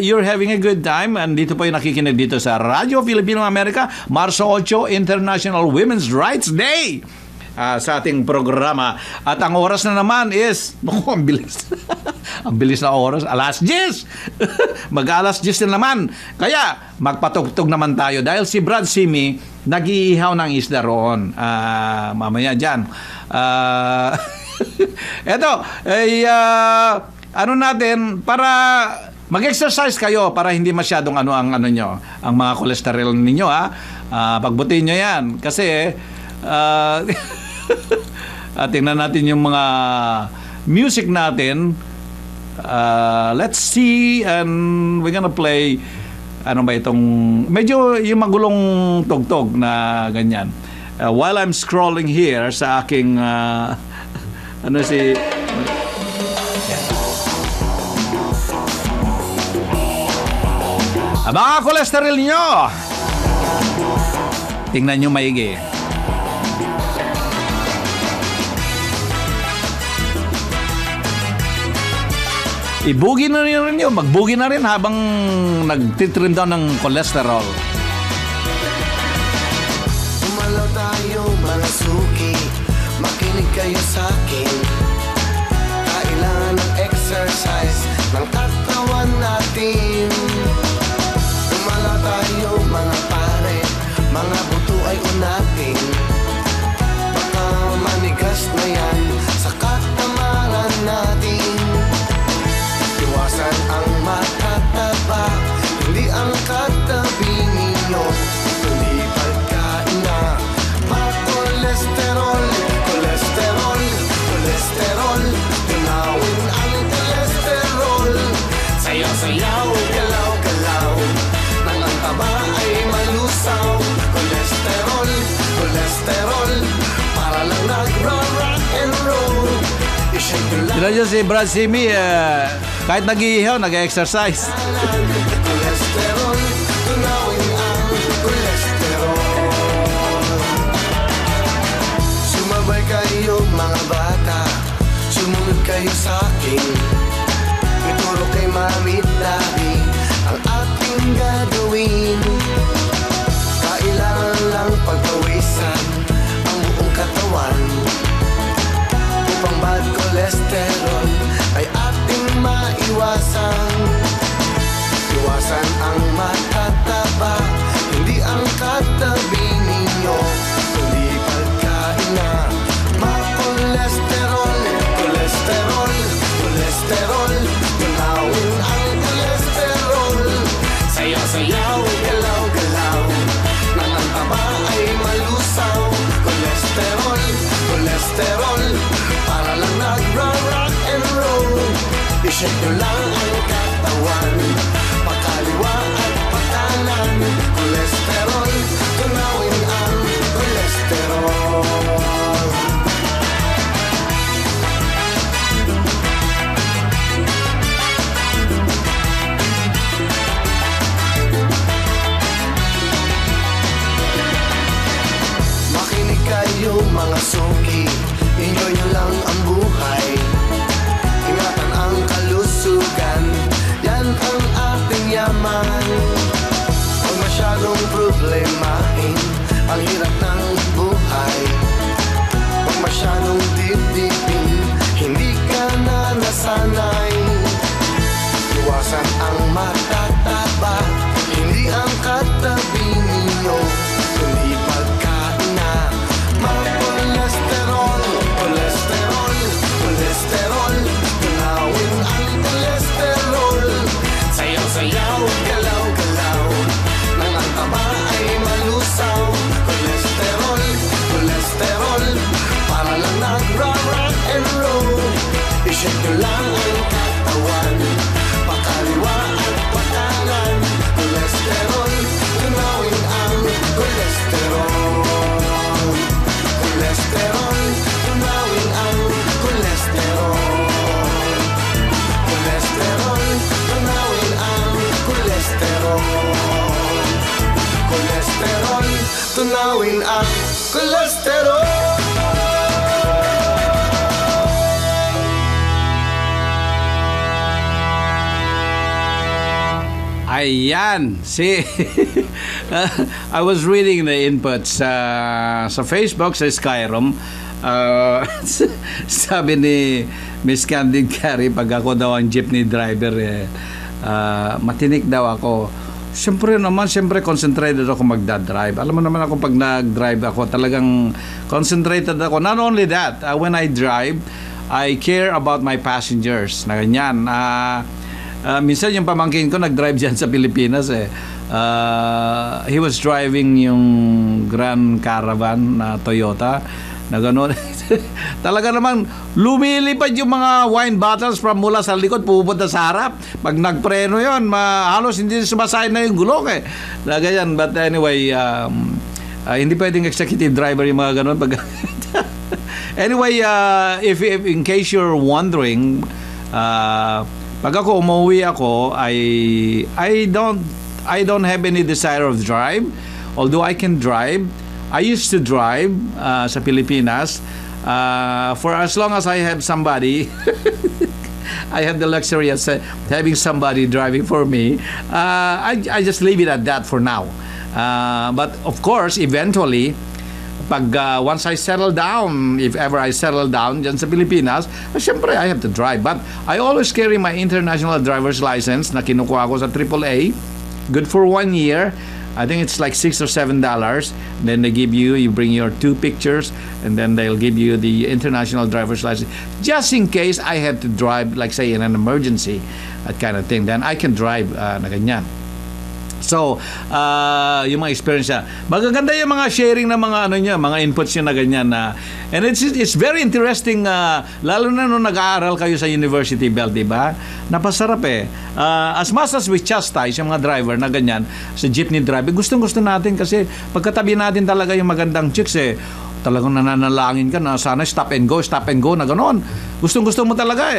you're having a good time. And dito po yung nakikinig dito sa Radyo Filipino Amerika, Marso 8, International Women's Rights Day, sa ating programa. At ang oras na naman is, ang bilis. Ang bilis na oras, alas 10. Mag-alas 10 na naman. Kaya, magpatugtog naman tayo dahil si Brad Simi nag-iihaw ng isda roon. Mamaya dyan. Eto, ano natin, para mag-exercise kayo para hindi masyadong ang mga cholesterol ninyo, pagbutihin nyo yan. Kasi, tingnan natin yung mga music natin. Let's see, and we're gonna play, ano ba itong, medyo yung magulong tugtog na ganyan. While I'm scrolling here sa aking, mga cholesterol nyo, tingnan nyo maigi. Ibugi na rin nyo, magbugi na rin habang nagtitrim down ng cholesterol. Umalaw tayo mga suki, makinig kayo sa akin. Kailangan ng exercise ng katawan natin. Umalaw tayo mga pare, mga buto ay unatin. Baka manigas na yan sa katamaran natin. Iwasan ang matataba, hindi ang katabi ninyo. Hindi pagkain na ma-cholesterol, cholesterol, cholesterol. Tunawin ang cholesterol. Sayaw-sayaw, galaw-galaw, nang ang taba ay malusaw. Cholesterol, cholesterol, para lang nag-rock and roll. I-shake nyo lang. Sila dyan si Brad Simi, kahit nag-iihaw, nag-exercise. Cholesterol, tunawin ang cholesterol. Sumabay kayo mga bata, sumunod kayo sa akin. Ituro kay mami at daddy ang ating gagawin. Kailangan lang pagpawisan ang buong katawan upang bad cholesterol ay ating maiwasan. Iwasan ang matataba, hindi ang katabi ninyo. Hindi pagkain na ma-cholesterol, cholesterol, cholesterol. Tunawin ang cholesterol. Sayaw-sayaw, galaw-galaw, nang ang taba ay malusaw. Cholesterol, cholesterol, para lang nag-rock and roll. I-shake nyo lang ang katawan, pakaliwa at pakanan. Cholesterol, tunawin ang cholesterol. Makinig kayo mga suki, enjoy nyo lang ang buhay. Ingatan ang kalusugan, yan ang ating yaman. Huwag masyadong problemahin ang hirap ng buhay. Huwag masyadong dibdibin, hindi ka na nasanay. Iwasan ang matataba, hindi ang katabi ninyo. Kundi pagkain na ma-cholesterol, cholesterol, cholesterol. Tunawin ang cholesterol. Sayaw-sayaw, galaw-galaw, nang ang taba ay malusaw. Cholesterol, cholesterol, para lang nag-rock and roll. I-shake nyo lang ang katawan, pakaliwa at pakanan. Cholesterol, tunawin ang cholesterol. tunawin ang kolesterol. Ayan, see, I was reading the inputs sa Facebook, sa Skyrim. Sabi ni Miss Candid Carey, pag ako daw ang jeepney driver, matinik daw ako. Siyempre concentrated ako magdadrive. Alam mo naman ako, pag nag-drive ako, talagang concentrated ako. Not only that, when I drive, I care about my passengers, na ganyan. Minsan yung pamangkin ko nag-drive dyan sa Pilipinas he was driving yung Grand Caravan na Toyota na gano'n. Talaga naman lumilipad yung mga wine bottles from mula sa likod pupunta sa harap. Pag nagpreno yun, halos hindi sumasay na yung gulong na ganyan. But anyway, hindi pwedeng executive driver yung mga gano'n. Anyway, if in case you're wondering, pag ako umuwi ako, I don't have any desire of drive. Although I can drive, I used to drive sa Pilipinas for as long as I have somebody. I have the luxury of having somebody driving for me. I just leave it at that for now. But of course, eventually, pag once I settle down, if ever I settle down dyan sa Pilipinas, syempre I have to drive. But I always carry my international driver's license na kinukuha ko sa AAA. Good for 1 year. I think it's like $6 or $7. Then they give you bring your 2 pictures, and then they'll give you the international driver's license. Just in case I have to drive, like say in an emergency, that kind of thing. Then I can drive na ganyan. So, yung mga experience niya. Magaganda yung mga sharing ng mga mga inputs niya na ganyan na. And it's very interesting, lalo na nung nag-aaral kayo sa University Bell, di ba? Napasarap as much as we chastise yung mga driver na ganyan sa jeepney driver, gustong-gusto natin kasi pagkatabi natin talaga yung magandang chicks talagang nananalangin ka na sana stop and go na gano'n. Gustong-gusto mo talaga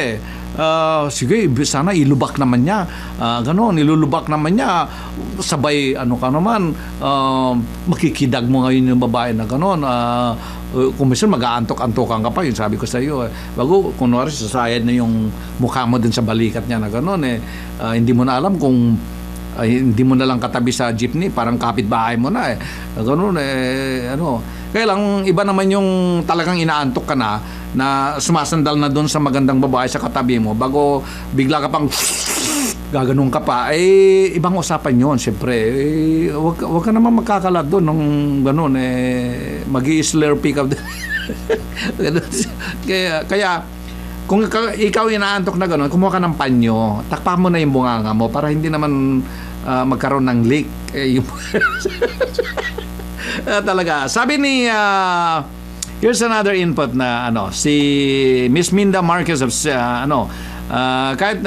sige, sana ilubak naman niya. Gano'n, ilulubak naman niya. Sabay, ka naman, makikidag mo ngayon yung babae na gano'n. Kung minsan mag-aantok-antokan ka pa, yun sabi ko sa iyo. Bago, kunwari, sasayad na yung mukha mo din sa balikat niya na gano'n. Hindi mo na alam kung hindi mo na lang katabi sa jeepney, parang kapitbahay mo na Gano'n, Kaya lang, iba naman yung talagang inaantok ka na sumasandal na doon sa magandang babae sa katabi mo, bago bigla ka pang gaganong ka pa, ibang usapan yun, siyempre. Wag ka naman magkakalat doon nung gano'n, mag-i-slurpee ka doon. kaya, kung ikaw inaantok na gano'n, kumuha ka ng panyo, takpa mo na yung bunganga mo para hindi naman magkaroon ng leak. Talaga. Sabi ni here's another input na si Miss Minda Marquez of kahit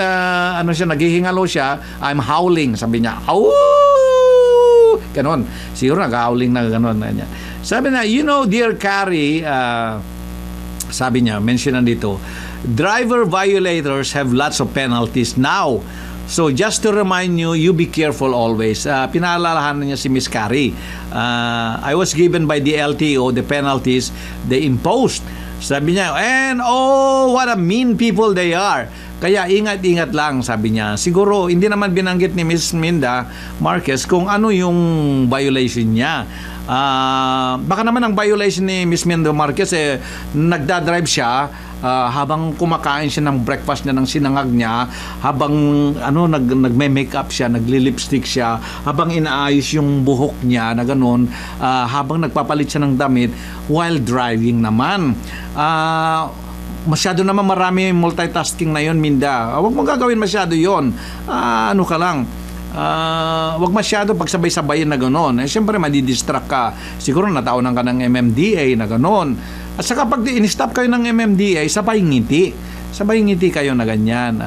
siya, naghihingalo siya, I'm howling, sabi niya. Awoo! Ganon. Siguro nag-howling na ganon. Sabi na, dear Carrie, sabi niya, mention dito, driver violators have lots of penalties now. So just to remind you, you be careful always. Pinaalalahan niya si Miss Carrie. I was given by the LTO the penalties they imposed. Sabi niya, and what a mean people they are. Kaya ingat-ingat lang, sabi niya. Siguro, hindi naman binanggit ni Miss Minda Marquez kung ano yung violation niya. Baka naman ang violation ni Miss Minda Marquez, nagdadrive siya, habang kumakain siya ng breakfast niya, ng sinangag niya, habang nagme-makeup siya, nagli-lipstick siya, habang inaayos yung buhok niya na gano'n, habang nagpapalit siya ng damit while driving naman. Masyado naman marami multitasking na yon, Minda. Huwag mong gagawin masyado yon. Ka lang. Wag masyado pagsabay-sabayin na gano'n. Siyempre, madidistract ka. Siguro nataunan ka ng MMDA na gano'n. At saka pag in-stop kayo ng MMDA, sabay ngiti. Sabay ngiti kayo na ganyan.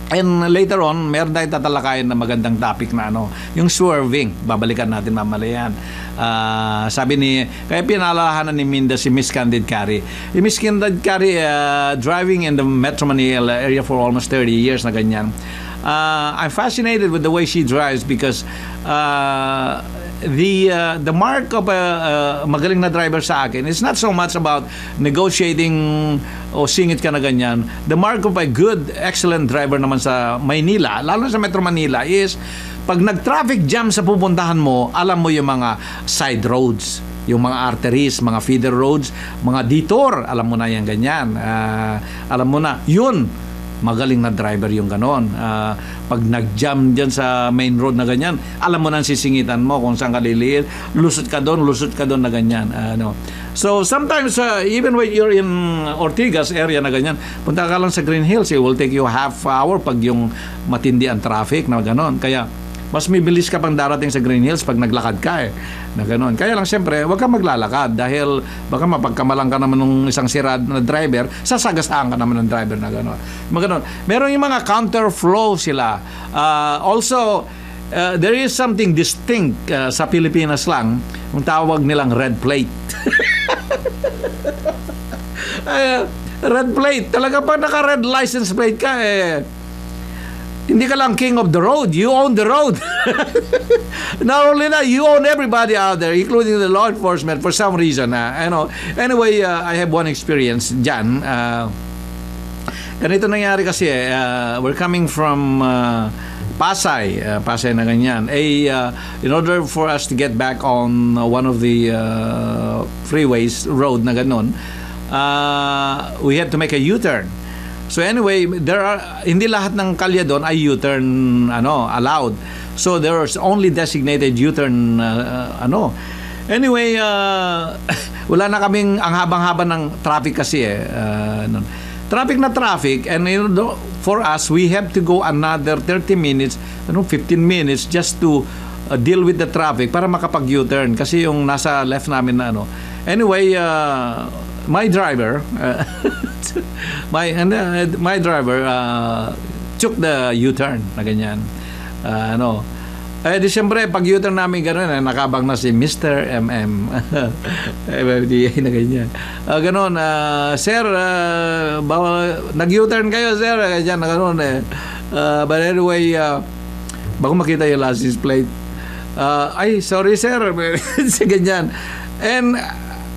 And later on, meron tayong tatalakayan na magandang topic na yung swerving. Babalikan natin mamaya yan. Sabi kaya pinalalahanan ni Minda si Miss Candid Carey. Miss Candid Carey, driving in the Metro Manila area for almost 30 years na ganyan. I'm fascinated with the way she drives because the mark of a magaling na driver sa akin is not so much about negotiating o singit ka na ganyan. The mark of a good, excellent driver naman sa Maynila, lalo sa Metro Manila, is pag nag-traffic jam sa pupuntahan mo, alam mo yung mga side roads, yung mga arteries, mga feeder roads, mga detour, alam mo na yan ganyan. Alam mo na, yun, magaling na driver yung ganon. Pag nag-jam dyan sa main road na ganyan, alam mo na sisingitan mo kung saan ka liliit, lusot ka doon na ganyan. So sometimes even when you're in Ortigas area na ganyan, punta ka lang sa Green Hills, it will take you half hour pag yung matindi ang traffic na ganon. Kaya mas mibilis ka pang darating sa Green Hills pag naglakad ka na gano'n. Kaya lang siyempre, huwag kang maglalakad dahil baka mapagkamalang ka naman ng isang sirad na driver, sasagasaan ka naman ng driver na gano'n. Meron yung mga counterflow sila. Also, there is something distinct sa Pilipinas lang, yung tawag nilang red plate. Red plate. Talaga pa naka-red license plate ka hindi ka lang king of the road, you own the road. Not only that, you own everybody out there, including the law enforcement for some reason. Anyway, I have one experience dyan. Ganito nangyari kasi, we're coming from Pasay na ganyan. In order for us to get back on one of the freeways, road na ganon, we had to make a U-turn. So anyway, hindi lahat ng kalye doon ay U-turn allowed. So there was only designated U-turn Anyway, wala na kaming ang habang-haba ng traffic kasi Traffic and for us we have to go another 30 minutes, 15 minutes just to deal with the traffic para makapag U-turn kasi yung nasa left namin na Anyway, my driver my driver took the U-turn na ganyan. Di siyempre pag U-turn namin gano'n nakabang na si Mr. MM na ganyan. Gano'n, sir, nag-U-turn kayo sir, ganyan na gano'n but anyway, bago makita yung license plate, ay sorry sir, ganyan. And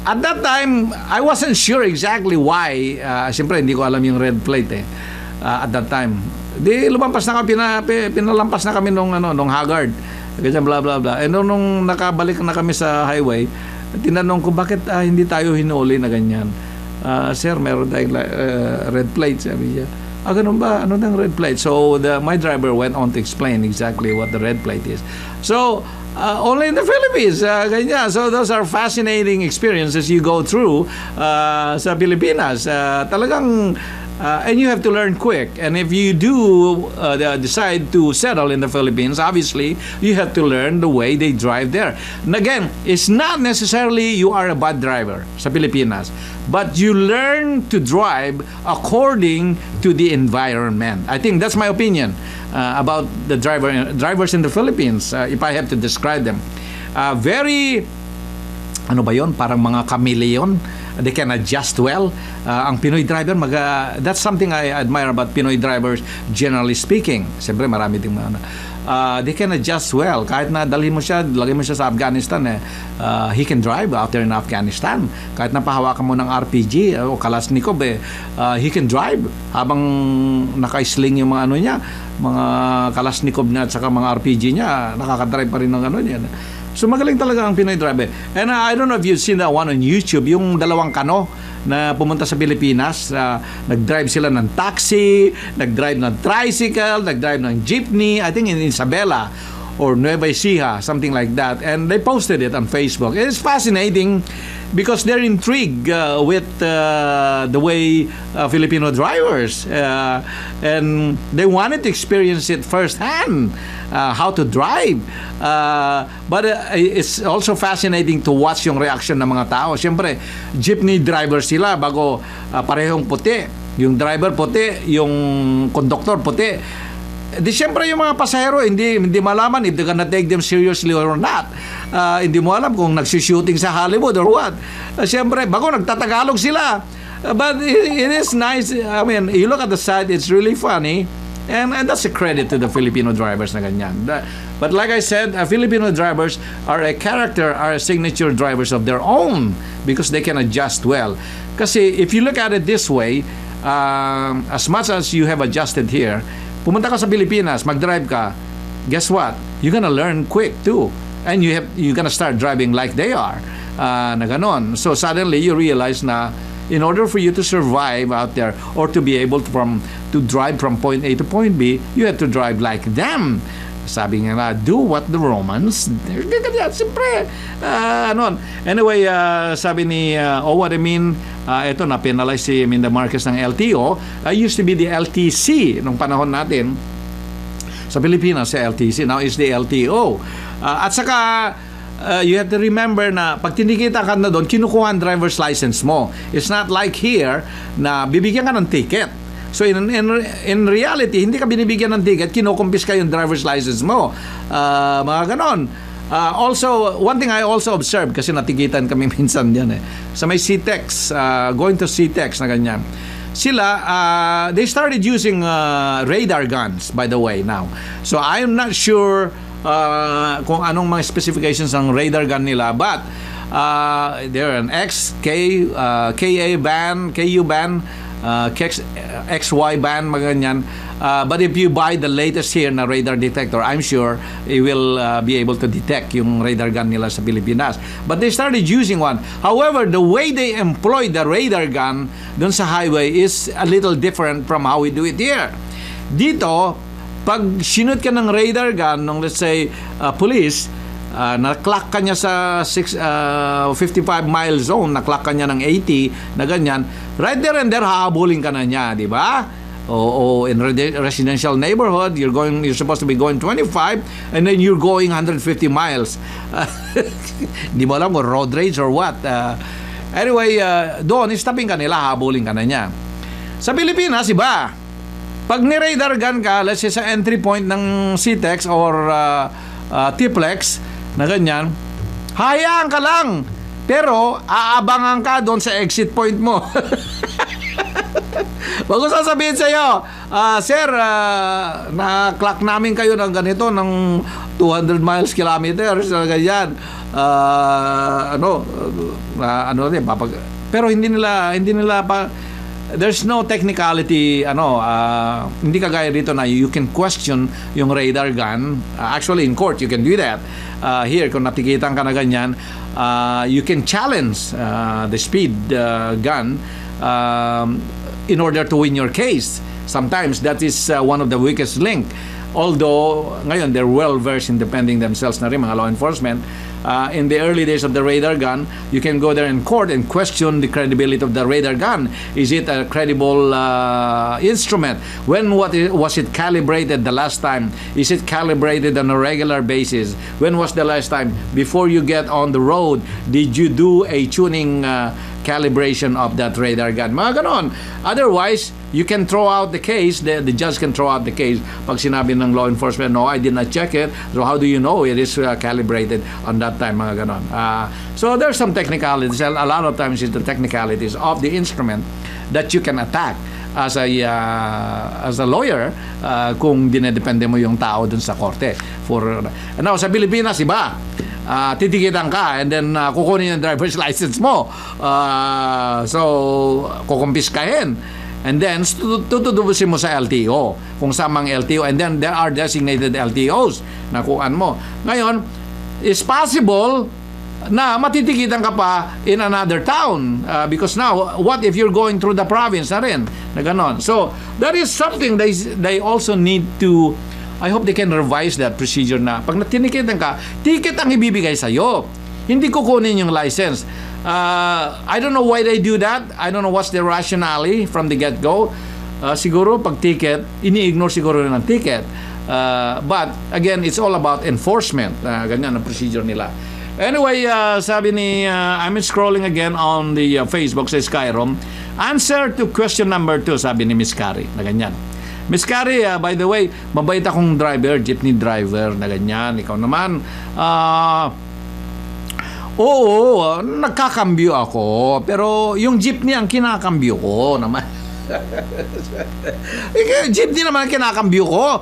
at that time, I wasn't sure exactly why. Siyempre, hindi ko alam yung red plate at that time. Di lumampas na kami, pinalampas na kami nung haggard. Ganyan, blah, blah, blah. And nung nakabalik na kami sa highway, tinanong ko, bakit hindi tayo hinuli na ganyan? Sir, meron tayong red plate, sabi niya. Ganun ba? Ano ng red plate? So, my driver went on to explain exactly what the red plate is. So, only in the Philippines, ganyan. So those are fascinating experiences you go through sa Pilipinas. Talagang, and you have to learn quick. And if you do decide to settle in the Philippines, obviously, you have to learn the way they drive there. And again, it's not necessarily you are a bad driver sa Pilipinas, but you learn to drive according to the environment. I think that's my opinion about the drivers in the Philippines, if I have to describe them. Very, ano ba yun? Parang mga chameleon. They can adjust well. Ang Pinoy driver, that's something I admire about Pinoy drivers, generally speaking. Siyempre, marami ding they can adjust well. Kahit na lagay mo siya sa Afghanistan, he can drive out there in Afghanistan. Kahit na pahawakan mo ng RPG o Kalashnikov, he can drive habang naka-sling yung mga niya, mga Kalashnikov niya at saka mga RPG niya, nakaka-drive pa rin ng niya. So magaling talaga ang Pinoy driver. And I don't know if you've seen that one on YouTube, yung dalawang kano na pumunta sa Pilipinas, nag-drive sila ng taxi, nag-drive ng tricycle, nag-drive ng jeepney, I think in Isabela or Nueva Ecija, something like that. And they posted it on Facebook. It's fascinating because they're intrigued with the way Filipino drivers and they wanted to experience it firsthand, how to drive. But it's also fascinating to watch yung reaction ng mga tao. Siyempre, jeepney driver sila bago parehong puti. Yung driver puti, yung conductor puti. Di siyempre yung mga pasahero hindi malaman if they're gonna take them seriously or not. Hindi mo alam kung nagsishooting sa Hollywood or what. Siyempre, bago nagtatagalog sila. But it is nice. I mean, you look at the side, it's really funny. And that's a credit to the Filipino drivers na ganyan. But like I said, Filipino drivers are a character, are a signature drivers of their own because they can adjust well. Kasi if you look at it this way, as much as you have adjusted here, pumunta ka sa Pilipinas, mag-drive ka, guess what? You're gonna learn quick too. And you're gonna start driving like they are. Na ganon. So suddenly you realize na in order for you to survive out there or to be able to drive from point A to point B, you have to drive like them. Sabi nga, do what the Romans. Siyempre. Anyway, sabi ni what I mean, ito na penalize si Minda Marquez ng LTO. Used to be the LTC nung panahon natin. Sa Pilipinas, sa LTC. Now is the LTO. At saka, you have to remember na pag tinikita ka na doon, kinukuha ang driver's license mo. It's not like here na bibigyan ka ng ticket. So in reality, hindi ka binibigyan ng ticket, kinukumpis ka yung driver's license mo. Mga ganon. Also, one thing I also observed, kasi natikitan kami minsan yan sa may CTEX, going to CTEX na ganyan. Sila, they started using radar guns, by the way, now. So I'm not sure kung anong mga specifications ng radar gun nila, but they're an KA band, KU band, XY band, mga ganyan. But if you buy the latest here na radar detector, I'm sure it will be able to detect yung radar gun nila sa Pilipinas. But they started using one. However, the way they employ the radar gun dun sa highway is a little different from how we do it here. Dito, pag sinut ka ng radar gun ng, let's say, police, na-clock ka niya sa 55 mile zone, na-clock ka niya ng 80 na ganyan, right there and there hahabulin ka na niya, di ba? O in residential neighborhood, you're supposed to be going 25 and then you're going 150 miles. Di mo alam kung road rage or what. Anyway, doon istapin ka nila, habulin ka na niya. Sa Pilipinas, iba. Pag ni-radar gun ka, let's say sa entry point ng CTEX or Tiplex na ganyan, hayaan ka lang. Pero aabangan ka doon sa exit point mo. Wag ko sasabihin sa iyo, sir, na-clock namin kayo ng ganito ng 200 miles kilometers na ganyan. Pero hindi nila pa, there's no technicality, hindi kagaya dito na you can question yung radar gun. Actually, in court, you can do that. Here, kung natikitan ka na ganyan, you can challenge the speed gun in order to win your case. Sometimes that is one of the weakest link. Although, ngayon, they're well-versed in defending themselves na rin, mga law enforcement. In the early days of the radar gun, you can go there in court and question the credibility of the radar gun. Is it a credible instrument? When was it calibrated the last time? Is it calibrated on a regular basis? When was the last time? Before you get on the road, did you do a tuning calibration of that radar gun? Mga ganon. Otherwise, you can throw out the case. The judge can throw out the case. Pag sinabi ng law enforcement, no, I did not check it. So how do you know it is calibrated on that time? Mga ganon. So there's some technicalities. A lot of times it's the technicalities of the instrument that you can attack as a lawyer kung dinedepende mo yung tao dun sa korte. Now, sa Pilipinas, iba. Titikitan ka and then kukunin yung driver's license mo. So, kukumpiskahin. And then, tutudubusin mo sa LTO. Kung samang LTO. And then, there are designated LTOs na kuan mo. Ngayon, it's possible na matitikitan ka pa in another town. Because now, what if you're going through the province na rin? Na ganon. So, that is something they also need to, I hope they can revise that procedure na pag natinikitan ka, ticket ang ibibigay sa'yo. Hindi kukunin yung license. I don't know why they do that. I don't know what's the rationale from the get-go. Siguro pag ticket, ini-ignore siguro ng ticket. But again, it's all about enforcement. Ganyan ang procedure nila. Anyway, sabi ni, I'm scrolling again on the Facebook sa Skyrom. Answer to question number 2, sabi ni Miss Carrie, na ganyan. Miss Carrie, by the way, mabait akong driver, jeepney driver, na ganyan. Ikaw naman, oo, nagkakambyo ako. Pero yung jeepney ang kinakambyo ko naman. Jeepney naman ang kinakambyo ko.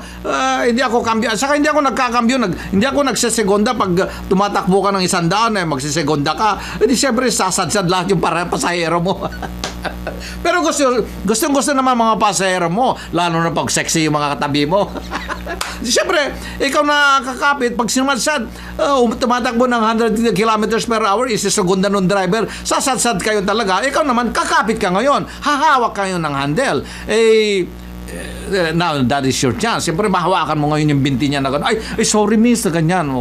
Hindi ako kambyo. Saka hindi ako nagkakambyo. Hindi ako nagsisegonda pag tumatakbo ka ng 100, magsisegonda ka. Hindi siyempre sasadsad lahat yung pasahero mo. Pero gusto naman mga pasahero mo, lalo na pag sexy yung mga katabi mo. Siyempre, ikaw na kakapit, pag sinumadsad, tumatakbo ng 100 kilometers per hour, isisegunda ng driver, sasadsad kayo talaga. Ikaw naman, kakapit ka ngayon, hahawak kayo ng handle. Now, that is your chance. Siyempre, mahawakan mo ngayon yung binti niya na gano'n. Ay, sorry miss, na ganyan.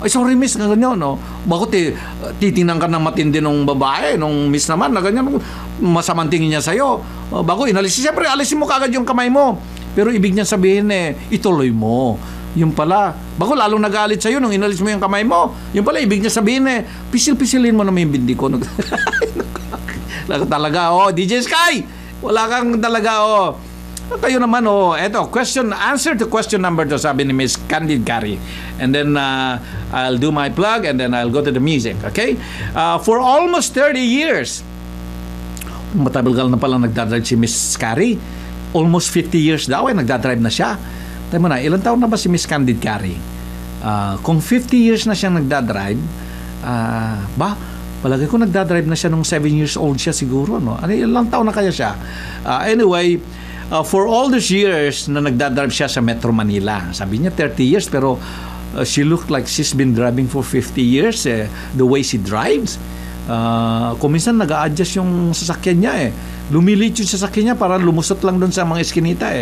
Ay, sorry miss, na ganyan. Bakit titingnan ka ng matindi nung babae, nung miss naman, na ganyan. Masamang tingin niya sa'yo. Bago inalis, siyempre, alisin mo kagad yung kamay mo. Pero ibig niya sabihin ituloy mo. Yung pala, bago lalong nagalit sa'yo nung inalis mo yung kamay mo. Yung pala, ibig niya sabihin pisil-pisilin mo na may binti ko. Talaga, DJ Sky! Wala kang talaga, Kayo naman, eto, answer to question number 2, sabi ni Miss Candid Gary. And then, I'll do my plug and then I'll go to the music, okay? For almost 30 years, matagal na pala nagdadrive si Miss Carrie. Almost 50 years daw nagdadrive na siya. Tayo mo na, ilang taon na ba si Miss Candid Carrie? Kung 50 years na siyang nagdadrive, palagay ko nagdadrive na siya nung 7 years old siya siguro, no? Ilang taon na kaya siya? Anyway, for all those years na nagdadrive siya sa Metro Manila, sabi niya 30 years, pero she looked like she's been driving for 50 years, the way she drives. Kung minsan nag-a-adjust yung sasakyan niya lumilit yung sasakyan niya para lumusot lang doon sa mga eskinita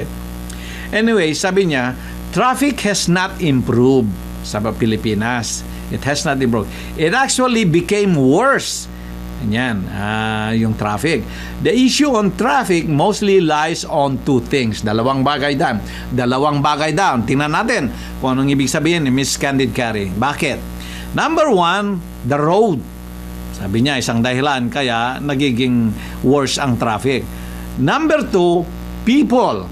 Anyway, sabi niya, traffic has not improved sa Pilipinas. It has not improved. It actually became worse. Yan, yung traffic. The issue on traffic mostly lies on two things. Dalawang bagay down. Tingnan natin kung anong ibig sabihin ni Miss Candid Carey. Bakit? Number 1, the road. Sabi niya, isang dahilan kaya nagiging worse ang traffic. Number 2, people.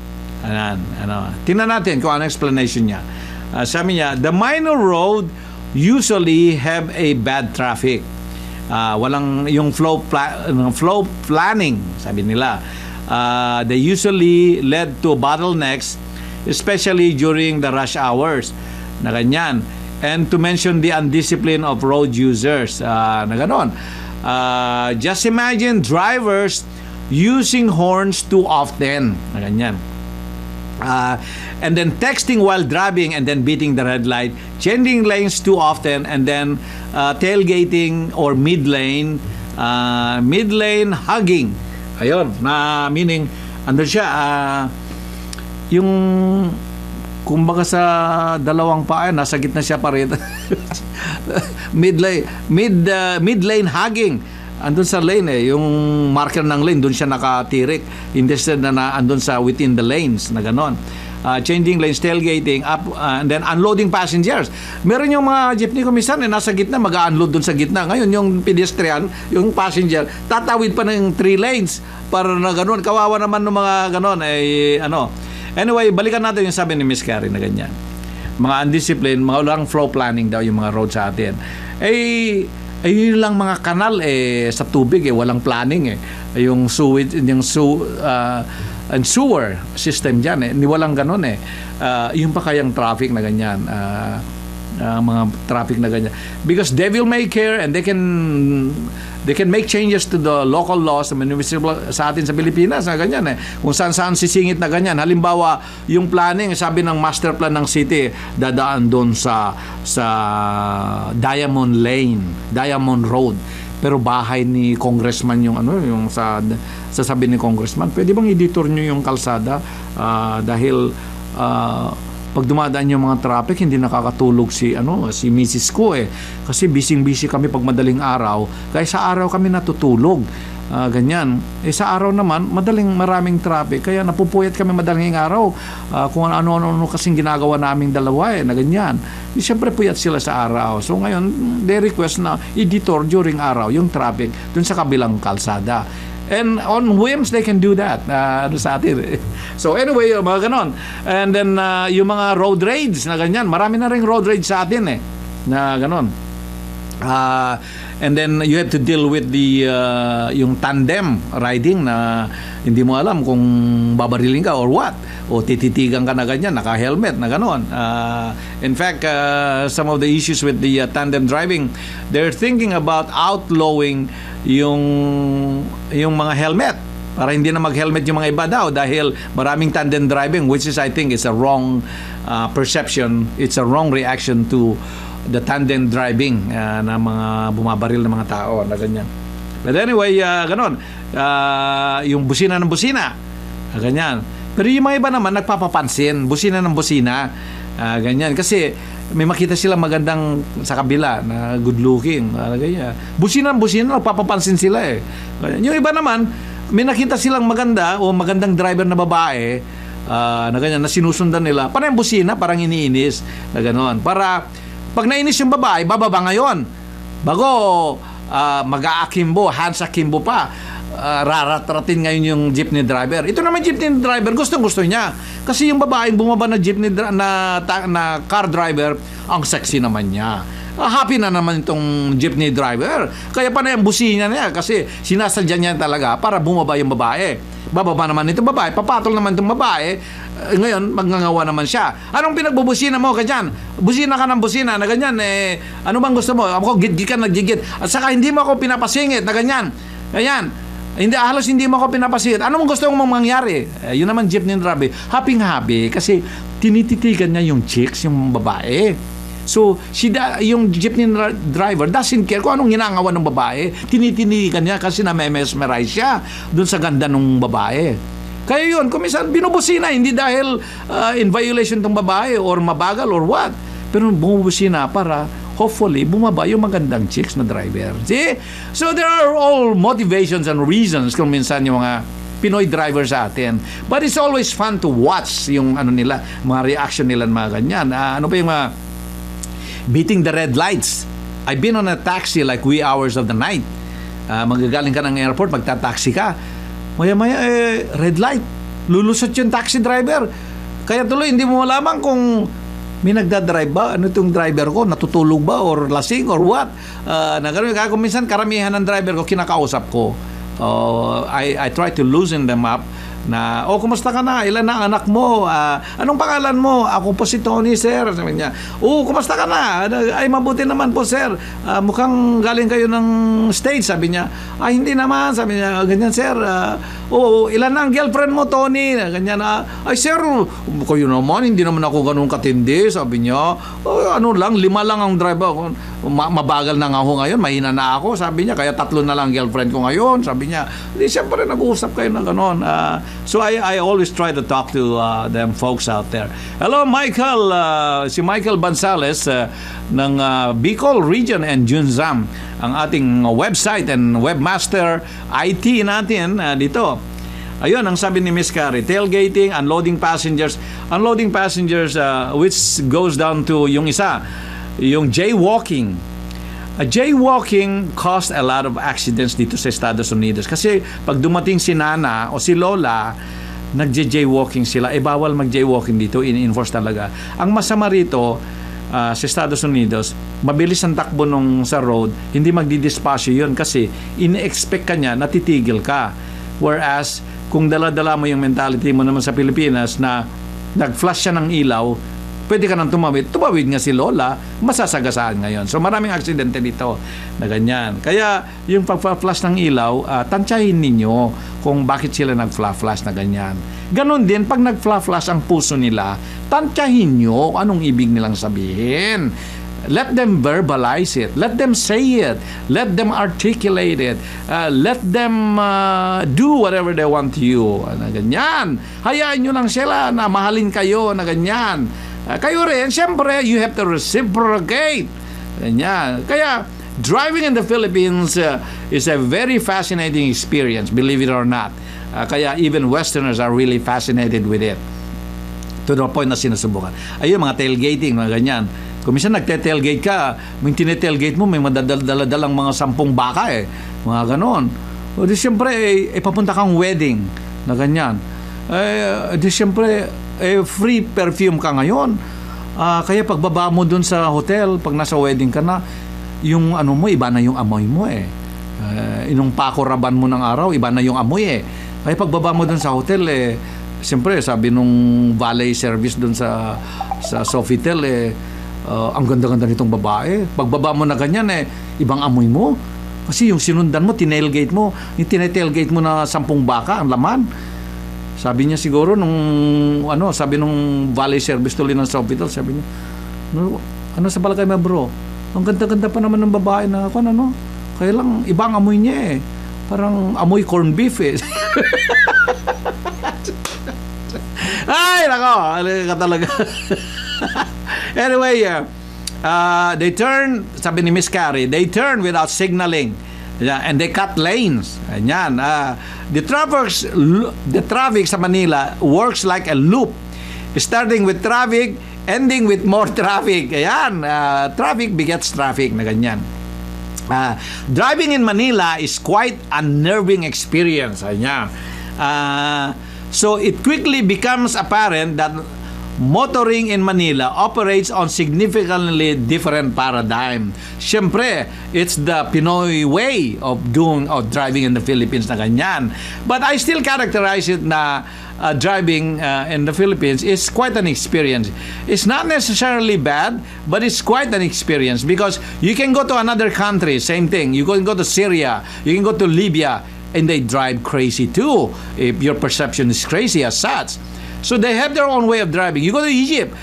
Tingnan natin kung ano explanation niya. Sabi niya, the minor road usually have a bad traffic. Walang yung flow planning, sabi nila. They usually led to bottlenecks, especially during the rush hours. Na ganyan. And to mention the undiscipline of road users, na ganon. Just imagine drivers using horns too often, na ganyan. And then texting while driving and then beating the red light, changing lanes too often, and then tailgating or mid-lane hugging. Ayun, na meaning, andun siya, yung kumbaga sa dalawang paa, nasa gitna siya pa rin. mid-lane hugging. Andun sa lane yung marker ng lane, doon siya nakatirik. Instead na andun sa within the lanes, na ganon. Changing lanes, tailgating, up, and then unloading passengers. Meron yung mga jeepney kumisan, nasa gitna, mag-unload doon sa gitna. Ngayon, yung pedestrian, yung passenger, tatawid pa ng 3 lanes para na ganon. Kawawa naman ng mga ganon, Anyway, balikan natin yung sabi ni Miss Carrie na ganyan. Mga undisciplined, mga walang flow planning daw yung mga road sa atin. Yun lang mga kanal sa tubig walang planning Yung sewage, yung and sewer system diyan ni walang ganun yung pa kayang traffic na ganyan. Mga traffic na ganyan. Because they will make care and they can make changes to the local laws sa atin sa Pilipinas na ganyan Kung saan sisingit na ganyan. Halimbawa, yung planning, sabi ng master plan ng city, dadaan doon sa Diamond Road. Pero bahay ni congressman yung sasabi ni congressman, pwede bang i-detour nyo yung kalsada dahil pag dumadaan yung mga traffic, hindi nakakatulog si Mrs. ko kasi busy kami pag madaling araw, kaya sa araw kami natutulog. Ganyan. Sa araw naman, maraming traffic, kaya napupuyat kami madaling araw kung ano kasing ginagawa naming dalawa na ganyan. Siyempre puyat sila sa araw. So ngayon, they request na i-detour during araw yung traffic dun sa kabilang kalsada. And on whims, they can do that sa atin. So anyway, mga ganon. And then yung mga road rage na ganyan, marami na rin road rage sa atin na ganon. And then you have to deal with the yung tandem riding na hindi mo alam kung babariling ka or what. O tititigan ka na ganyan, naka-helmet na gano'n. In fact, some of the issues with the tandem driving, they're thinking about outlawing yung mga helmet. Para hindi na mag-helmet yung mga iba daw dahil maraming tandem driving, which is I think is a wrong perception. It's a wrong reaction to the tandem driving na mga bumabaril ng mga tao na ganyan. But anyway, ganon. Yung busina ng busina, ganyan. Pero yung mga iba naman nagpapapansin, busina ng busina, ganyan. Kasi may makita sila magandang sa kabila na good looking, ganyan. Busina ng busina, nagpapapansin sila eh. Ganyan. Yung iba naman, may nakita silang maganda o magandang driver na babae, na ganyan, na sinusundan nila. Parang yung busina, parang iniinis, na ganon. Para pag nainis yung babae, bababa ngayon. Bago mag-aakimbo, hands akimbo pa, raratratin ngayon yung jeepney driver. Ito naman jeepney driver, gustong-gusto niya. Kasi yung babaeng bumaba na jeepney na car driver, ang sexy naman niya. Happy na naman itong jeepney driver. Kaya pa na yung busina niya kasi sinasadya niya talaga para bumaba yung babae. Bababa naman itong babae, papatol naman itong babae. Ngayon, magngangawa naman siya. Anong pinagbubusina mo ka dyan? Busina ka ng busina na ganyan. Ano bang gusto mo? Ako, git-git ka, nag-gigit. At saka hindi mo ako pinapasingit na ganyan. Ganyan. Halos hindi mo ako pinapasingit. Ano mong gusto mong mangyari? Yun naman jeepney driver. Happy kasi tinititigan niya yung chicks, yung babae. So, yung jeepney driver doesn't care kung anong ginagawa ng babae. Tinitinigan niya kasi na-mesmerize siya dun sa ganda ng babae. Kaya yun, kung minsan binubusina, hindi dahil in violation ng babae or mabagal or what. Pero bumubusina para hopefully bumaba yung magandang chicks na driver. See? So there are all motivations and reasons kung minsan yung mga Pinoy driver sa atin. But it's always fun to watch yung ano nila, mga reaction nila mga ganyan. Ano pa yung mga beating the red lights. I've been on a taxi like wee hours of the night. Magagaling ka ng airport, magta-taxi ka. Maya-maya, red light. Lulusot yung taxi driver. Kaya tuloy, hindi mo malaman kung may nagdadrive ba? Ano itong driver ko? Natutulog ba? Or lasing? Or what? Kaya kung minsan karamihan ng driver ko, kinakausap ko. I try to loosen them up na, kumusta ka na? Ilan na anak mo? Anong pangalan mo? Ako po si Tony, sir. Sabi niya, kumusta ka na? Ay, mabuti naman po, sir. Mukhang galing kayo ng States. Sabi niya, hindi naman. Sabi niya, ganyan, sir. Ilan na ang girlfriend mo, Tony? Ganyan, ay, sir, kayo naman, hindi naman ako ganun katindi. Sabi niya, 5 lang ang driver. Mabagal na nga ako ngayon, mahina na ako. Sabi niya, kaya 3 na lang girlfriend ko ngayon. Sabi niya, siyempre, nag-uusap kayo na ganun. So I always try to talk to them folks out there. Hello, Michael. Si Michael Bansales ng Bicol Region and Junzam, ang ating website and webmaster IT natin dito. Ayun, ang sabi ni Miss Carrie, tailgating, unloading passengers, which goes down to yung isa, yung jaywalking. Jaywalking caused a lot of accidents dito sa Estados Unidos. Kasi pag dumating si Nana o si Lola, nagje-jaywalking sila. Bawal mag-jaywalking dito, in-enforce talaga. Ang masama rito, sa Estados Unidos, mabilis ang takbo nung sa road, hindi magdidispasyo yun kasi ini-expect ka niya, natitigil ka. Whereas, kung dala-dala mo yung mentality mo naman sa Pilipinas na nag-flash siya ng ilaw, pwede ka nang tumawid nga si Lola, masasagasaan ngayon. So maraming aksidente dito na ganyan. Kaya yung pag-flash ng ilaw, tansyahin ninyo kung bakit sila nag-flash na ganyan. Ganon din, pag nag-flash ang puso nila, tansyahin nyo anong ibig nilang sabihin. Let them verbalize it. Let them say it. Let them articulate it. Let them do whatever they want to you. Na ganyan. Hayaan nyo lang sila na mahalin kayo na ganyan. Kayo rin, siyempre, you have to reciprocate. Ganyan. Kaya, driving in the Philippines is a very fascinating experience, believe it or not. Kaya even Westerners are really fascinated with it. To the point na sinusubukan. Ayun, mga tailgating, mga ganyan. Kung minsan nagte-tailgate ka, may tinetailgate mo, may madadala-dalang mga 10 baka mga ganon. O di siyempre, papunta kang wedding na ganyan. Di siyempre, free perfume ka ngayon. Kaya pagbaba mo dun sa hotel, pag nasa wedding ka na, yung ano mo, iba na yung amoy mo eh. Inong pakuraban mo ng araw, iba na yung amoy eh. Kaya pagbaba mo dun sa hotel eh, siyempre sabi nung valet service dun sa Sofitel eh, ang ganda-ganda nitong babae. Pagbaba mo na ganyan eh, ibang amoy mo. Kasi yung sinundan mo, tinelgate mo, yung tinetailgate mo na 10 baka ang laman. Sabi niya siguro sabi nung valet service tuloy ng Sofitel, sabi niya, ano sa palagay mo bro? Ang ganda-ganda pa naman ng babae na ako, ano? Kaya lang, ibang amoy niya eh. Parang amoy corned beef eh. Ay, nako! Ano ka talaga? Anyway, they turn, sabi ni Miss Carrie, they turn without signaling. Yeah, and they cut lanes. Ayan. The traffic sa Manila works like a loop. Starting with traffic, ending with more traffic. Ayan. Traffic begets traffic na ganyan. Driving in Manila is quite a unnerving experience. Ayan. So it quickly becomes apparent that motoring in Manila operates on significantly different paradigm. Siyempre, it's the Pinoy way of driving in the Philippines na ganyan. But I still characterize it na driving in the Philippines is quite an experience. It's not necessarily bad, but it's quite an experience because you can go to another country, same thing. You can go to Syria, you can go to Libya, and they drive crazy too, if your perception is crazy as such. So they have their own way of driving. You go to Egypt,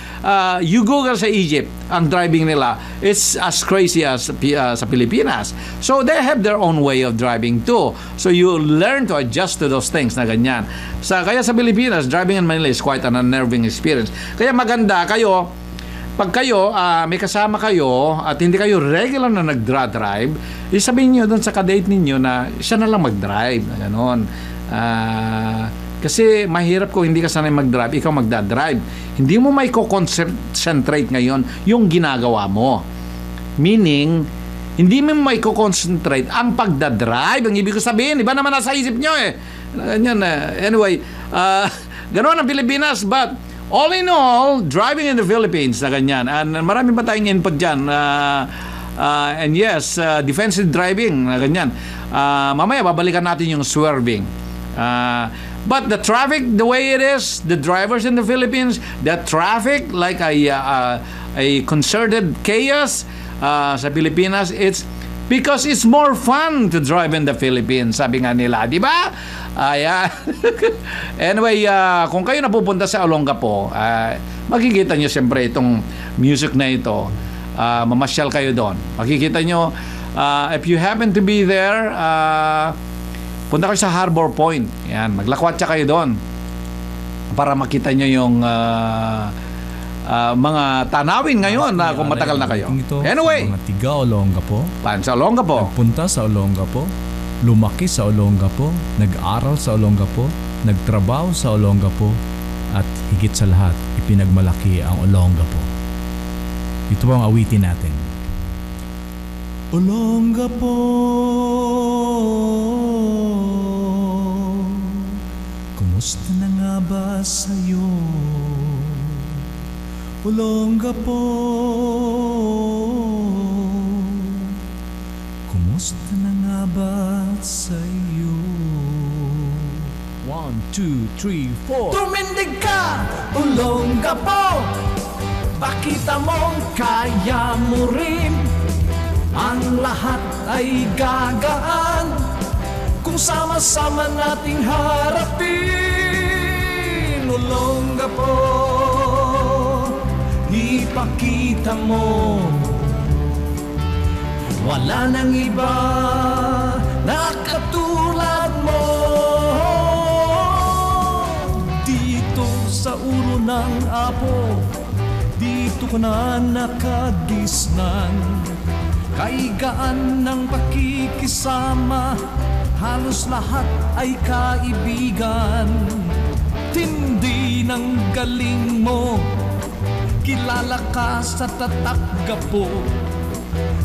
you Google sa Egypt, ang driving nila, it's as crazy as sa Pilipinas. So they have their own way of driving too. So you learn to adjust to those things na ganyan. Kaya sa Pilipinas, driving in Manila is quite an unnerving experience. Kaya maganda kayo, pag kayo, may kasama kayo at hindi kayo regular na nag-drive, isabihin nyo doon sa kadate ninyo na siya na lang mag-drive. Na gano'n. Kasi mahirap kung hindi ka sanay mag-drive, ikaw magdadrive. Hindi mo may concentrate ngayon yung ginagawa mo. Meaning, hindi mo may concentrate ang pagdadrive. Ang ibig ko sabihin, iba naman nasa isip nyo eh. Ganyan, anyway, ganoon ang Pilipinas, but all in all, driving in the Philippines na ganyan. And marami pa tayong input dyan. And yes, defensive driving na ganyan. Mamaya, babalikan natin yung swerving. But the traffic, the way it is, the drivers in the Philippines, the traffic like a concerted chaos sa Pilipinas, it's because it's more fun to drive in the Philippines, sabi nga nila, di ba? Ayan. Anyway, kung kayo napupunta sa Olongapo, makikita nyo siyempre itong music na ito. Mamasyal kayo doon. Makikita nyo, if you happen to be there, punta kayo sa Harbor Point. Yan, maglakwatsa kayo doon para makita nyo yung mga tanawin ngayon na kung matagal na kayo. Anyway, mga tiga Olongapo, sa Olongapo, nagpunta sa Olongapo, lumaki sa Olongapo, nag-aral sa Olongapo, nagtrabaho sa Olongapo, at higit sa lahat, ipinagmalaki ang Olongapo. Ito po ang awitin natin. Olongapo, kumusta na nga ba sa'yo? Olongapo, kumusta na nga ba sa'yo? 1, 2, 3, 4. Tumindig ka, Olongapo, pakita mong kaya mo rin. Ang lahat ay gagaan kung sama-sama nating harapin. Olongapo, ipakita mo wala nang iba na katulad mo. Dito sa ulo ng apo, dito ko na nakagisnan. Kaigaan ng pakikisama, halos lahat ay kaibigan. Tindi ng galing mo, kilala ka sa tatak-gapo.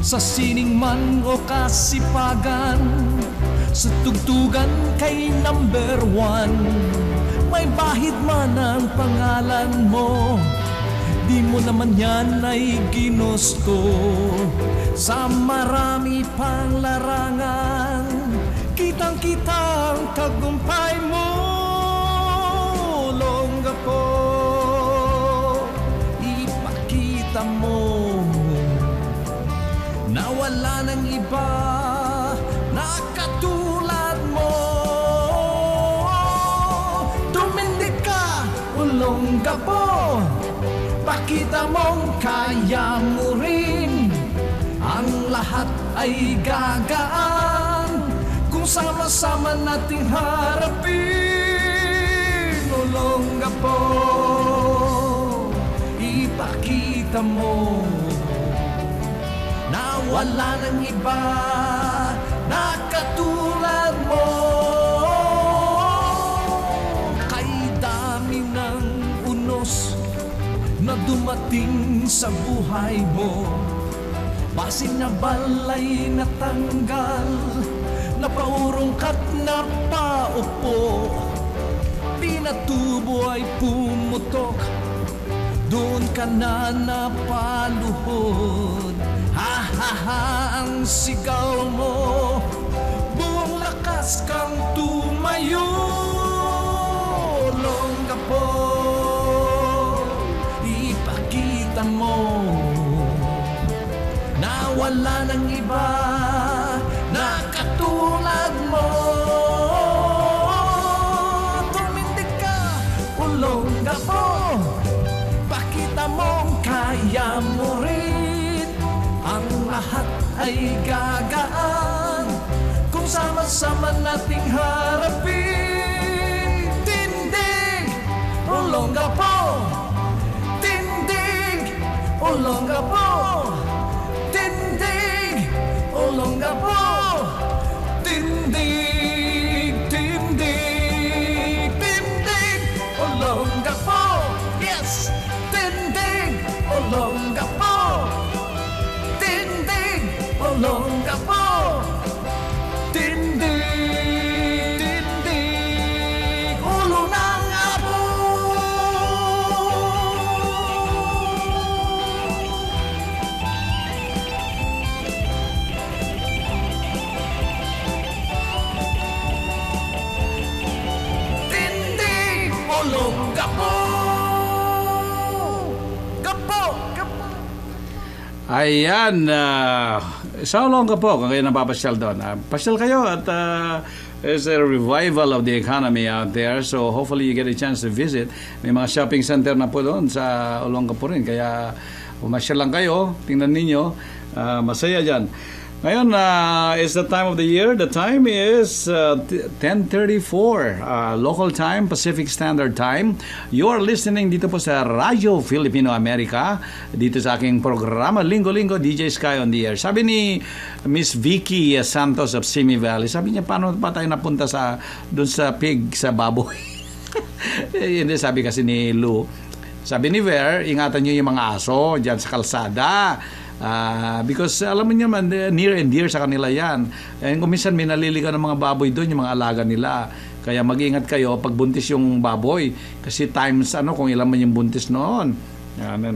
Sa sining man o kasipagan, sa tugtugan kay number 1. May bahid man ang pangalan mo, Di mo naman yan ay ginusto. Sa marami pang larangan, kitang-kitang tagumpay mo, longga po. Ipakita mo na wala nang iba na katulad mo. Tumindig ka, longga po. Pakita mong kaya mo rin. Ang lahat ay gagaan kung sama-sama nating harapin. Longga po, ipakita mo na wala nang iba na katulad mo. Kay dami ng unos na dumating sa buhay mo, basin na balay natanggal, napaurong ka't napaupo, pinatubo ay pumutok, doon ka na napaluhod. Ha ha ha ang sigaw mo, buong lakas kang tumayo. Longga po, ipakita mo na wala nang iba na katulad mo. Tumindig ka, longga po. Pakita mong kaya mo rin. Ang lahat ay gagaan kung sama-sama nating harapin. Tindig, longga po. Tindig, longga po. Tindig, longga po. Tindig, tindig, tindig, longga po. Yes, tindig, longga po. Tindig, longga po. Tindig, tindig, ulo ng abo. Tindig, longga po. Gapo, gapo. Ayan, sa Olonga po, kung kayo napapasyal doon. Pasyal kayo at there's a revival of the economy out there. So hopefully you get a chance to visit. May mga shopping center na po doon sa Olonga po rin. Kaya pumasyal lang kayo, tingnan ninyo. Masaya dyan. Ngayon, it's the time of the year. The time is 10:34 local time, Pacific Standard Time. You are listening dito po sa Radyo Filipino America, dito sa aking programa, Linggo-Linggo, Deejay SKY on the air. Sabi ni Miss Vicky Santos of Simi Valley, sabi niya, paano pa tayo napunta doon sa pig, sa baboy? Hindi, sabi kasi ni Lou. Sabi ni Ver, ingatan niyo yung mga aso dyan sa kalsada. Because alam mo naman, near and dear sa kanila yan. And kung minsan may naliligaw ng mga baboy doon, yung mga alaga nila. Kaya mag-ingat kayo pag buntis yung baboy. Kasi times, kung ilan man yung buntis noon.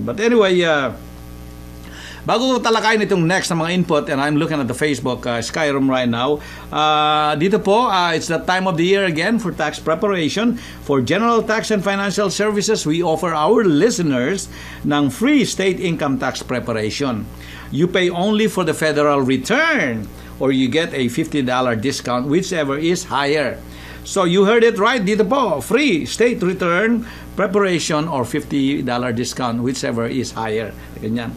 But anyway, bago ko talakayin itong next na mga input, and I'm looking at the Facebook Sky Room right now, dito po, it's the time of the year again for tax preparation. For general tax and financial services, we offer our listeners ng free state income tax preparation. You pay only for the federal return, or you get a $50 discount, whichever is higher. So you heard it right, dito po, free state return preparation or $50 discount, whichever is higher. Ganyan.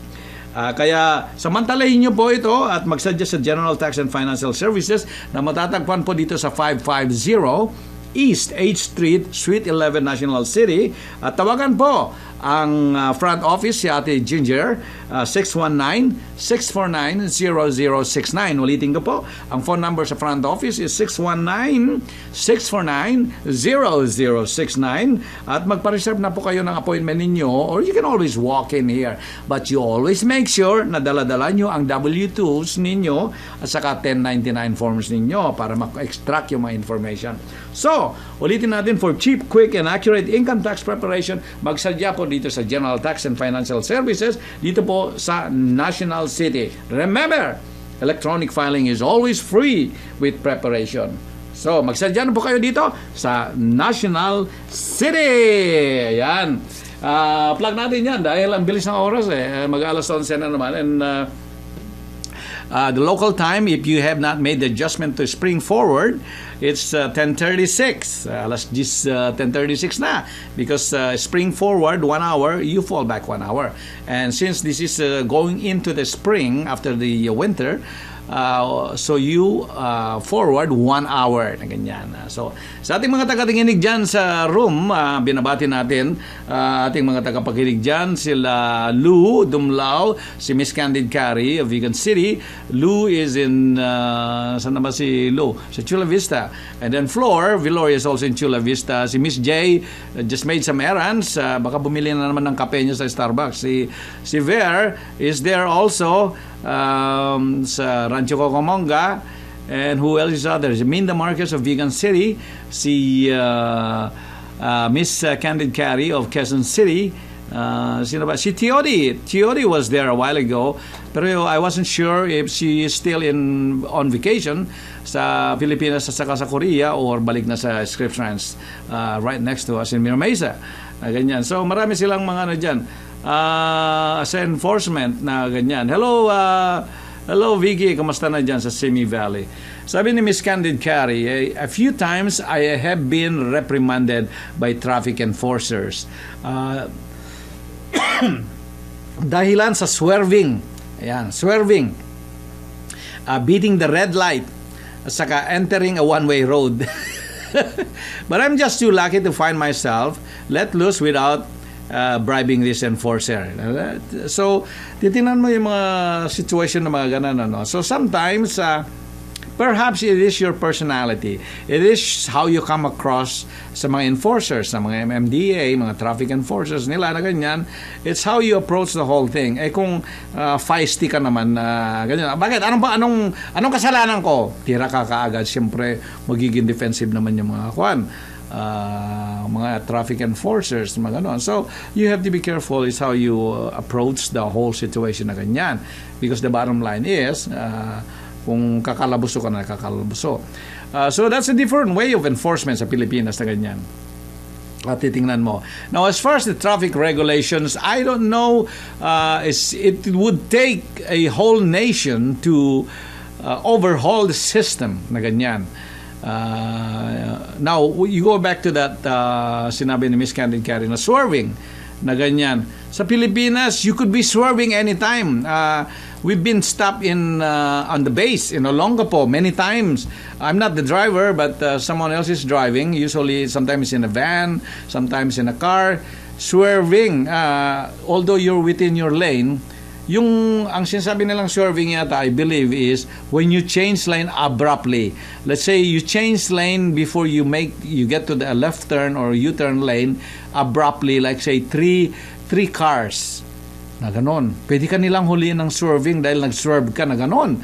Kaya samantalahin nyo po ito at mag-suggest sa General Tax and Financial Services na matatagpuan po dito sa 550 East 8th Street, Suite 11, National City. At tawagan po ang front office, si Ate Ginger, 619-649-0069. Ulitin ko po, ang phone number sa front office is 619-649-0069. At magpa-reserve na po kayo ng appointment ninyo, or you can always walk in here. But you always make sure na dala-dala nyo ang W-2s ninyo at saka 1099 forms ninyo para ma-extract yung mga information. So, ulitin natin, for cheap, quick, and accurate income tax preparation, magsadya po dito sa General Tax and Financial Services, dito po sa National City. Remember, electronic filing is always free with preparation. So, magsadya na po kayo dito sa National City. Ayan. Plug natin yan dahil ang bilis ng oras mag-alas 11 na naman. And the local time, if you have not made the adjustment to spring forward, it's 10:36. Alas 10:36 na. Because spring forward 1 hour, you fall back 1 hour. And since this is going into the spring after the winter, so you forward 1 hour na ganyan. So sa ating mga tagatinginig dyan sa room, binabati natin ating mga tagapakinig dyan, sila Lou Dumlao, si Miss Candid Carey of Vegan City. Lou is in saan naman si Lou? Sa Chula Vista. And then Vilor is also in Chula Vista. Si Miss J just made some errands, baka bumili na naman ng kape niya sa Starbucks. Si Ver is there also sa Rancho Cocamonga. And who else is others? Minda Marquez of Vegan City, si Miss Candid Carey of Quezon City, sino ba? Si Teody was there a while ago, pero I wasn't sure if she is still on vacation sa Pilipinas sa Korea or balik na sa Scripps Ranch right next to us in Mira Mesa. Ganyan. So marami silang mga dyan sa enforcement na ganyan. Hello Vicky, kamusta na dyan sa Simi Valley? Sabi ni Miss Candid Carey, a few times I have been reprimanded by traffic enforcers. Dahilan sa swerving. Ayan, swerving. Beating the red light. Saka entering a one-way road. But I'm just too lucky to find myself let loose without bribing this enforcer. So, titingnan mo yung mga situation na mga ganun, ano. So, sometimes, perhaps it is your personality. It is how you come across sa mga enforcers, sa mga MMDA, mga traffic enforcers nila na ganyan. It's how you approach the whole thing. Kung feisty ka naman na ganyan. Bakit? Anong kasalanan ko? Tira ka kaagad. Siyempre, magiging defensive naman yung mga mga traffic enforcers, mga ganon. So, you have to be careful is how you approach the whole situation na ganyan. Because the bottom line is, kung kakalabuso ka na, kakalabuso. So, that's a different way of enforcement sa Pilipinas na ganyan. Titingnan mo. Now, as far as the traffic regulations, I don't know, it would take a whole nation to overhaul the system na ganyan. Now, you go back to that sinabi ni Miss Candid Carey na swerving na ganyan. Sa Pilipinas, you could be swerving anytime. We've been stopped on the base in Olongapo many times. I'm not the driver, but someone else is driving. Usually, sometimes in a van, sometimes in a car. Swerving, although you're within your lane, ang sinasabi nilang swerving yata, I believe, is when you change lane abruptly. Let's say you change lane before you get to the left turn or U-turn lane abruptly, like say three cars na ganon. Pwede ka nilang huliin ng swerving dahil nag-swerve ka na ganon.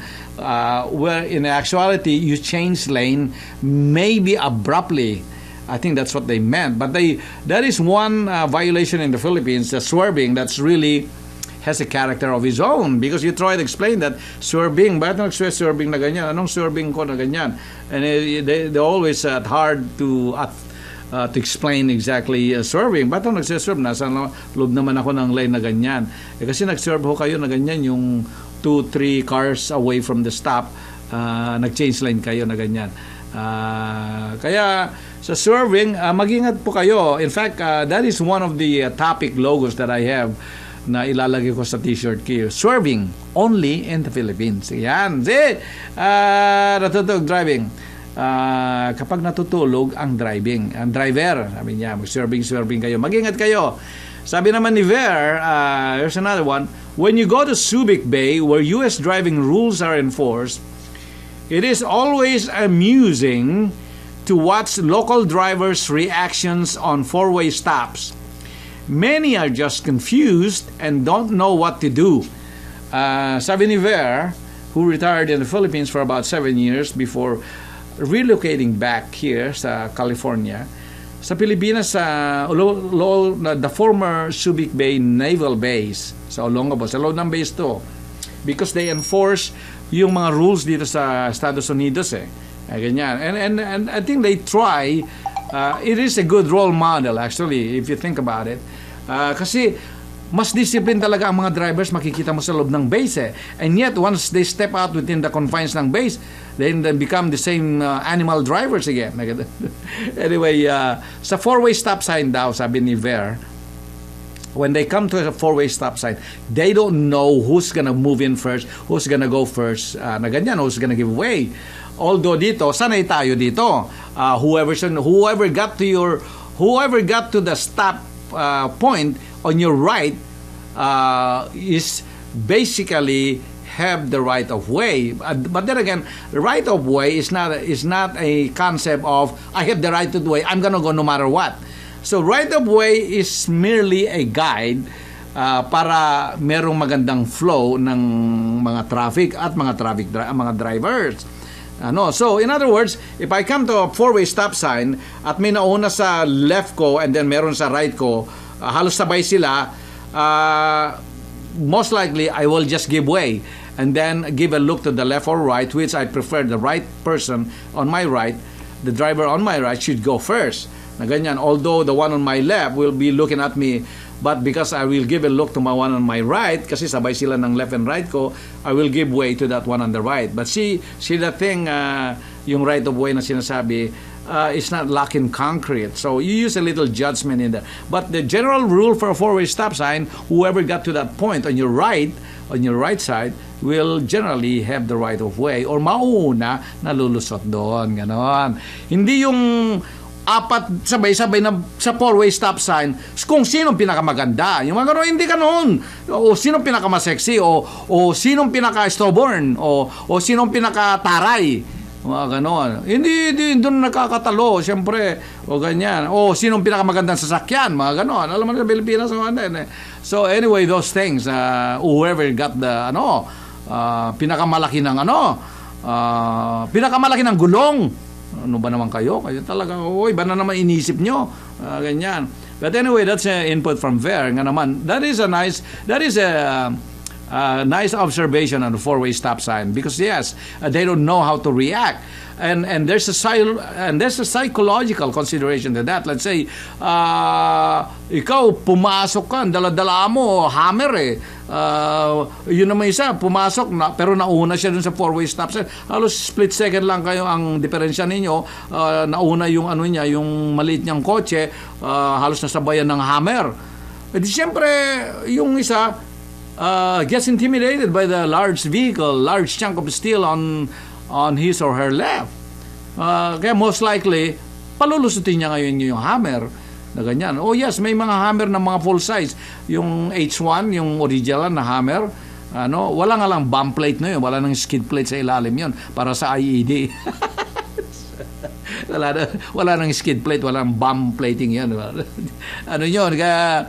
Where in actuality, you change lane maybe abruptly. I think that's what they meant. But that is one violation in the Philippines, the swerving, that's really has a character of his own, because you try to explain that swerving, bakit nag-swerving na ganyan? Anong swerving ko na ganyan? And they always hard to explain exactly swerving. Bakit nag-swerve? Nasa loob naman ako ng lane na ganyan. Kasi nag-swerve ho kayo na ganyan, yung 2-3 cars away from the stop, nag-change lane kayo na ganyan. Kaya sa swerving, mag-ingat po kayo. In fact, that is one of the topic logos that I have na ilalagay ko sa t-shirt ko. Swerving only in the Philippines. Yan. Natutulog driving. Kapag natutulog ang driver, sabi niya, mag-swerving kayo. Mag-ingat kayo. Sabi naman ni Ver, here's another one. When you go to Subic Bay, where U.S. driving rules are enforced, it is always amusing to watch local drivers' reactions on four-way stops. Many are just confused and don't know what to do. Sabi ni Ver, who retired in the Philippines for about 7 years before relocating back here sa California, sa Pilipinas, the former Subic Bay Naval Base sa Olongapo, sa loob ng base to, because they enforce yung mga rules dito sa Estados Unidos ganyan. And I think they try, it is a good role model actually if you think about it. Kasi mas discipline talaga ang mga drivers, makikita mo sa loob ng base and yet once they step out within the confines ng base, then they become the same animal drivers again. Anyway, sa four-way stop sign daw, sabi ni Ver, when they come to a four-way stop sign, they don't know who's gonna move in first, who's gonna go first, na ganyan, who's gonna give way. Although dito, sanay tayo dito. Whoever got to the stop point on your right is basically have the right of way. But then again, right of way is not a concept of I have the right to do way, I'm gonna go no matter what. So right of way is merely a guide para merong magandang flow ng mga traffic at mga drivers. So in other words, if I come to a four-way stop sign at may nauna sa left ko and then meron sa right ko, halos sabay sila, most likely I will just give way and then give a look to the left or right, which I prefer the right person on my right, the driver on my right should go first. Na ganyan, although the one on my left will be looking at me, but because I will give a look to my one on my right, kasi sabay sila ng left and right ko, I will give way to that one on the right. But see the thing, yung right of way na sinasabi, it's not lacking concrete. So you use a little judgment in there. But the general rule for a four-way stop sign, whoever got to that point on your right side, will generally have the right of way or mauna na lulusot doon. Ganon. Hindi yung apat sabay-sabay na sa four-way stop sign kung sinong pinakamaganda. Yung mga gano'n, hindi gano'n. O sinong pinakamasexy, o sinong pinaka-stubborn, o sinong pinaka-taray. Mga gano'n. Hindi doon nakakatalo, siyempre. O ganyan. O sinong pinakamagandang sasakyan, mga gano'n. Alam mo na sa Pilipinas. So anyway, those things, whoever got the, pinakamalaki ng pinakamalaki ng gulong. Ano ba naman kayo? Kayo talaga, ba na naman inisip nyo? Ganyan. But anyway, that's input from Ver. Nga naman, that is a nice observation on the four-way stop sign because yes, they don't know how to react. And there's a psychological consideration to that. Let's say, ikaw pumasok ka, dala-dala mo, hammer yun naman isa, pumasok na, pero nauna siya dun sa four-way stop sign. Halos split second lang kayo ang diferensya ninyo. Nauna yung yung maliit niyang kotse, halos nasabayan ng hammer. Di siyempre, yung isa gets intimidated by the large vehicle, large chunk of steel on his or her left. Kaya most likely, palulusutin niya ngayon yung hammer na ganyan. Oh yes, may mga hammer na mga full size. Yung H1, yung original na hammer, wala nga lang bump plate na yun. Wala nang skid plate sa ilalim yun para sa IED. wala nang skid plate, walang bump plating yun. Yun, kaya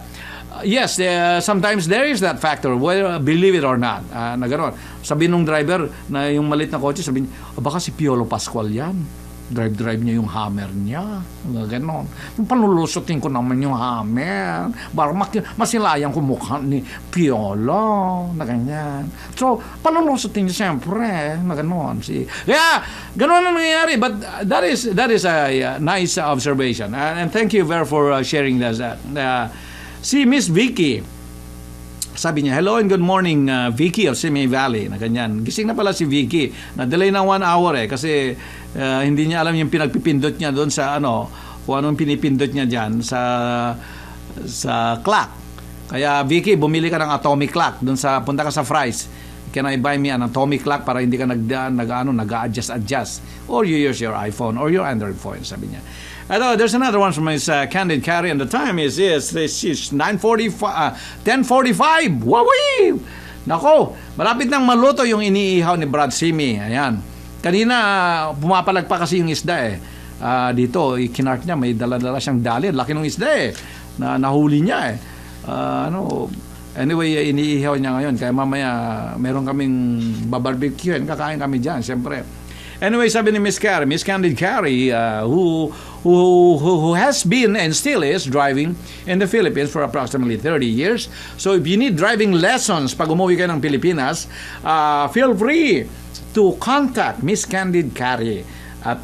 yes, sometimes there is that factor, whether believe it or not, na gano'n. Sabi nung driver na yung malit na kotse, sabi niya, baka si Piolo Pascual yan. Drive niya yung hammer niya. Gano'n. Panulusutin ko naman yung hammer. Para masilayang ko mukha ni Piolo. Na ganyan. So, panulusutin niya siyempre. Na gano'n. Kaya, gano'n ang nangyayari. But that is a nice observation. And thank you very for sharing that. Si Miss Vicky, sabi niya, hello and good morning, Vicky of Simi Valley, na ganyan. Gising na pala si Vicky. Na-delay ng 1 hour kasi hindi niya alam yung pinagpipindot niya doon sa kung anong pinipindot niya dyan sa clock. Kaya Vicky, bumili ka ng atomic clock doon punta ka sa Fry's. Can I buy me an atomic clock para hindi ka nag-adjust? Or you use your iPhone or your Android phone, sabi niya. There's another one from his Candid Carry, and the time is 10:45. Wawee! Nako, malapit nang maluto yung iniihaw ni Brad Simi. Ayan. Kanina, pumapalag pa kasi yung isda dito, kinart niya, may dala-dala siyang dali. Laki ng isda na nahuli niya Anyway, iniihaw niya ngayon. Kaya mamaya, meron kaming babarbecuein. Kakain kami dyan, siyempre. Anyway, sabi ni Miss Candid Carry, who who has been and still is driving in the Philippines for approximately 30 years. So if you need driving lessons pag umuwi kayo ng Pilipinas, feel free to contact Miss Candid Carrie. At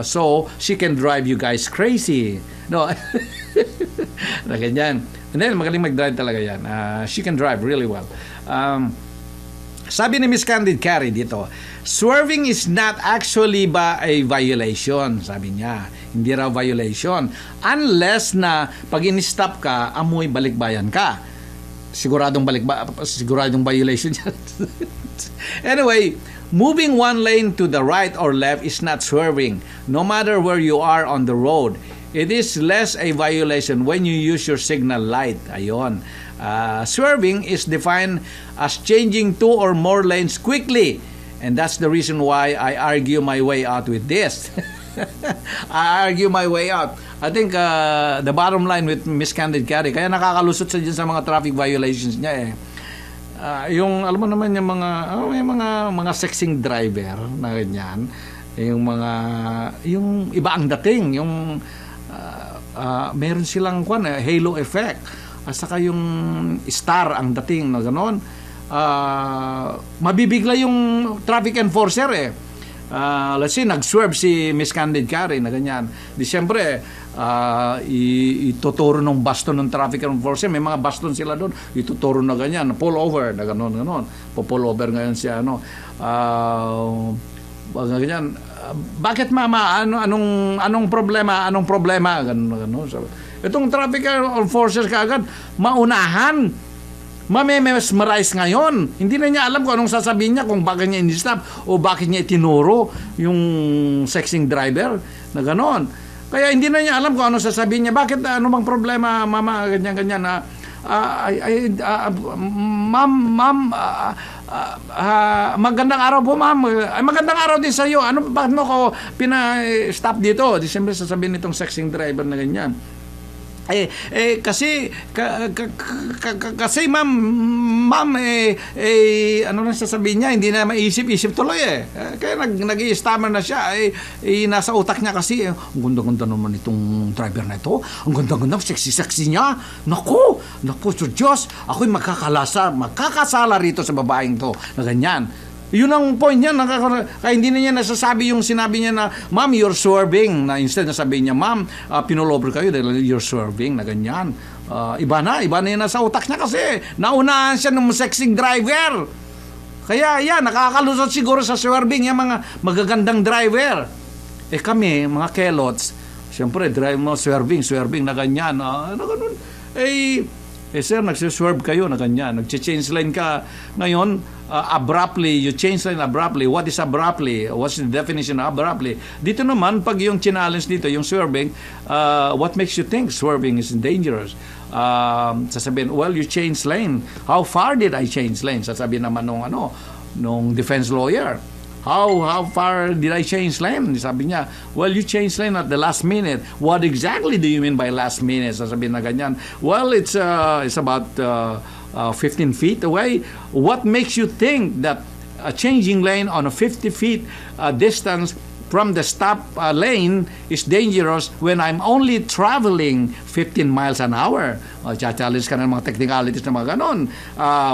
so she can drive you guys crazy. No. Na ganyan. And then magaling mag-drive talaga yan. She can drive really well. Sabi ni Miss Candid Carrie dito, swerving is not actually ba a violation, sabi niya. Hindi raw violation. Unless na pag in-stop ka, amoy balikbayan ka. Siguradong violation yan. Anyway, moving one lane to the right or left is not swerving, no matter where you are on the road. It is less a violation when you use your signal light. Ayon. Swerving is defined as changing two or more lanes quickly. And that's the reason why I argue my way out with this. I argue my way out. I think the bottom line with Miss Candid Carrie, kaya nakakalusot siya dyan sa mga traffic violations niya eh. Yung alam mo naman yung may mga sexing driver na ganyan, yung iba ang dating, yung meron silang halo effect. At saka yung star ang dating na gano'n. Mabibigla yung traffic enforcer eh. Let's say nag-swerve si Miss Candid Carrie na ganyan. Di siyempre ituturo ng baston ng traffic enforcer. May mga baston sila doon. Ituturo na ganyan, pull over na gano'n. Pull over ngayon siya ganyan. Bakit mama? Anong problema? Ganun. Itong traffic enforcers kaagad, maunahan. Mamemesmerize ngayon. Hindi na niya alam kung anong sasabihin niya, kung bakit niya in-stop o bakit niya itinuro yung sexing driver na gano'n. Kaya hindi na niya alam kung anong sasabihin niya. Bakit, ano bang problema, mama, ganyan. Magandang araw po, ma'am. Magandang araw din sa iyo. Bakit mo ko pina-stop dito? Di siyempre sasabihin nitong sexing driver na ganyan. Kasi ma'am ano na sasabihin niya, hindi na maisip-isip tuloy kaya nag-i-stammer na siya nasa utak niya kasi ang ganda-ganda naman itong driver na ito, ang ganda-ganda, sexy-sexy niya, naku so Diyos, ako'y makakasala rito sa babaeng to na ganyan. Yun ang point niya. Kaya hindi na niya nasasabi yung sinabi niya na, ma'am, you're swerving. Na instead na sabihin niya, ma'am, pinulover kayo dahil you're swerving na ganyan. Iba na yun nasa utak niya kasi naunahan siya ng sexing driver. Kaya yan, nakakalusot siguro sa swerving yung mga magagandang driver. Kami, mga kelots, siyempre, drive mo, swerving na ganyan. Ganun. Sir, nagsiswerve kayo na ganyan. Nag-change lane ka ngayon, abruptly, you change lane abruptly. What is abruptly? What's the definition of abruptly? Dito naman, pag yung challenge dito, yung swerving, what makes you think swerving is dangerous? Sasabihin, well, you change lane. How far did I change lane? Sasabihin naman nung defense lawyer. How far did I change lane? Sabi niya, well, you changed lane at the last minute. What exactly do you mean by last minute? Sasabihin na ganyan. Well, it's about 15 feet away. What makes you think that changing lane on a 50 feet distance from the stop lane is dangerous when I'm only traveling 15 miles an hour? Challenge ka ng mga technicalities na mga ganon.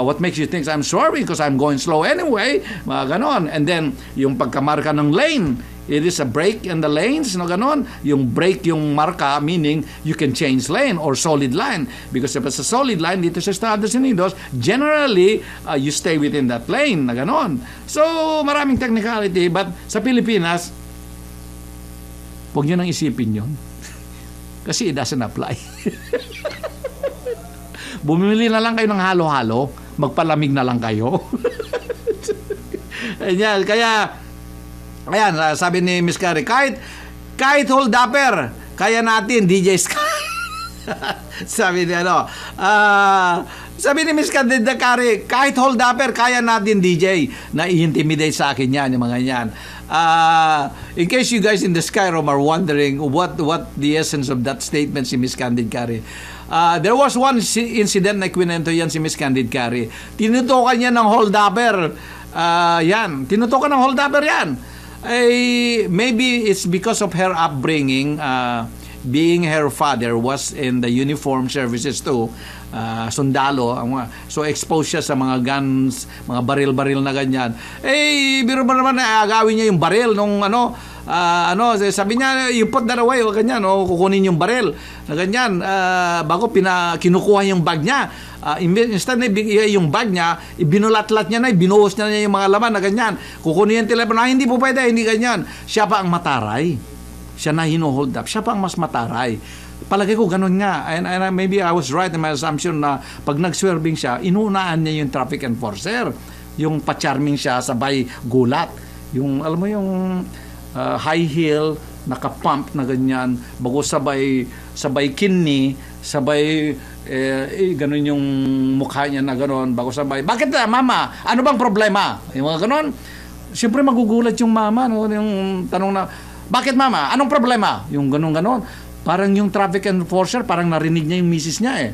What makes you think I'm swerving because I'm going slow anyway? Mga ganon. And then, yung pagkamarka ng lane, it is a break in the lanes, no ganon. Yung break yung marka, meaning you can change lane or solid line. Because if it's a solid line dito sa Estados Unidos, generally, you stay within that lane, na ganon. So, maraming technicality. But sa Pilipinas, huwag nyo nang isipin yun. Kasi it doesn't apply. Bumili na lang kayo ng halo-halo, magpalamig na lang kayo. Ayan, kaya, ayan, sabi ni Miss Carrie, kahit hold-upper, kaya natin, Deejay SKY. Sabi ni sabi ni Miss Carrie, kahit hold-upper, kaya natin, DJ. Na-intimidate sa akin yan, yung mga yan. In case you guys in the sky room are wondering what the essence of that statement si Miss Candid Carrie, there was one incident na kwento yan si Miss Candid Carrie. Tinutukan niya ng hold-upper. Tinutukan ng hold-upper yan. Maybe it's because of her upbringing. Being her father was in the uniform services too, sundalo, so exposed siya sa mga guns, mga baril-baril na ganyan. Biro mo naman na agawin niya yung baril nung sabi niya, you put that away, o ganyan, kukunin yung baril na ganyan, bago kinukuha yung bag niya. Instead na yung bag niya, ibinulat-lat niya na, binuhos niya yung mga laman na ganyan, kukunin yung telepono, hindi po pwede, hindi ganyan. Siya pa ang mataray. Siya na hino-hold up. Siya pa ang mas mataray. Palagay ko ganun nga. And maybe I was right in my assumption na pag nag-swerving siya, inuunaan niya yung traffic enforcer. Yung pa-charming siya, sabay gulat. Yung, alam mo yung high heel, naka-pump na ganyan, bago sabay kidney, sabay ganun yung mukha niya na ganun, bago sabay, bakit mama? Ano bang problema? Yung mga ganun. Siyempre magugulat yung mama, no? Yung tanong na, bakit mama? Anong problema? Yung ganon-ganon. Parang yung traffic enforcer, parang narinig niya yung misis niya eh.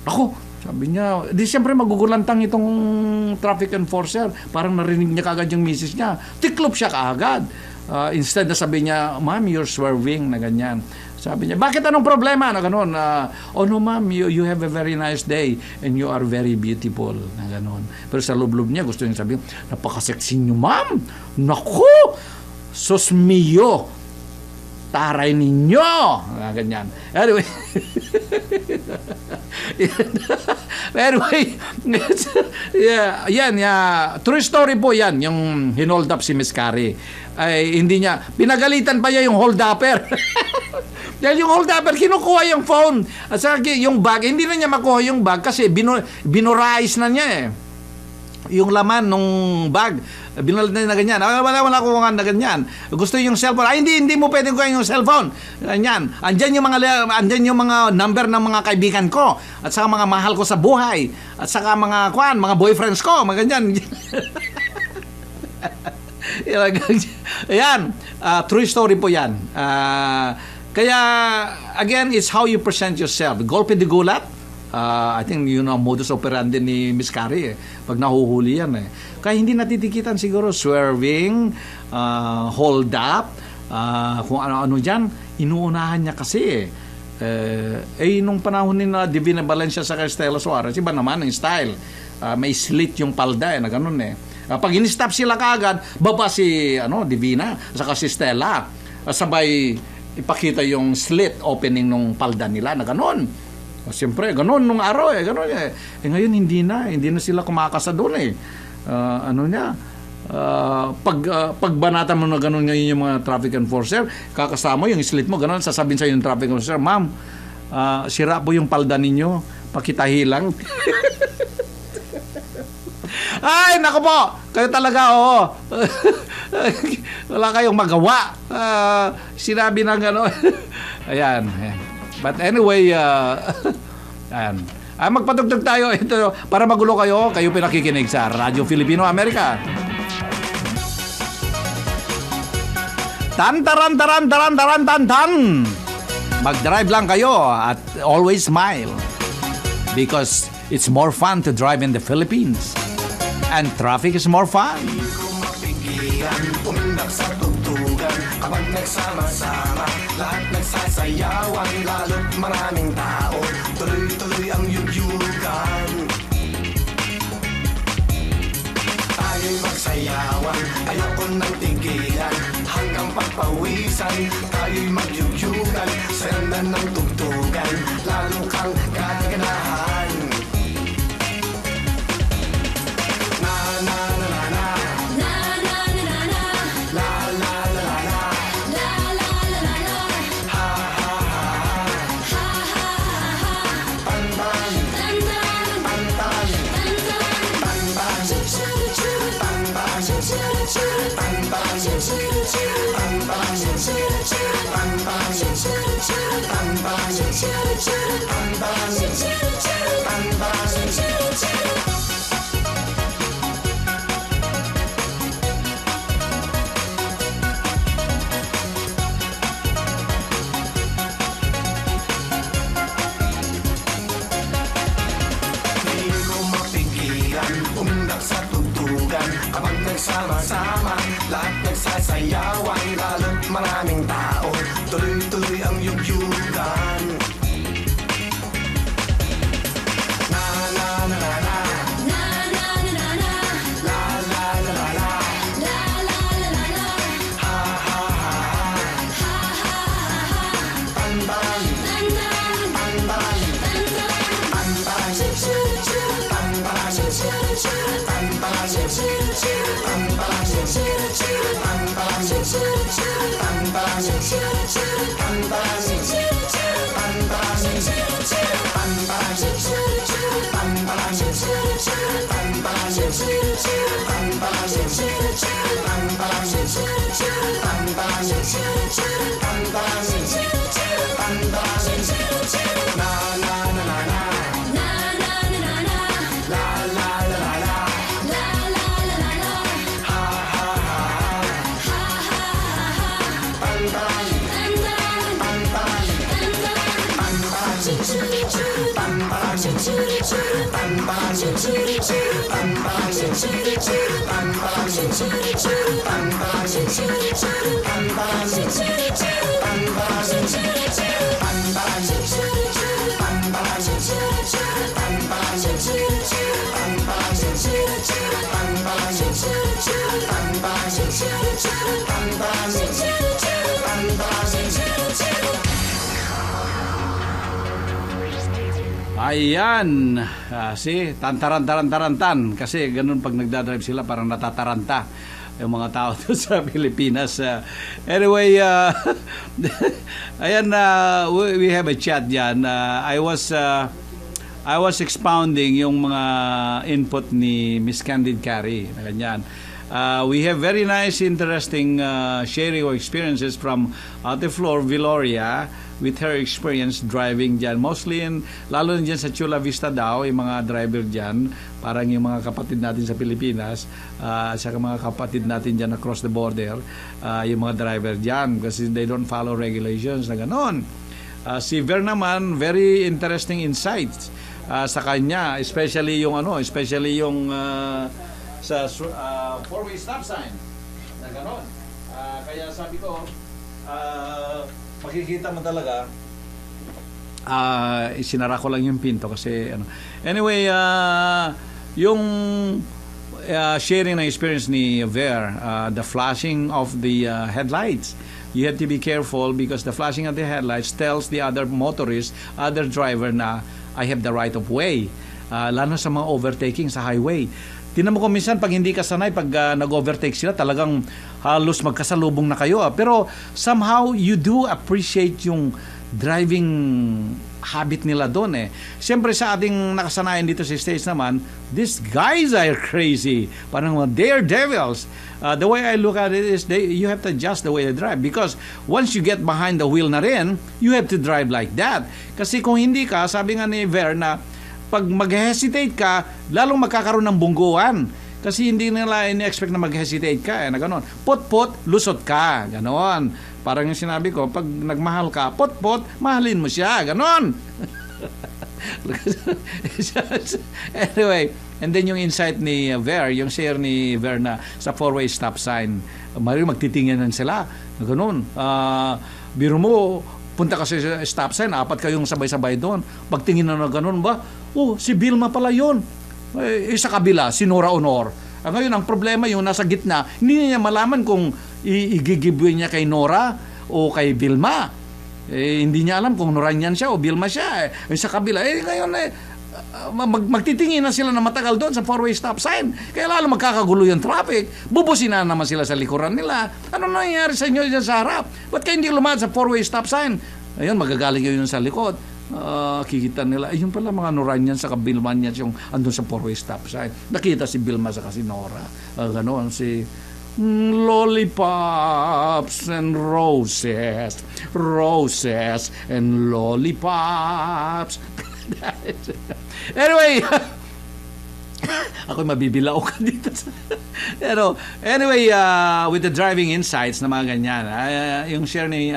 Ako, sabi niya, di siyempre magugulantang itong traffic enforcer. Parang narinig niya kaagad yung misis niya. Tiklop siya kaagad. Instead na sabi niya, ma'am, you're swerving, na ganyan. Sabi niya, bakit anong problema? Na ganon. Oh no ma'am, you have a very nice day and you are very beautiful. Na ganon. Pero sa loob-loob niya, gusto niya sabihin, napaka-sexy niyo ma'am. Naku! Sos mio, taray ninyo. Ganyan. Anyway. Yan. True story po yan, yung hinold up si Miss Carrie. Ay, hindi niya, pinagalitan pa niya yung hold-upper. Dahil yung hold-upper, kinukuha yung phone. At saka yung bag, hindi na niya makuha yung bag kasi binurais na niya eh. Yung laman nung bag, binulad na ganyan. Wala ko na ganyan. Gusto yung cellphone. Hindi mo pwedeng kuha yung cellphone. Ganyan. Andyan yung mga number ng mga kaibigan ko. At saka mga mahal ko sa buhay. At saka mga boyfriends ko. Mga ganyan. Ayan. True story po yan. Kaya, again, it's how you present yourself. Golpe de gulat. I think yun ang modus operandi ni Miss Carrie pag nahuhuli yan Kaya hindi natitikitan siguro swerving, hold up, kung ano-ano dyan, inuunahan niya kasi nung panahon ni na Divina Valencia sa Estela Suarez, iba naman ang style, may slit yung palda na ganun pag in-stop sila kaagad, baba si Divina saka si Stella, sabay ipakita yung slit opening nung palda nila na ganun. Siyempre, ganun nung araw ganun ngayon hindi na sila kumakasa doon pagbanatan mo na ganun ngayon yung mga traffic enforcer, kakasama yung slit mo, ganun, sasabihin sa yung traffic enforcer, ma'am, sira po yung palda ninyo, pakitahi lang. Ay, naku po, kayo talaga, wala kayong magawa. Sinabi na gano'n. Ayan. But anyway, ayan. Magpatugtog tayo ito para magulo kayo pinakikinig sa Radyo Filipino Amerika. Tan. Mag-drive lang kayo at always smile because it's more fun to drive in the Philippines and traffic is more fun. Pumundak sa tugtugan kapag nagsama-sama, lahat nagsasayawan, lalo't maraming tao, tuloy-tuloy ang yugyugan. Tayo'y magsayawan, ayoko nang tigilan, hanggang pagpawisan, tayo'y magyugyugan, sa ganda ng tugtugan, lalo kang gaganahan. Umundak sa tugtugan kapag nagsama-sama, lahat nagsasaya. sayawan, kalot maraming tao, tuloy-tuloy ang yugyugan. Na na na na na, Na na na na na, la la la la la, la la la la la, ha ha ha ha, ha ha ha ha. pantaran, Tantan, pantaran, tantan, pantaran, choo choo choo, pantaran, choo choo choo, pantaran, choo choo choo, pantaran, choo choo choo, pantaran, choo choo choo, pantaran, choo choo choo, pantaran, choo choo choo, pantaran, choo choo choo, pantaran, choo choo choo, pantaran, choo choo choo, pantaran, choo choo choo, pantaran, choo choo choo, pantaran, choo choo choo, pantaran, choo choo choo, pantaran, choo choo choo, pantaran, choo choo choo. na na na na na, Na na na na na, la la la la la, la la la la la, ha ha ha ha, ha ha ha ha. pantaran, Tantan, pantaran, tantan, pantaran, choo choo choo, pantaran, choo choo choo, pantaran, choo choo choo, pantaran, choo choo choo, pantaran, choo choo choo, pantaran, choo choo choo, pantaran, choo choo choo, pantaran, choo choo choo, pantaran, choo choo choo, pantaran, choo choo choo, pantaran, choo choo choo, pantaran, choo choo choo, pantaran, choo choo choo, pantaran, choo choo choo, pantaran, choo choo choo, pantaran. choo choo. Ayan, see, tantaran-taran-tarantan. Kasi ganun pag nagdadrive sila, parang natataranta yung mga tao doon sa Pilipinas. Anyway, ayan, we have a chat dyan. I was expounding yung mga input ni Miss Candid Carey. Ganyan. We have very nice, interesting sharing of experiences from Ate Flor Viloria with her experience driving dyan. Mostly, lalo na dyan sa Chula Vista daw, yung mga driver dyan, parang yung mga kapatid natin sa Pilipinas, saka mga kapatid natin dyan across the border, yung mga driver dyan, kasi they don't follow regulations na gano'n. Si Ver naman, very interesting insights sa kanya, especially yung sa four-way stop sign na gano'n. Kaya sabi ko, makikita mo talaga, isinara ko lang yung pinto kasi ano. Anyway, yung sharing ng experience ni Ver, the flashing of the headlights. You have to be careful because the flashing of the headlights tells the other motorist, other driver na I have the right of way. Lalo sa mga overtaking sa highway. Tinan mo ko minsan pag hindi ka sanay, pag nag-overtake sila, talagang halos magkasalubong na kayo. Pero somehow you do appreciate yung driving habit nila doon eh. Siyempre sa ating nakasanayan dito sa States naman, these guys are crazy. Parang they are devils. The way I look at it is you have to adjust the way they drive because once you get behind the wheel na rin, you have to drive like that. Kasi kung hindi ka, sabi nga ni Ver na pag mag-hesitate ka, lalong magkakaroon ng bungguan. Kasi hindi nila ini-expect na mag-hesitate ka. Na gano'n. Pot-pot, lusot ka. Gano'n. Parang yung sinabi ko, pag nagmahal ka, pot-pot, mahalin mo siya. Gano'n. Anyway, and then yung insight ni Ver, yung share ni Ver na sa four-way stop sign, magtitinginan sila. Gano'n. Biro mo, punta kasi sa stop sign, apat kayong sabay-sabay doon. Pagtingin na gano'n ba? Oh, si Vilma pala yun. Sa kabila, si Nora Honor. Ngayon, ang problema yung nasa gitna, hindi niya malaman kung igigibwin niya kay Nora o kay Vilma. Hindi niya alam kung Noranyan siya o Vilma siya. Sa kabila, ngayon, magtitingin na sila na matagal doon sa four-way stop sign. Kaya lalo magkakagulo yung traffic. Bubusin na naman sila sa likuran nila. Ano nangyayari sa inyo dyan sa harap? Ba't kayo hindi lumaan sa four-way stop sign? Ayun, magagaling yun sa likod. Kikita nila, ayun pala mga Noranyan sa Bilmanians yung andun sa four-way stop sign. Nakita si Bilma sa kasi Nora. Ganoon si lollipops and roses, roses and lollipops. Anyway, ako mabibilao ka dito. Pero anyway, with the driving insights na mga ganyan, yung share ni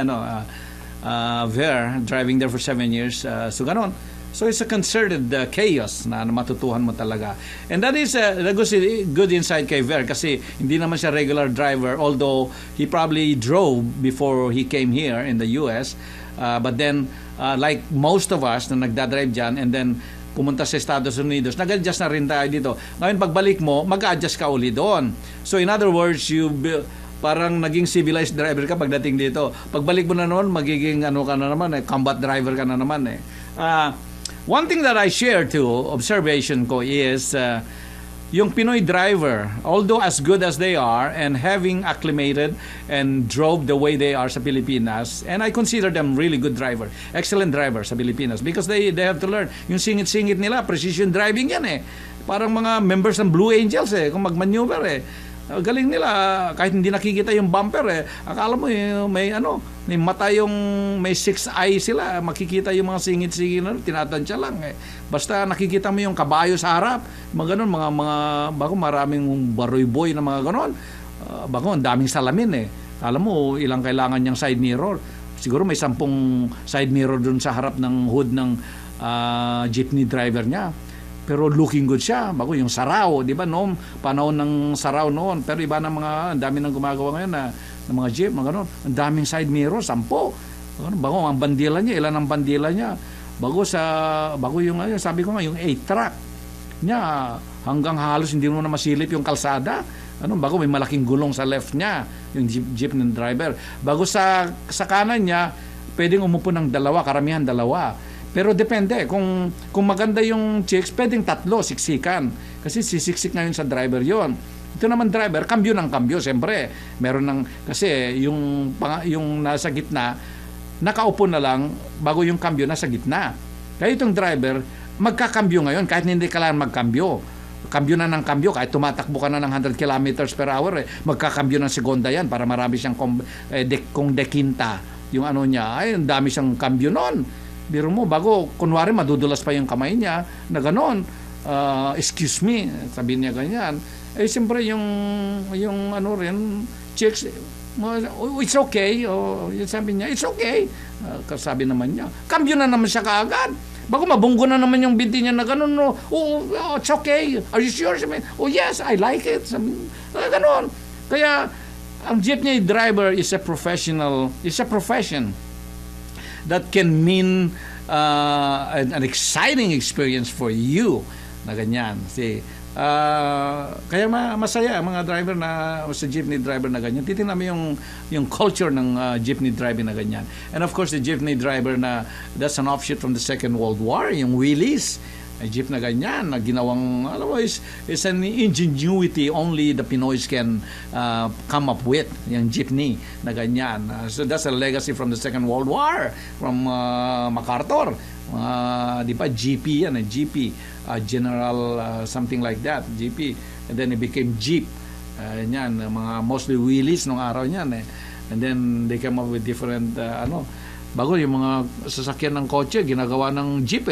Ver, driving there for 7 years. So ganon. So it's a concerted chaos na matutuhan mo talaga. And that is good insight kay Ver kasi hindi naman siya regular driver, although he probably drove before he came here in the US. But then, like most of us na nagdadrive dyan and then pumunta sa Estados Unidos, nag-adjust na rin tayo dito. Ngayon, pagbalik mo, mag-adjust ka uli doon. So in other words, parang naging civilized driver ka pagdating dito. Pagbalik mo na naman, magiging ka na naman, combat driver ka na naman. One thing that I share too, observation ko is yung Pinoy driver, although as good as they are and having acclimated and drove the way they are sa Pilipinas, and I consider them really good driver, excellent driver sa Pilipinas because they have to learn. Yung singit-singit nila, precision driving yan Parang mga members ng Blue Angels kung mag-maneuver galing nila kahit hindi nakikita yung bumper akala mo may mata may six eye sila, makikita yung mga singit-singit tinatansya lang basta nakikita mo yung kabayo sa harap, mga ganun, mga bago maraming baroy-boy na mga ganun, bago ang daming salamin alam mo ilang kailangan niyang side mirror, siguro may 10 side mirror dun sa harap ng hood ng jeepney driver niya. Pero looking good siya. Bago yung saraw, di ba? Noong panahon ng saraw noon. Pero iba na ang dami nang gumagawa ngayon ng mga jeep, mga ganun. Ang daming side mirror, 10. Bago ang bandila niya, ilan ang bandila niya. Bago yung, sabi ko nga, yung 8-track niya, hanggang halos hindi mo na masilip yung kalsada. Bago may malaking gulong sa left niya, yung jeep ng driver. Bago sa kanan niya, pwedeng umupo ng karamihan dalawa. Pero depende, kung maganda yung chicks, pwedeng 3, siksikan. Kasi sisiksik ngayon sa driver yon. Ito naman driver, kambyo ng kambyo, siyempre. Kasi yung nasa gitna, nakaupo na lang, bago yung kambyo nasa gitna. Kaya itong driver, magkakambyo ngayon, kahit hindi kailangan magkambyo. Kambyo na ng kambyo, kahit tumatakbo ka na ng 100 kilometers per hour, magkakambyo ng segonda yan para marami siyang kung dekinta. Yung niya, ang dami siyang kambyo noon. Biro mo, bago, kunwari madudulas pa yung kamay niya, na gano'n, excuse me, sabi niya ganyan. Siyempre, yung chicks, it's okay, sabi niya, it's okay. Sabi naman niya, kambyo na naman siya kaagad. Bago mabunggo na naman yung binti niya na gano'n, it's okay, are you sure? Sabi, yes, I like it. Sabi, gano'n. Kaya, ang jeepney driver is a profession that can mean an exciting experience for you na ganyan. Kaya masaya mga driver sa jeepney driver na ganyan. Titingnan mo yung culture ng jeepney driving na ganyan. And of course, the jeepney driver that's an offshoot from the Second World War, yung wheelies. Jeep na ganyan, na ginawang, is an ingenuity only the Pinoys can come up with, yung jeepney na ganyan. So that's a legacy from the Second World War, from MacArthur. Di ba, GP yan, GP, General something like that, GP. And then it became Jeep. Yan, mostly wheelies nung araw niyan. And then they came up with different, bago yung mga sasakyan ng kotse, ginagawa ng Jeep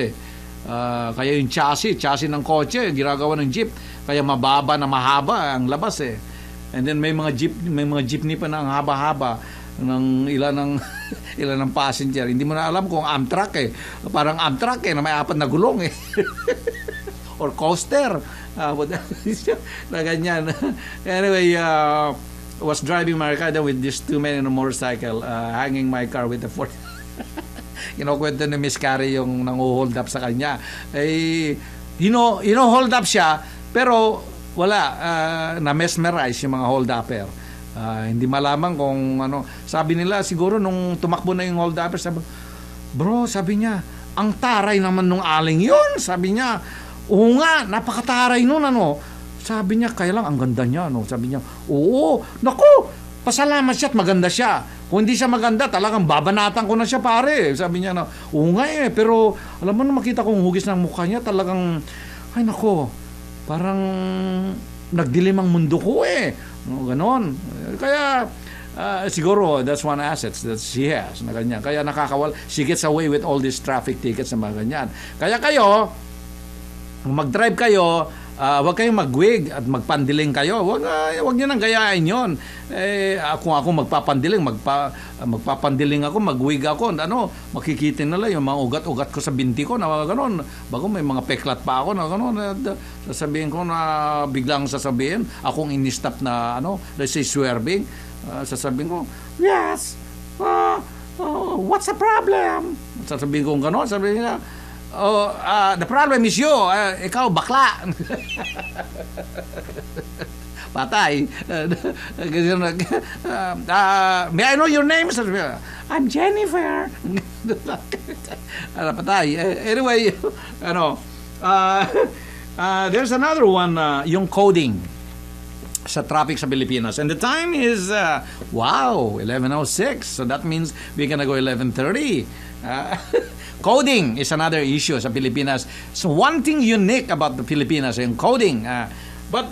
kaya yung chassis ng kotse ginagawa ng jeep, kaya mababa na mahaba ang labas and then may mga jeepney pa na ang haba-haba ng ilan ng passenger, hindi mo na alam kung Amtrak parang Amtrak na may 4 na gulong or coaster na ganyan. Anyway, was driving my car with these 2 men in a motorcycle, hanging my car with the 40 kinukwento ni Miss Carrie yung nang-hold up sa kanya. Hold up siya, pero wala, na-mesmerize yung mga hold-upper. Hindi malaman kung sabi nila, siguro nung tumakbo na yung hold-upper, sabi niya, ang taray naman nung aling yun. Sabi niya, oo nga, napakataray nun, Sabi niya, kaya lang, ang ganda niya, Sabi niya, oo, naku, pasalamat siya at maganda siya. Kung hindi siya maganda, talagang babanatan ko na siya, pare. Sabi niya oo nga pero alam mo na makita kong hugis ng mukha niya, talagang, ay nako, parang nagdilim ang mundo ko ganon. Kaya, siguro, that's one asset that she has, na ganyan. Kaya she gets away with all these traffic tickets na mga ganyan. Kaya kayo, mag-drive kayo, Huwag kayong mag-wig at magpandiling kayo. Huwag niyo nang gayahin yon. Kung ako magpapandiling, magpapandiling ako, mag-wig ako, makikita nila yung mga ugat-ugat ko sa binti ko na gano'n. Bago may mga peklat pa ako na gano'n. Sasabihin ko na biglang sasabihin, akong in-stop na, let's say swerving. Sasabihin ko, yes, what's the problem? Sasabihin ko gano'n, sasabihin niya, the problem is you. Ikaw, bakla. Patay. May I know your name? I'm Jennifer. Patay. Anyway, there's another one, yung coding sa traffic sa Pilipinas. And the time is, 11:06. So that means we're gonna go 11:30. Coding is another issue sa Pilipinas. So one thing unique about the Pilipinas in coding, but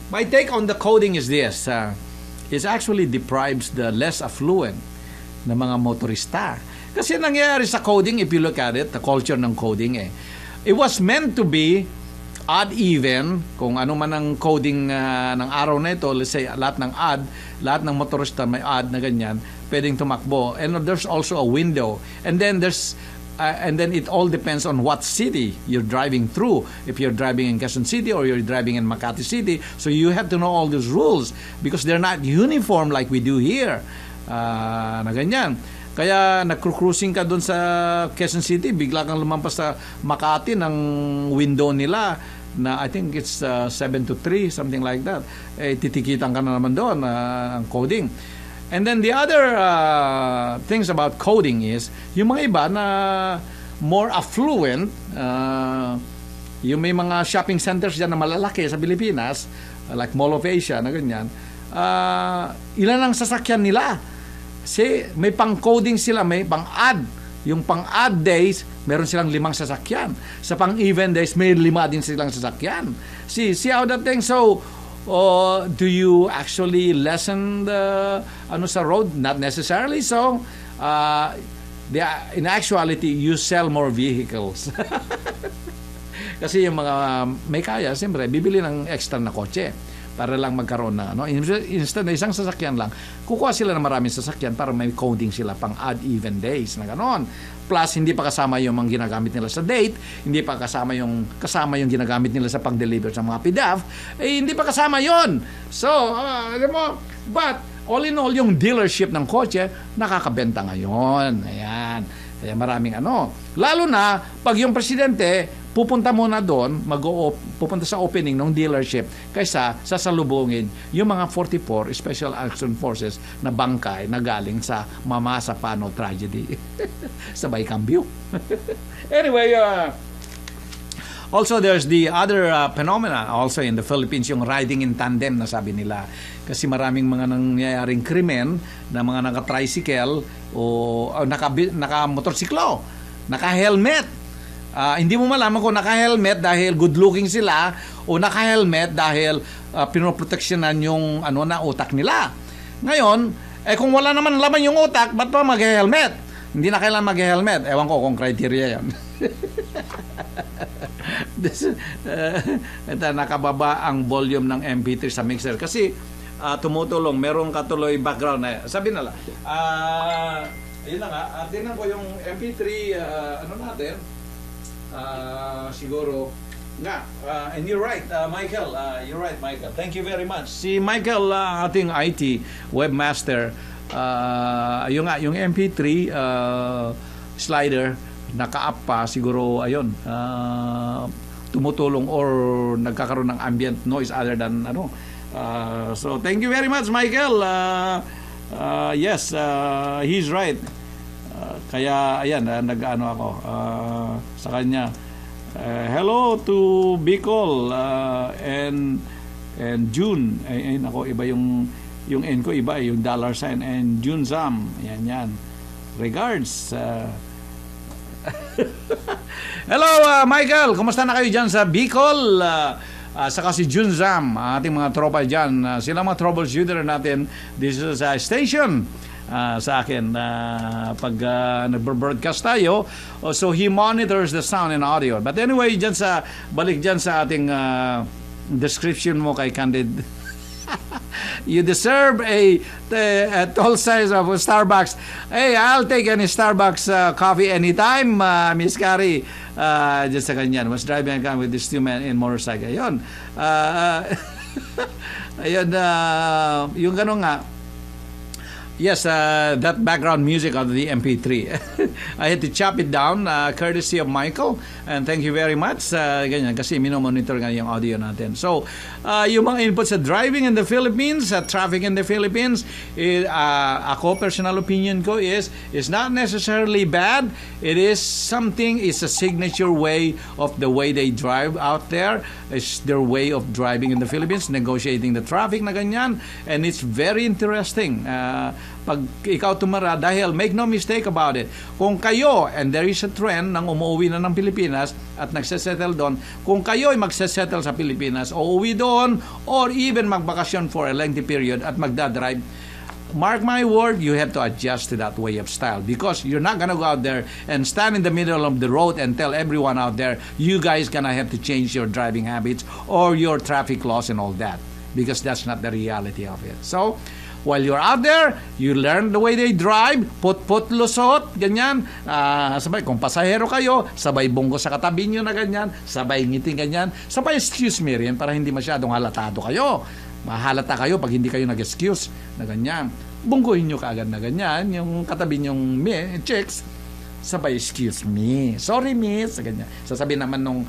my take on the coding is this: it actually deprives the less affluent na mga motorista. Kasi nangyayari sa coding, if you look at it, the culture ng coding, it was meant to be odd even, kung ano man ang coding ng araw na ito, let's say lahat ng motorista may odd na ganyan, pwedeng tumakbo. And there's also a window. And then it all depends on what city you're driving through. If you're driving in Quezon City or you're driving in Makati City, so you have to know all these rules because they're not uniform like we do here. Na ganyan. Kaya nagcruising ka doon sa Quezon City, bigla kang lumampas sa Makati ng window nila na I think it's 7 to 3, something like that. Titikitan ka na naman doon ang coding. And then the other things about coding is, yung mga iba na more affluent, yung may mga shopping centers dyan na malalaki sa Pilipinas, like Mall of Asia na ganyan, ilan ang sasakyan nila? Kasi may pang-coding sila, may pang-add. Yung pang-add days, meron silang 5 sasakyan. Sa pang-even days, may 5 din silang sasakyan. See how that thing? So, do you actually lessen the sa road? Not necessarily. So, in actuality, you sell more vehicles. Kasi yung mga may kaya, siyempre, bibili ng extra na kotse para lang magkaroon na, instead na isang sasakyan lang, kukuha sila ng maraming sasakyan para may coding sila pang odd even days na gano'n. Plus, hindi pa kasama yung mga ginagamit nila sa date, hindi pa kasama yung ginagamit nila sa pang-deliver sa mga PDAF, hindi pa kasama yon. So, alam mo, but all in all, yung dealership ng kotse, nakakabenta ngayon. Ayan. Kaya maraming Lalo na, pag yung presidente, pupunta muna doon, pupunta sa opening ng dealership kaysa sasalubungin yung mga 44 Special Action Forces na bangkay na galing sa Mamasapano tragedy. Sabay kambyo. Anyway, also there's the other phenomena also in the Philippines, yung riding in tandem na sabi nila. Kasi maraming mga nangyayaring krimen na mga naka-tricycle o naka-motorsiklo, naka-helmet. Hindi mo malaman kung naka-helmet dahil good-looking sila o naka-helmet dahil pinoproteksyonan yung utak nila. Ngayon, kung wala naman laman yung utak, ba't pa mag-helmet? Hindi na kailangan mag-helmet. Ewan ko kung criteria yan. Nakababa ang volume ng MP3 sa mixer kasi tumutulong, merong katuloy background na sabi nila. Ayun na nga, tingnan ko yung MP3 natin. Siguro nga, and you're right, Michael. You're right, Michael. Thank you very much. Si Michael, ating IT webmaster, yung MP3 slider naka-up pa siguro ayun, tumutulong or nagkakaroon ng ambient noise other than so thank you very much, Michael. Yes, he's right. Kaya ayan, ako sa kanya. Hello to Bicol and June. Ako iba yung N ko iba, yung dollar sign, and June Zam. Yan. Regards. Hello Michael, kumusta na kayo dyan sa Bicol? Saka si June Zam, ating mga tropa dyan. Sila mga troubleshooter natin. This is a station sa akin pag nagbo-broadcast tayo. So he monitors the sound and audio. But anyway, balik dyan sa ating description mo kay Candid. You deserve a tall size of Starbucks. Hey, I'll take any Starbucks coffee anytime, Miss Carrie. Just sa ganyan. Was driving a car with these two men in motorcycle. Ayun. Ayun, yung gano'n nga. Yes, that background music of the MP3. I had to chop it down, courtesy of Michael. And thank you very much. Ganyan, kasi minomonitor nga yung audio natin. So, yung mga input sa driving in the Philippines, sa traffic in the Philippines, ako, personal opinion ko is not necessarily bad. It's a signature way of the way they drive out there. It's their way of driving in the Philippines, negotiating the traffic na ganyan. And it's very interesting. Pag ikaw tumara, dahil make no mistake about it, kung kayo, and there is a trend ng umuwi na ng Pilipinas at nagsesettle doon, kung kayo ay magsesettle sa Pilipinas o uwi doon or even magbakasyon for a lengthy period at magdadrive, mark my word, you have to adjust to that way of style, because you're not gonna go out there and stand in the middle of the road and tell everyone out there, you guys gonna have to change your driving habits or your traffic laws and all that, because that's not the reality of it. So, while you're out there, you learn the way they drive, put lusot, ganyan. Sabay, kung pasahero kayo, sabay bunggo sa katabi nyo na ganyan, sabay ngiting ganyan, sabay excuse me rin para hindi masyadong halatado kayo. Mahalata kayo pag hindi kayo nag-excuse na ganyan. Bungguhin nyo kaagad na ganyan, yung katabi nyong chicks, sabay excuse me, sorry miss, ganyan. Sasabihin naman nung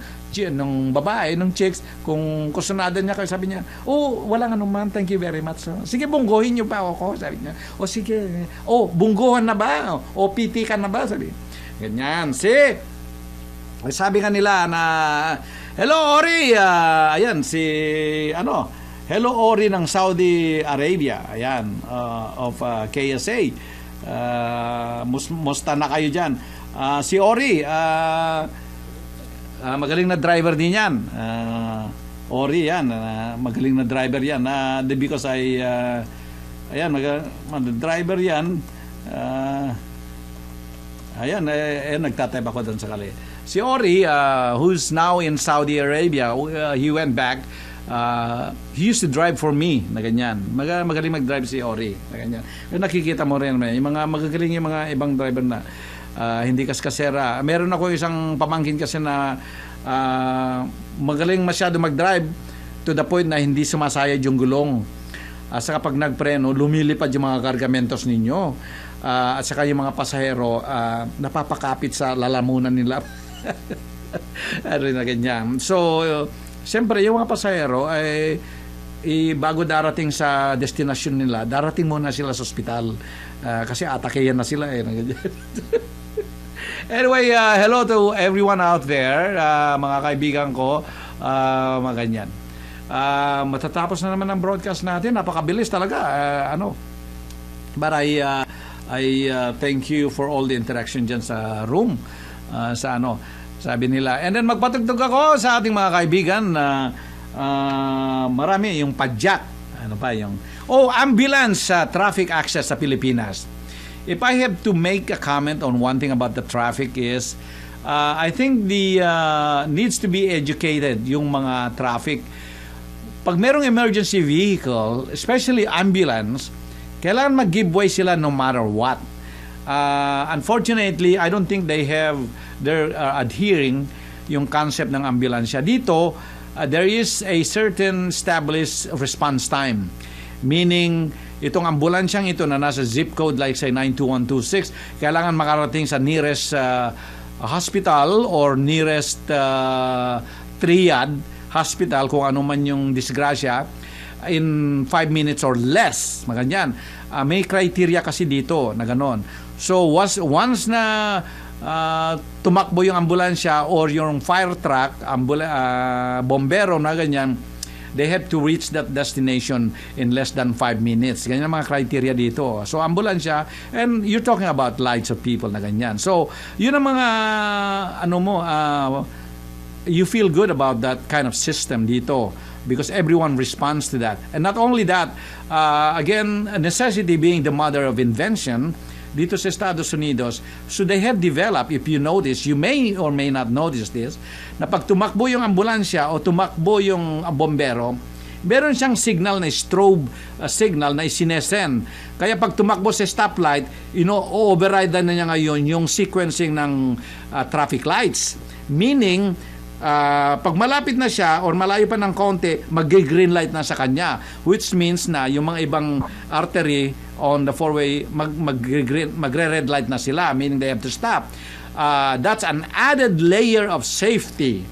babae, nung chicks, kung kusunada niya kayo, sabi niya, walang anuman, thank you very much. So, sige, bungguhin niyo pa ako, sabi niya. Sige, bungguhan na ba? O pitikan na ba? Sabi. Ganyan. Sabi nga nila na, hello Ori, ayan, hello Ori ng Saudi Arabia, ayan, of KSA. Musta na kayo dyan? Si Ori, magaling na driver din yan. Ori yan, magaling na driver yan. Because driver yan. Nagtatype ako doon sa kali. Si Ori, who's now in Saudi Arabia, he went back. He used to drive for me na ganyan. Magaling mag-drive si Ori na ganyan. Nakikita mo rin yung mga magagaling yung mga ibang driver na hindi kaskasera. Meron ako isang pamangkin kasi na magaling masyado mag-drive to the point na hindi sumasayad yung gulong. Saka pag nagpreno, lumilipad yung mga kargamentos ninyo. At saka yung mga pasahero napapakapit sa lalamunan nila. Na ganyan. So, siyempre, yung mga pasahero ay bago darating sa destinasyon nila, darating muna sila sa ospital. Kasi atakeyan na sila Anyway, hello to everyone out there, mga kaibigan ko, mga ganyan. Matatapos na naman ang broadcast natin. Napakabilis talaga. But I thank you for all the interaction dyan sa room. Sabi nila. And then magpatugtog ako sa ating mga kaibigan na marami yung padyak. Ambulance traffic access sa Pilipinas. If I have to make a comment on one thing about the traffic is, I think needs to be educated yung mga traffic. Pag merong emergency vehicle, especially ambulance, kailangan mag-give way sila no matter what. Unfortunately, I don't think they're adhering yung concept ng ambulansya. Dito, there is a certain established response time. Meaning, itong ambulansyang ito na nasa zip code like say 92126, kailangan makarating sa nearest hospital or nearest triad hospital kung ano man yung disgrasya in 5 minutes or less. Maganyan. May criteria kasi dito na ganon. So once na tumakbo yung ambulansya or yung fire truck, bombero na ganyan, they have to reach that destination in less than 5 minutes. Ganyan ang mga criteria dito. So, ambulansya, and you're talking about lives of people na ganyan. So, yun ang mga, you feel good about that kind of system dito because everyone responds to that. And not only that, again, necessity being the mother of invention, dito sa Estados Unidos, so they have developed, if you notice, you may or may not notice this, na pag tumakbo yung ambulansya o tumakbo yung bombero, meron siyang signal na strobe signal na isinesen. Kaya pag tumakbo sa stoplight, override na niya ngayon yung sequencing ng traffic lights. Meaning, pag malapit na siya or malayo pa ng konti, mag-green light na sa kanya. Which means na yung mga ibang artery on the four-way, magre-red light na sila. Meaning they have to stop. That's an added layer of safety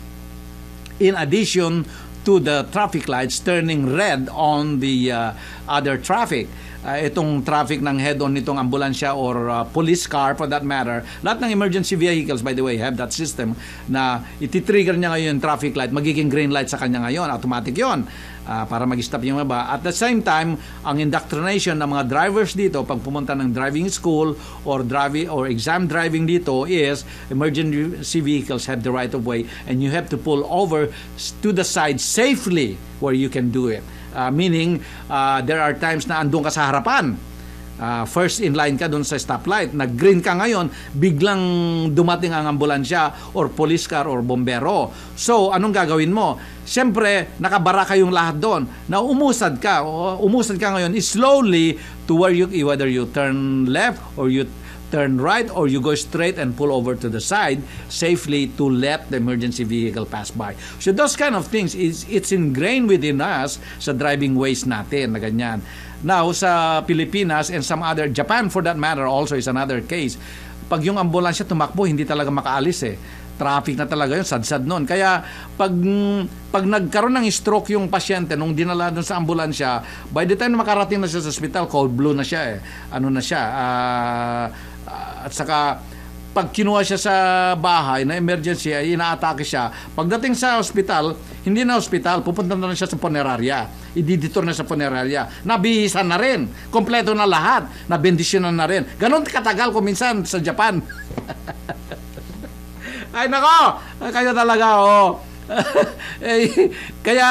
in addition to the traffic lights turning red on the other traffic. Itong traffic ng head-on nitong ambulansya or police car for that matter. Lahat ng emergency vehicles, by the way, have that system na iti-trigger niya ngayon yung traffic light, magiging green light sa kanya ngayon. Automatic yon para mag-stop yung iba. At the same time, ang indoctrination ng mga drivers dito pag pumunta ng driving school or exam driving dito is emergency vehicles have the right of way and you have to pull over to the side safely where you can do it. Meaning, there are times na andun ka sa harapan. First in line ka dun sa stoplight. Nag-green ka ngayon, biglang dumating ang ambulansya or police car or bombero. So, anong gagawin mo? Siyempre, nakabara kayong lahat doon. Na umusad ka ngayon slowly to whether you turn left or you turn right or you go straight and pull over to the side safely to let the emergency vehicle pass by. So those kind of things, it's ingrained within us sa driving ways natin na ganyan. Now, sa Pilipinas and some other, Japan for that matter also is another case. Pag yung ambulansya tumakbo, hindi talaga makaalis eh. Traffic na talaga yun, sad-sad nun. Kaya pag nagkaroon ng stroke yung pasyente nung dinala dun sa ambulansya, by the time na makarating na siya sa hospital, cold blue na siya eh. Ano na siya, at saka pag kinuha siya sa bahay na emergency, ay inaatake siya. Pagdating sa hospital, hindi na hospital, pupunta na siya sa punerarya. Ididitor na sa punerarya. Nabihisan na rin. Kompleto na lahat. Nabendisyonan na rin. Ganon katagal ko minsan sa Japan. Ay nako, kayo talaga kaya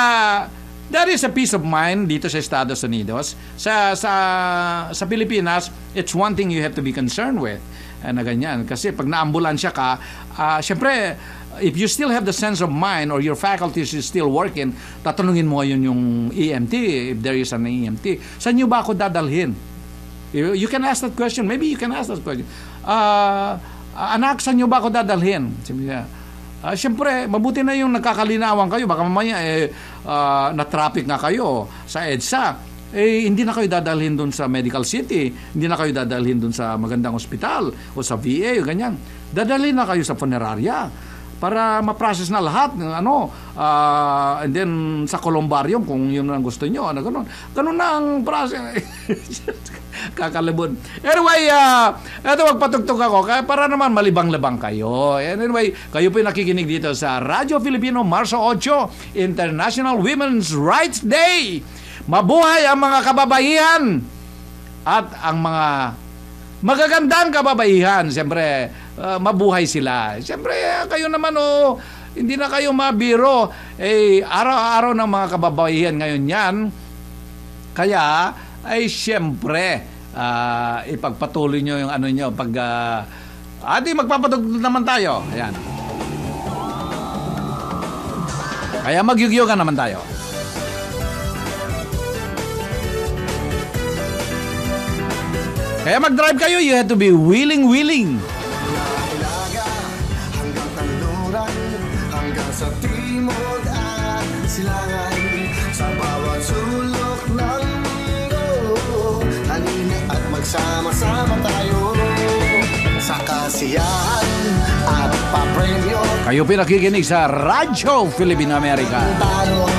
there is a peace of mind dito sa Estados Unidos. Sa Pilipinas, it's one thing you have to be concerned with. Na ganyan. Kasi pag naambulansya ka, syempre, if you still have the sense of mind or your faculties is still working, tatanungin mo ngayon yung EMT, if there is an EMT, saan nyo ba ako dadalhin? You can ask that question. Maybe you can ask that question. Anak, saan nyo ba ako dadalhin? Siyempre, mabuti na yung nagkakalinawan kayo. Baka mamaya, na-traffic nga kayo sa EDSA. Hindi na kayo dadalhin dun sa medical city. Hindi na kayo dadalhin dun sa magandang ospital o sa VA o ganyan. Dadalhin na kayo sa punerarya para ma-process na lahat. And then sa columbarium kung yun ang gusto nyo. Ganun na ang process. Kakalabon. Anyway, eto magpatugtog ako para naman malibang-libang kayo. Anyway, kayo po nakikinig dito sa Radyo Filipino, Marso 8, International Women's Rights Day. Mabuhay ang mga kababaihan at ang mga magagandang kababaihan. Siyempre, mabuhay sila. Siyempre, kayo naman hindi na kayo mabiro. Araw-araw ng mga kababaihan ngayon yan. Kaya, ay siyempre, ipagpatuloy nyo yung ano nyo. Magpapatugtog naman tayo. Ayan. Kaya magyugyogan naman tayo. Kaya mag-drive kayo, you have to be willing. Ilaga hanggang kanluran, hanggang sa timog at silangan, sa bawat sulok ng mundo, halina at magsama-sama tayo sa kasiyahan at papremyo. Kayo pinakikinig sa Radyo Filipino America. Tayo,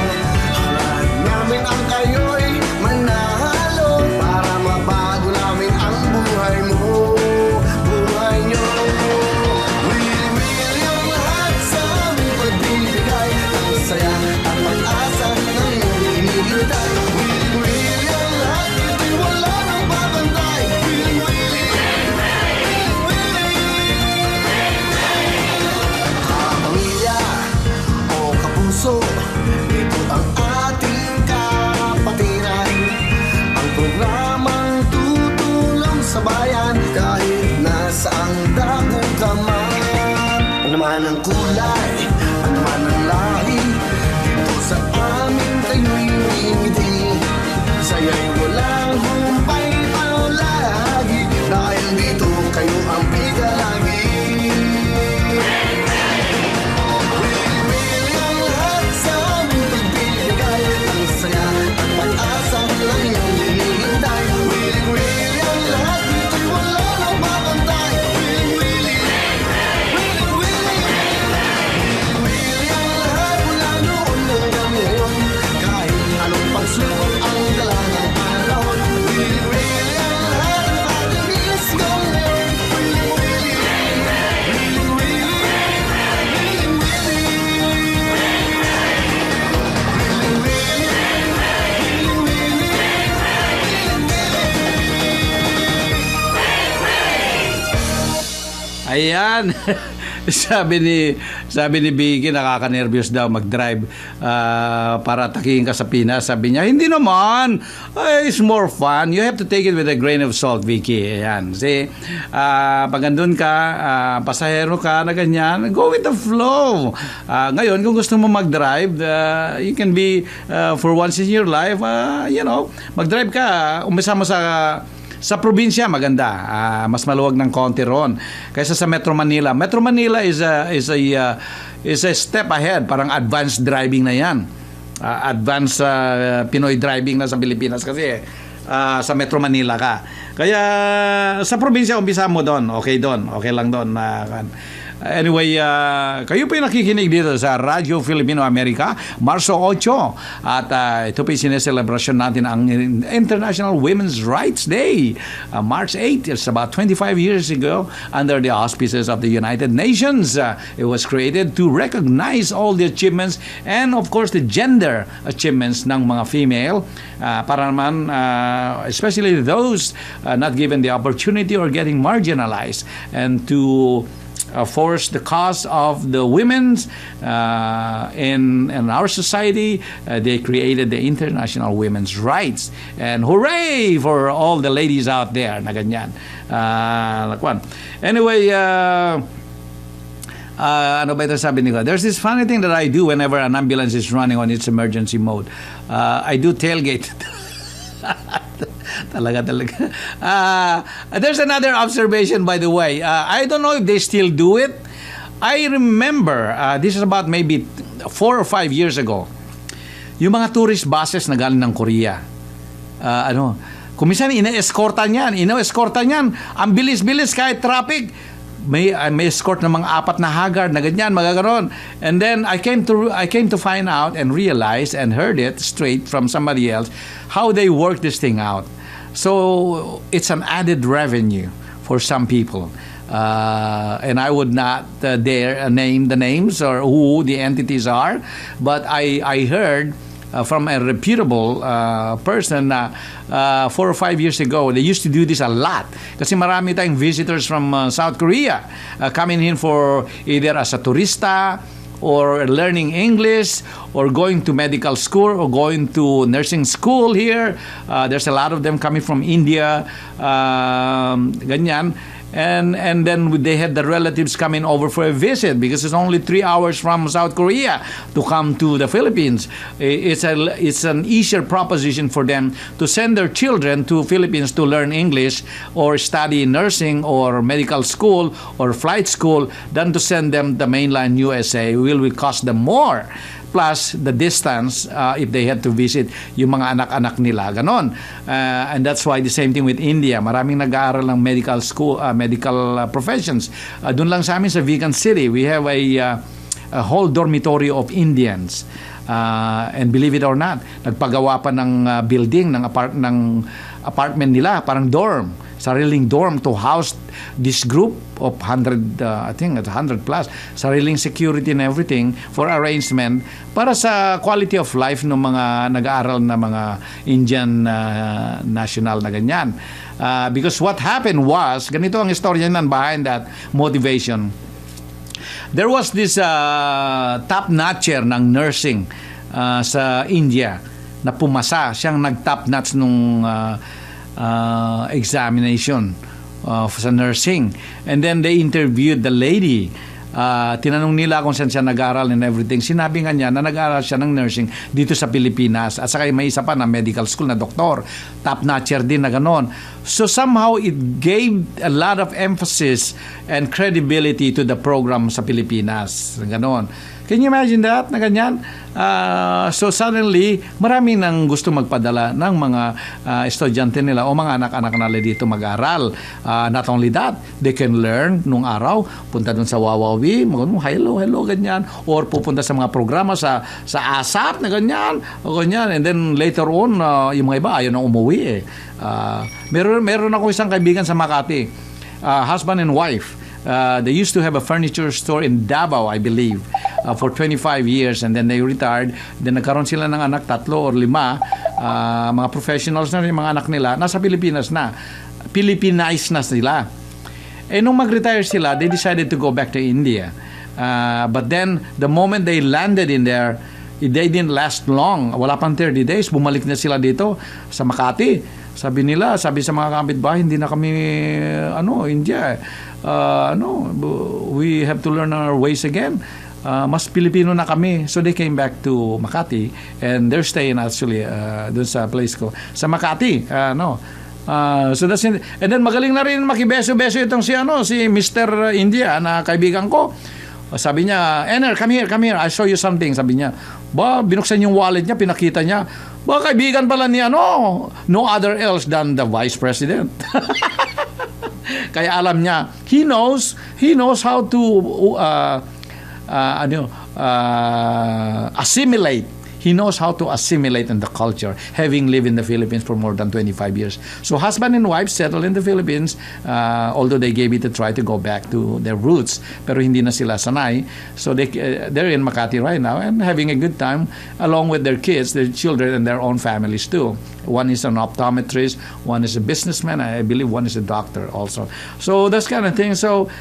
hanap namin ang kayo'y manalo para mabago namin ang buhay mo, buhay nyo. Will yung lahat sa aming pagbibigay, ang saya at pag-asa ng hinihintay. Will yung lahat, ito'y wala nang babantay. Pamilya, ng kulay, ano man ang lahi, dito sa amin kayo'y ngiti. Saya'y walang humpay palagi, dahil dito kayo ang pigalagi. Wili-wili ang lahat sa aming pagbibigay, ang saya at pag-asa lang yung hinihintay. Wili-wili ang lahat, dito'y wala nang mabantay. Wili-wili, wili-wili, wili-wili ang lahat mula noon hanggang ngayon. Kahit anong pagsubok ang dala ng panahon, wili-wili ang lahat ng pag-ibig ko ngayon. Wili-wili, wili-wili, Ayan. sabi ni Vicky, nakaka-nervyos daw mag-drive para takihin ka sa Pinas. Sabi niya, hindi naman. It's more fun. You have to take it with a grain of salt, Vicky. Ayan. Kasi pag andun ka, pasahero ka na ganyan, go with the flow. Ngayon, kung gusto mo mag-drive, you can be, for once in your life, mag-drive ka. Umpisa mo sa probinsya maganda, mas maluwag ng konti ron kaysa sa Metro Manila. Metro Manila is a step ahead, parang advanced driving na yan. Advanced Pinoy driving na sa Pilipinas kasi sa Metro Manila ka. Kaya sa probinsya umpisa mo doon, okay lang doon. Anyway, kayo po yung nakikinig dito sa Radio Filipino America, Marso 8. At ito po yung sineselebrasyon natin ang International Women's Rights Day. March 8, it's about 25 years ago, under the auspices of the United Nations. It was created to recognize all the achievements and of course the gender achievements ng mga female, para naman especially those not given the opportunity or getting marginalized, and to force the cause of the women's in our society. They created the International Women's Rights, and hooray for all the ladies out there na ganyan. Anyway, ano ba ito sabi nila? There's this funny thing that I do whenever an ambulance is running on its emergency mode. I do tailgate. Talaga. There's another observation, by the way. I don't know if they still do it. I remember, this is about maybe 4 or 5 years ago, yung mga tourist buses na galing ng Korea. Kung minsan ina-escortan yan. Ang bilis-bilis kahit traffic. May escort ng mga 4 na haggard na ganyan, magagaroon. And then I came to find out and realize and heard it straight from somebody else how they work this thing out. So it's an added revenue for some people. And I would not dare name the names or who the entities are, but I heard from a reputable person na 4 or 5 years ago, they used to do this a lot. Kasi marami tayong visitors from South Korea coming in for either as a turista or learning English or going to medical school or going to nursing school here. There's a lot of them coming from India, ganyan. And then they had the relatives coming over for a visit because it's only 3 hours from South Korea to come to the Philippines. It's an easier proposition for them to send their children to Philippines to learn English or study nursing or medical school or flight school than to send them the mainland USA. It will cost them more. Plus the distance if they had to visit yung mga anak-anak nila, ganon. And that's why the same thing with India. Maraming nag-aaral ng medical school, medical professions. Doon lang sa amin sa Vegan City, we have a whole dormitory of Indians. And believe it or not, nagpagawa pa ng building ng apartment nila, parang dorm, sariling dorm to house this group of 100, I think it's 100 plus, sariling security and everything for arrangement para sa quality of life ng mga nag-aaral na mga Indian national na ganyan. Because what happened was, ganito ang istorya nan behind that motivation. There was this top-notcher ng nursing sa India na pumasa. Siyang nag-top-notch nung examination sa nursing. And then they interviewed the lady tinanong nila kung saan siya nag-aral and everything. Sinabi nga niya na nag-aral siya ng nursing dito sa Pilipinas. At saka may isa pa na medical school na doktor. Top-notcher din na ganon. So somehow it gave a lot of emphasis and credibility to the program sa Pilipinas. Ganon. Can you imagine that? Na ganyan? So suddenly, marami nang gusto magpadala ng mga estudyante nila o mga anak-anak nila dito mag-aral. Not only that, they can learn nung araw, punta dun sa Wawawi, hello, ganyan. Or pupunta sa mga programa sa ASAP na ganyan. O ganyan. And then later on, yung mga iba ayaw na umuwi meron ako isang kaibigan sa Makati, husband and wife. They used to have a furniture store in Davao, I believe, for 25 years, and then they retired. Then nagkaroon sila ng anak, 3 or 5, mga professionals na rin, mga anak nila, nasa Pilipinas na. Philippinized na sila. Nung mag-retire sila, they decided to go back to India. But then, the moment they landed in there, they didn't last long. Wala pang 30 days, bumalik na sila dito sa Makati. Sabi sa mga kapitbahay, hindi na kami, India. We have to learn our ways again. Mas Pilipino na kami. So they came back to Makati and they're staying actually doon sa place ko. Sa Makati, so that's it. And then magaling na rin makibeso-beso itong si Mr. India na kaibigan ko. Sabi niya, Ener, come here, I'll show you something. Sabi niya, binuksan yung wallet niya, pinakita niya. Kaibigan pala niya, no other else than the Vice President. Kaya alam niya, he knows how to assimilate. He knows how to assimilate in the culture, having lived in the Philippines for more than 25 years. So husband and wife settled in the Philippines, although they gave it a try to go back to their roots. Pero hindi na sila sanay. So they're in Makati right now and having a good time along with their kids, their children, and their own families too. One is an optometrist, one is a businessman, I believe one is a doctor also. So that's kind of thing. So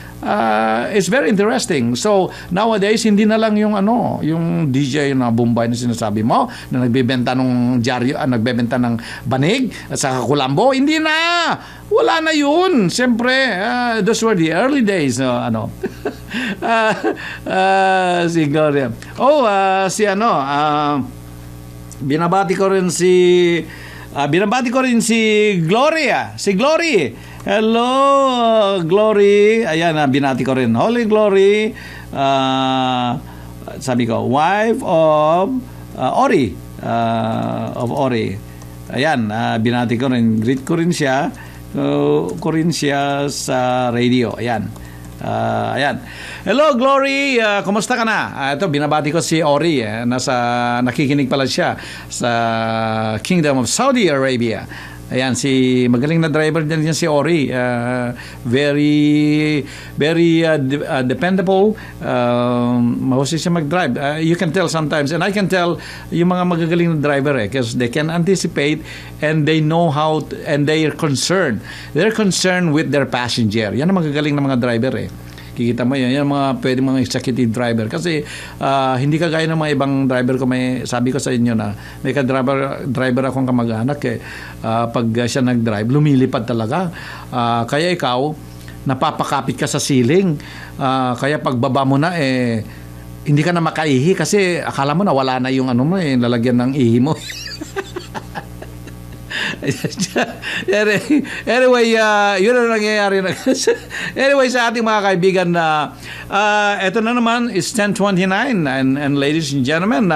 it's very interesting. So nowadays, hindi na lang yung DJ na Bombay na sinasabi mo, na nagbebenta ng dyaryo, nagbebenta ng banig at saka kulambo. Hindi na! Wala na yun. Siyempre, those were the early days. Si Gloria. Binabati ko rin si Gloria. Si Glory. Hello, Glory. Ayan, binati ko rin. Holy Glory. Sabi ko, wife of Ori. Of Ori. Ayan, binati ko rin. Greet ko rin siya. Sa radio. Ayan. Ayan. Hello, Glory. Kumusta ka na? Ito, binabati ko si Ori. Nakikinig pala siya sa Kingdom of Saudi Arabia. Ayan, magaling na driver din si Ori. Very dependable. Mahusay siya mag-drive. You can tell sometimes, and I can tell yung mga magagaling na driver because they can anticipate and they know how and they are concerned. They're concerned with their passenger. Yan ang magagaling na mga driver Kikita mo yan mga pwede mga executive driver kasi hindi kagaya ng mga ibang driver ko. Sabi ko sa inyo na may driver akong kamag-anak pag siya nag-drive lumilipad talaga, kaya ikaw napapakapit ka sa ceiling, kaya pagbaba mo na hindi ka na makaihi kasi akala mo na wala na yung lalagyan ng ihi mo. Anyway, yun ang nangyayari na. Anyway, sa ating mga kaibigan eto na naman is 10:29 and ladies and gentlemen,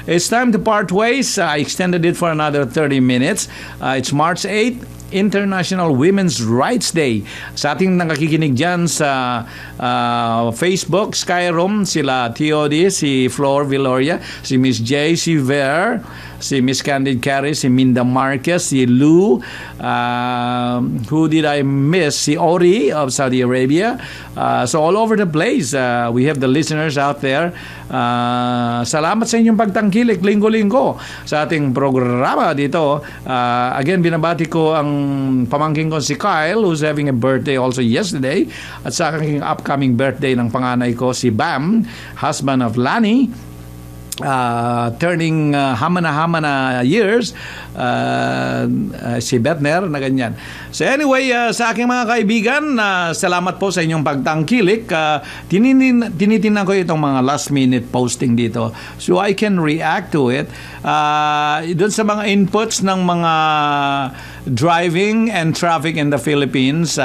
it's time to part ways. I extended it for another 30 minutes. It's March 8, International Women's Rights Day. Sa ating nakakikinig dyan sa Facebook, Skyroom, sila Theody, si Flor Villoria, si Miss J, si Ver, si Miss Candid Carey, si Minda Marquez, si Lou, who did I miss? Si Ori of Saudi Arabia. So all over the place, we have the listeners out there. Salamat sa inyong pagtangkilik linggo-linggo sa ating programa dito. Again, binabati ko ang pamangkin ko si Kyle, who's having a birthday also yesterday, at sa aking upcoming birthday ng panganay ko si Bam, husband of Lani. turning hamana years, si Betner na ganyan. So anyway, sa aking mga kaibigan, salamat po sa inyong pagtangkilik. Tinitingnan ko itong mga last minute posting dito so I can react to it. Doon sa mga inputs ng mga driving and traffic in the Philippines.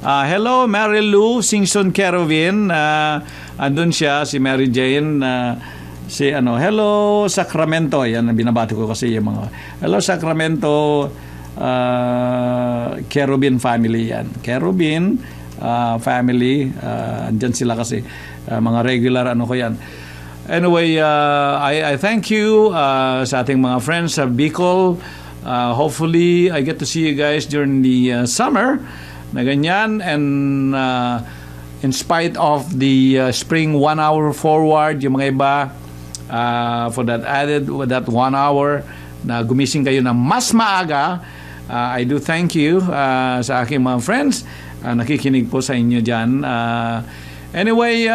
Hello, Mary Lou Singson Kerovin. Andun siya, si Mary Jane. Hello Sacramento. Yan, binabati ko kasi yung mga hello Sacramento Kerubin family yan. Kerubin family, andyan sila kasi mga regular ko yan. Anyway, I thank you sa ating mga friends sa Bicol. Hopefully I get to see you guys during the summer na ganyan, and in spite of the spring 1 hour forward, yung mga iba for that 1 hour na gumising kayo na mas maaga, I do thank you sa aking mga friends, nakikinig po sa inyo dyan. Anyway,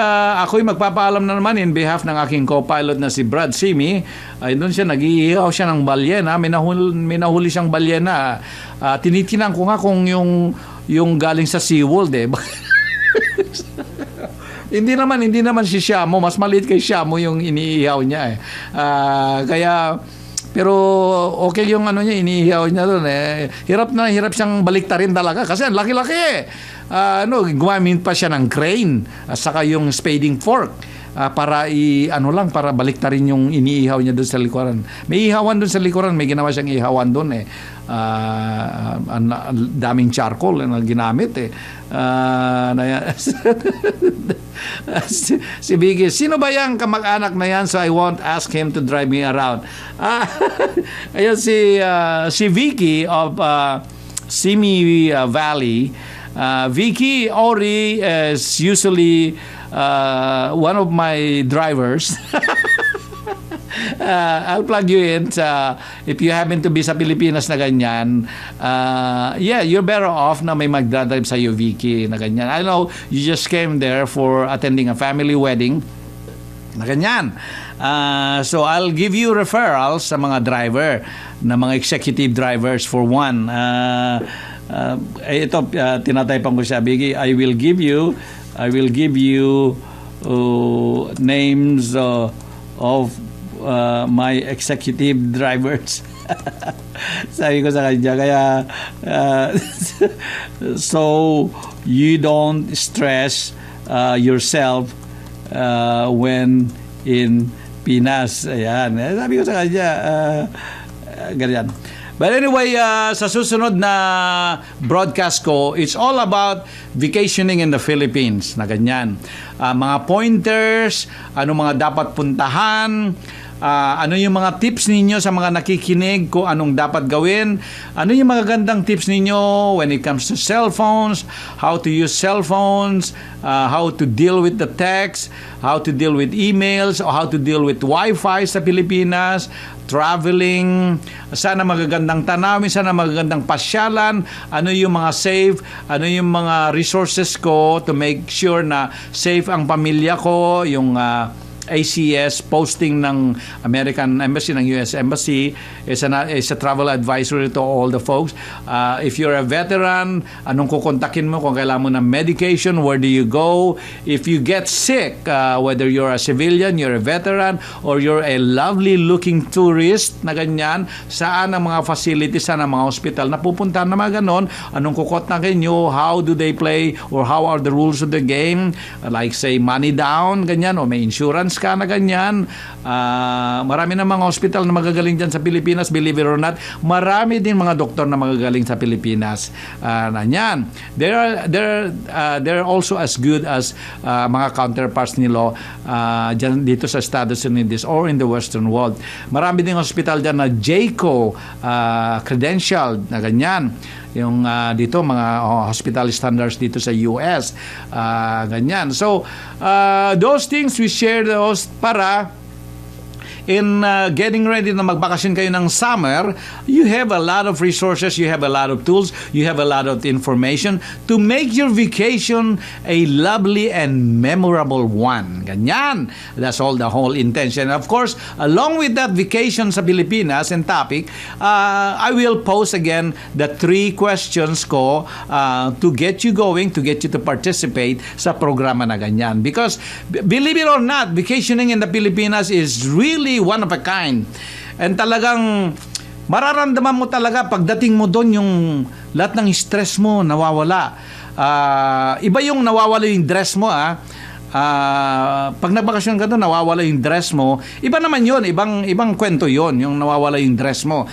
ako'y magpapaalam na naman in behalf ng aking co-pilot na si Brad Simi. Doon siya, nag-iihaw siya ng balyena. May nahuli siyang balyena. Tinitinan ko nga kung yung galing sa SeaWorld Hindi naman si Shamo, mas maliit kay Shamo yung iniihaw niya kaya pero okay yung niya, iniihaw niya doon hirap siyang baliktarin talaga kasi ang laki-laki gumamit pa siya ng crane at saka yung spading fork para para baliktarin yung iniihaw niya doon sa likuran. May ihawan doon sa likuran, may ginawa siyang ihawan doon daming charcoal na ginamit si Biggie, sino ba yung kamag-anak na yan, so I won't ask him to drive me around. Ayun si Vicky of Simi Valley. Vicky Ori is usually one of my drivers. I'll plug you in if you happen to be sa Pilipinas na ganyan. You're better off na may magdadrive sa iyo, Vicky, na ganyan. I know you just came there for attending a family wedding na ganyan. So I'll give you referrals sa mga driver, na mga executive drivers for one. Ito, tinataypan ko siya, Biggie. I will give you names of my executive drivers. Sabi ko sa kanya, kaya so you don't stress yourself when in Pinas. Ayan. Sabi ko sa kanya, ganyan. But anyway, sa susunod na broadcast ko, it's all about vacationing in the Philippines, na ganyan. Mga pointers, ano mga dapat puntahan, ano yung mga tips ninyo sa mga nakikinig kung anong dapat gawin, ano yung mga gandang tips ninyo when it comes to cell phones, how to use cell phones, how to deal with the text, how to deal with emails, or how to deal with Wi-Fi sa Pilipinas, traveling, sana magagandang tanawin, sana magagandang pasyalan, ano yung mga safe, ano yung mga resources ko to make sure na safe ang pamilya ko, yung ACS posting ng American Embassy, ng US Embassy is a travel advisory to all the folks. If you're a veteran, anong kukontakin mo kung kailangan mo ng medication, where do you go? If you get sick, whether you're a civilian, you're a veteran, or you're a lovely looking tourist na ganyan, saan ang mga facilities, saan ang mga hospital na pupuntahan na mga ganon, anong kukontakin nyo, how do they play, or how are the rules of the game, like say money down, ganyan, o may insurance ka na ganyan. Marami na mga hospital na magagaling dyan sa Pilipinas, believe it or not. Marami din mga doktor na magagaling sa Pilipinas na yan. They're also as good as mga counterparts nila dyan, dito sa Estados Unidos or in the Western world. Marami din hospital dyan na JCO credentialed na ganyan. Yung dito mga hospital standards dito sa US, ganyan. So those things we share those para in getting ready na magbakasyon kayo ng summer, you have a lot of resources, you have a lot of tools, you have a lot of information to make your vacation a lovely and memorable one. Ganyan. That's all the whole intention. Of course, along with that vacation sa Pilipinas and topic, I will post again the 3 questions ko to get you going, to get you to participate sa programa na ganyan. Because, believe it or not, vacationing in the Pilipinas is really one of a kind. And talagang mararamdaman mo talaga pagdating mo doon yung lahat ng stress mo nawawala. Iba yung nawawala yung dress mo pag nagbakasyon ka doon nawawala yung dress mo. Iba naman yun, ibang kwento yun, yung nawawala yung dress mo.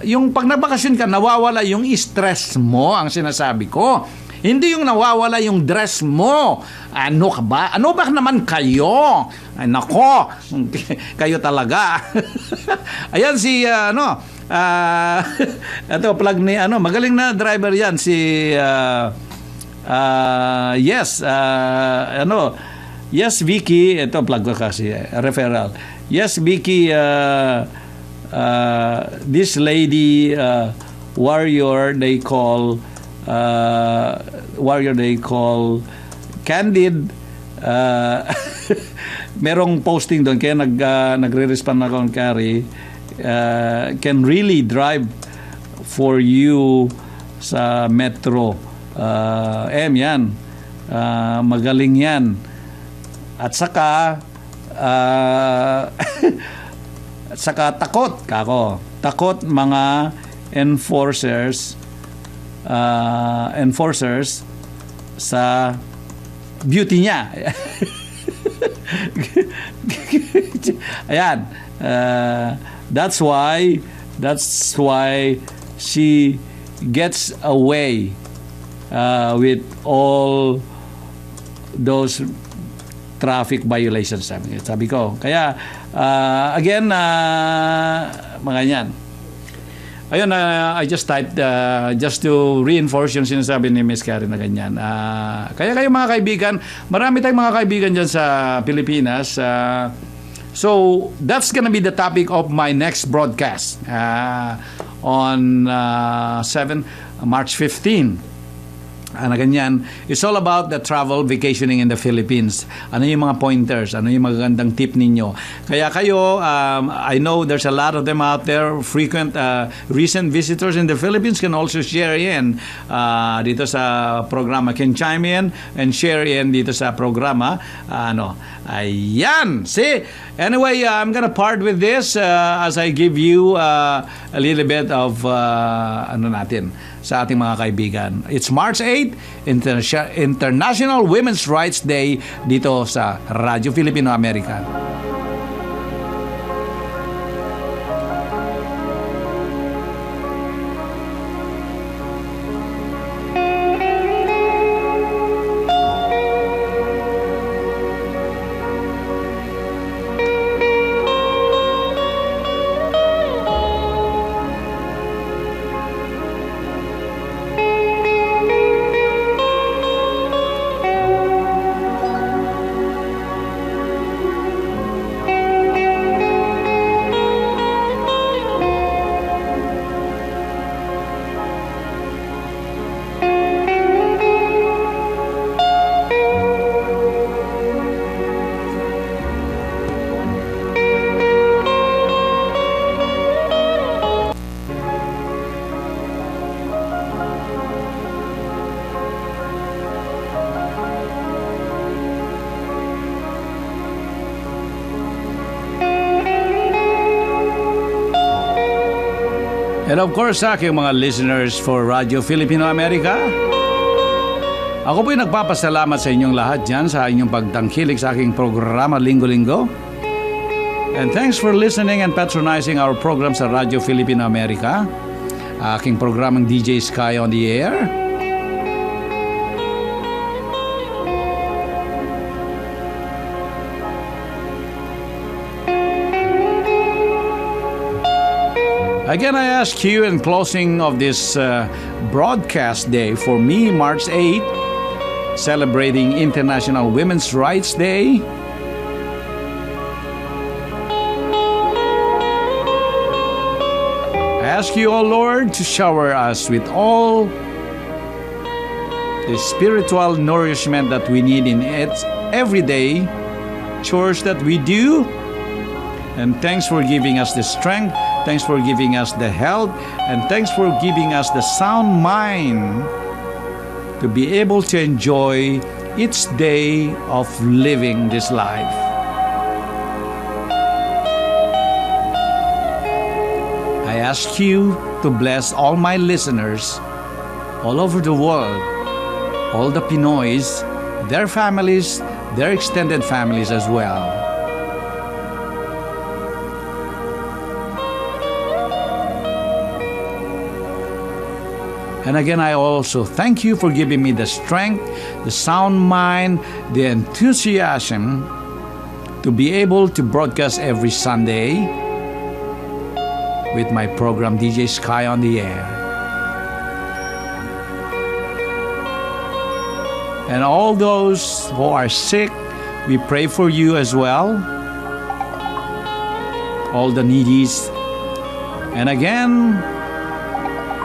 Yung pag nagbakasyon ka nawawala yung stress mo, ang sinasabi ko. Hindi yung nawawala yung dress mo. Ano ka ba? Ano ba naman kayo? Ay, nako. Kayo talaga. Ayan si, ito, plug ni, magaling na driver yan. Si, yes, Vicky. Ito, plug ko kasi, referral. Yes, Vicky, this lady, warrior, they call Candid. Merong posting doon kaya nagre-respond ako ng Carrie, can really drive for you sa metro. Yan, magaling yan. At saka takot mga enforcers sa beauty niya. Ayan. That's why she gets away with all those traffic violations, sabi ko. Kaya again, mga yan. Ayun, I just typed just to reinforce yung sinasabi ni Miss Karen na ganyan. Kaya kayo mga kaibigan, marami tayong mga kaibigan dyan sa Pilipinas. So, that's gonna be the topic of my next broadcast on March 15. Na ganyan. It's all about the travel, vacationing in the Philippines. Ano yung mga pointers? Ano yung magagandang tip ninyo? Kaya kayo, I know there's a lot of them out there. Frequent, recent visitors in the Philippines can also share in dito sa programa. Can chime in and share in dito sa programa. Ayan! See? Anyway, I'm gonna part with this as I give you a little bit of sa ating mga kaibigan. It's March 8, International Women's Rights Day dito sa Radyo Filipino America. And of course, sa aking mga listeners for Radio Filipino America, ako po'y nagpapasalamat sa inyong lahat dyan sa inyong pagtangkilik sa aking programa linggo-linggo. And thanks for listening and patronizing our program sa Radio Filipino America. Aking programang Deejay SKY on the air. Again, I ask you in closing of this broadcast day for me, March 8, celebrating International Women's Rights Day. ask you, O Lord, to shower us with all the spiritual nourishment that we need in it everyday chores that we do. And thanks for giving us the strength. Thanks for giving us the health. And thanks for giving us the sound mind to be able to enjoy each day of living this life. I ask you to bless all my listeners all over the world, all the Pinoys, their families, their extended families as well. And again, I also thank you for giving me the strength, the sound mind, the enthusiasm to be able to broadcast every Sunday with my program Deejay SKY on the air. And all those who are sick, we pray for you as well. All the needies. And again,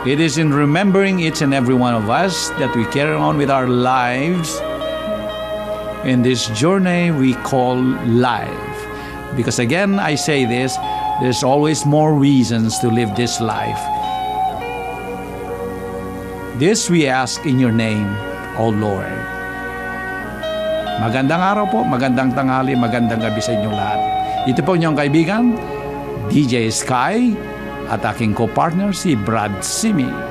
it is in remembering each and every one of us that we carry on with our lives in this journey we call life. Because again, I say this, there's always more reasons to live this life. This we ask in your name, O Lord. Magandang araw po, magandang tanghali, magandang gabi sa inyong lahat. Ito po inyong kaibigan, Deejay SKY, at aking co-partner si Brad Simi.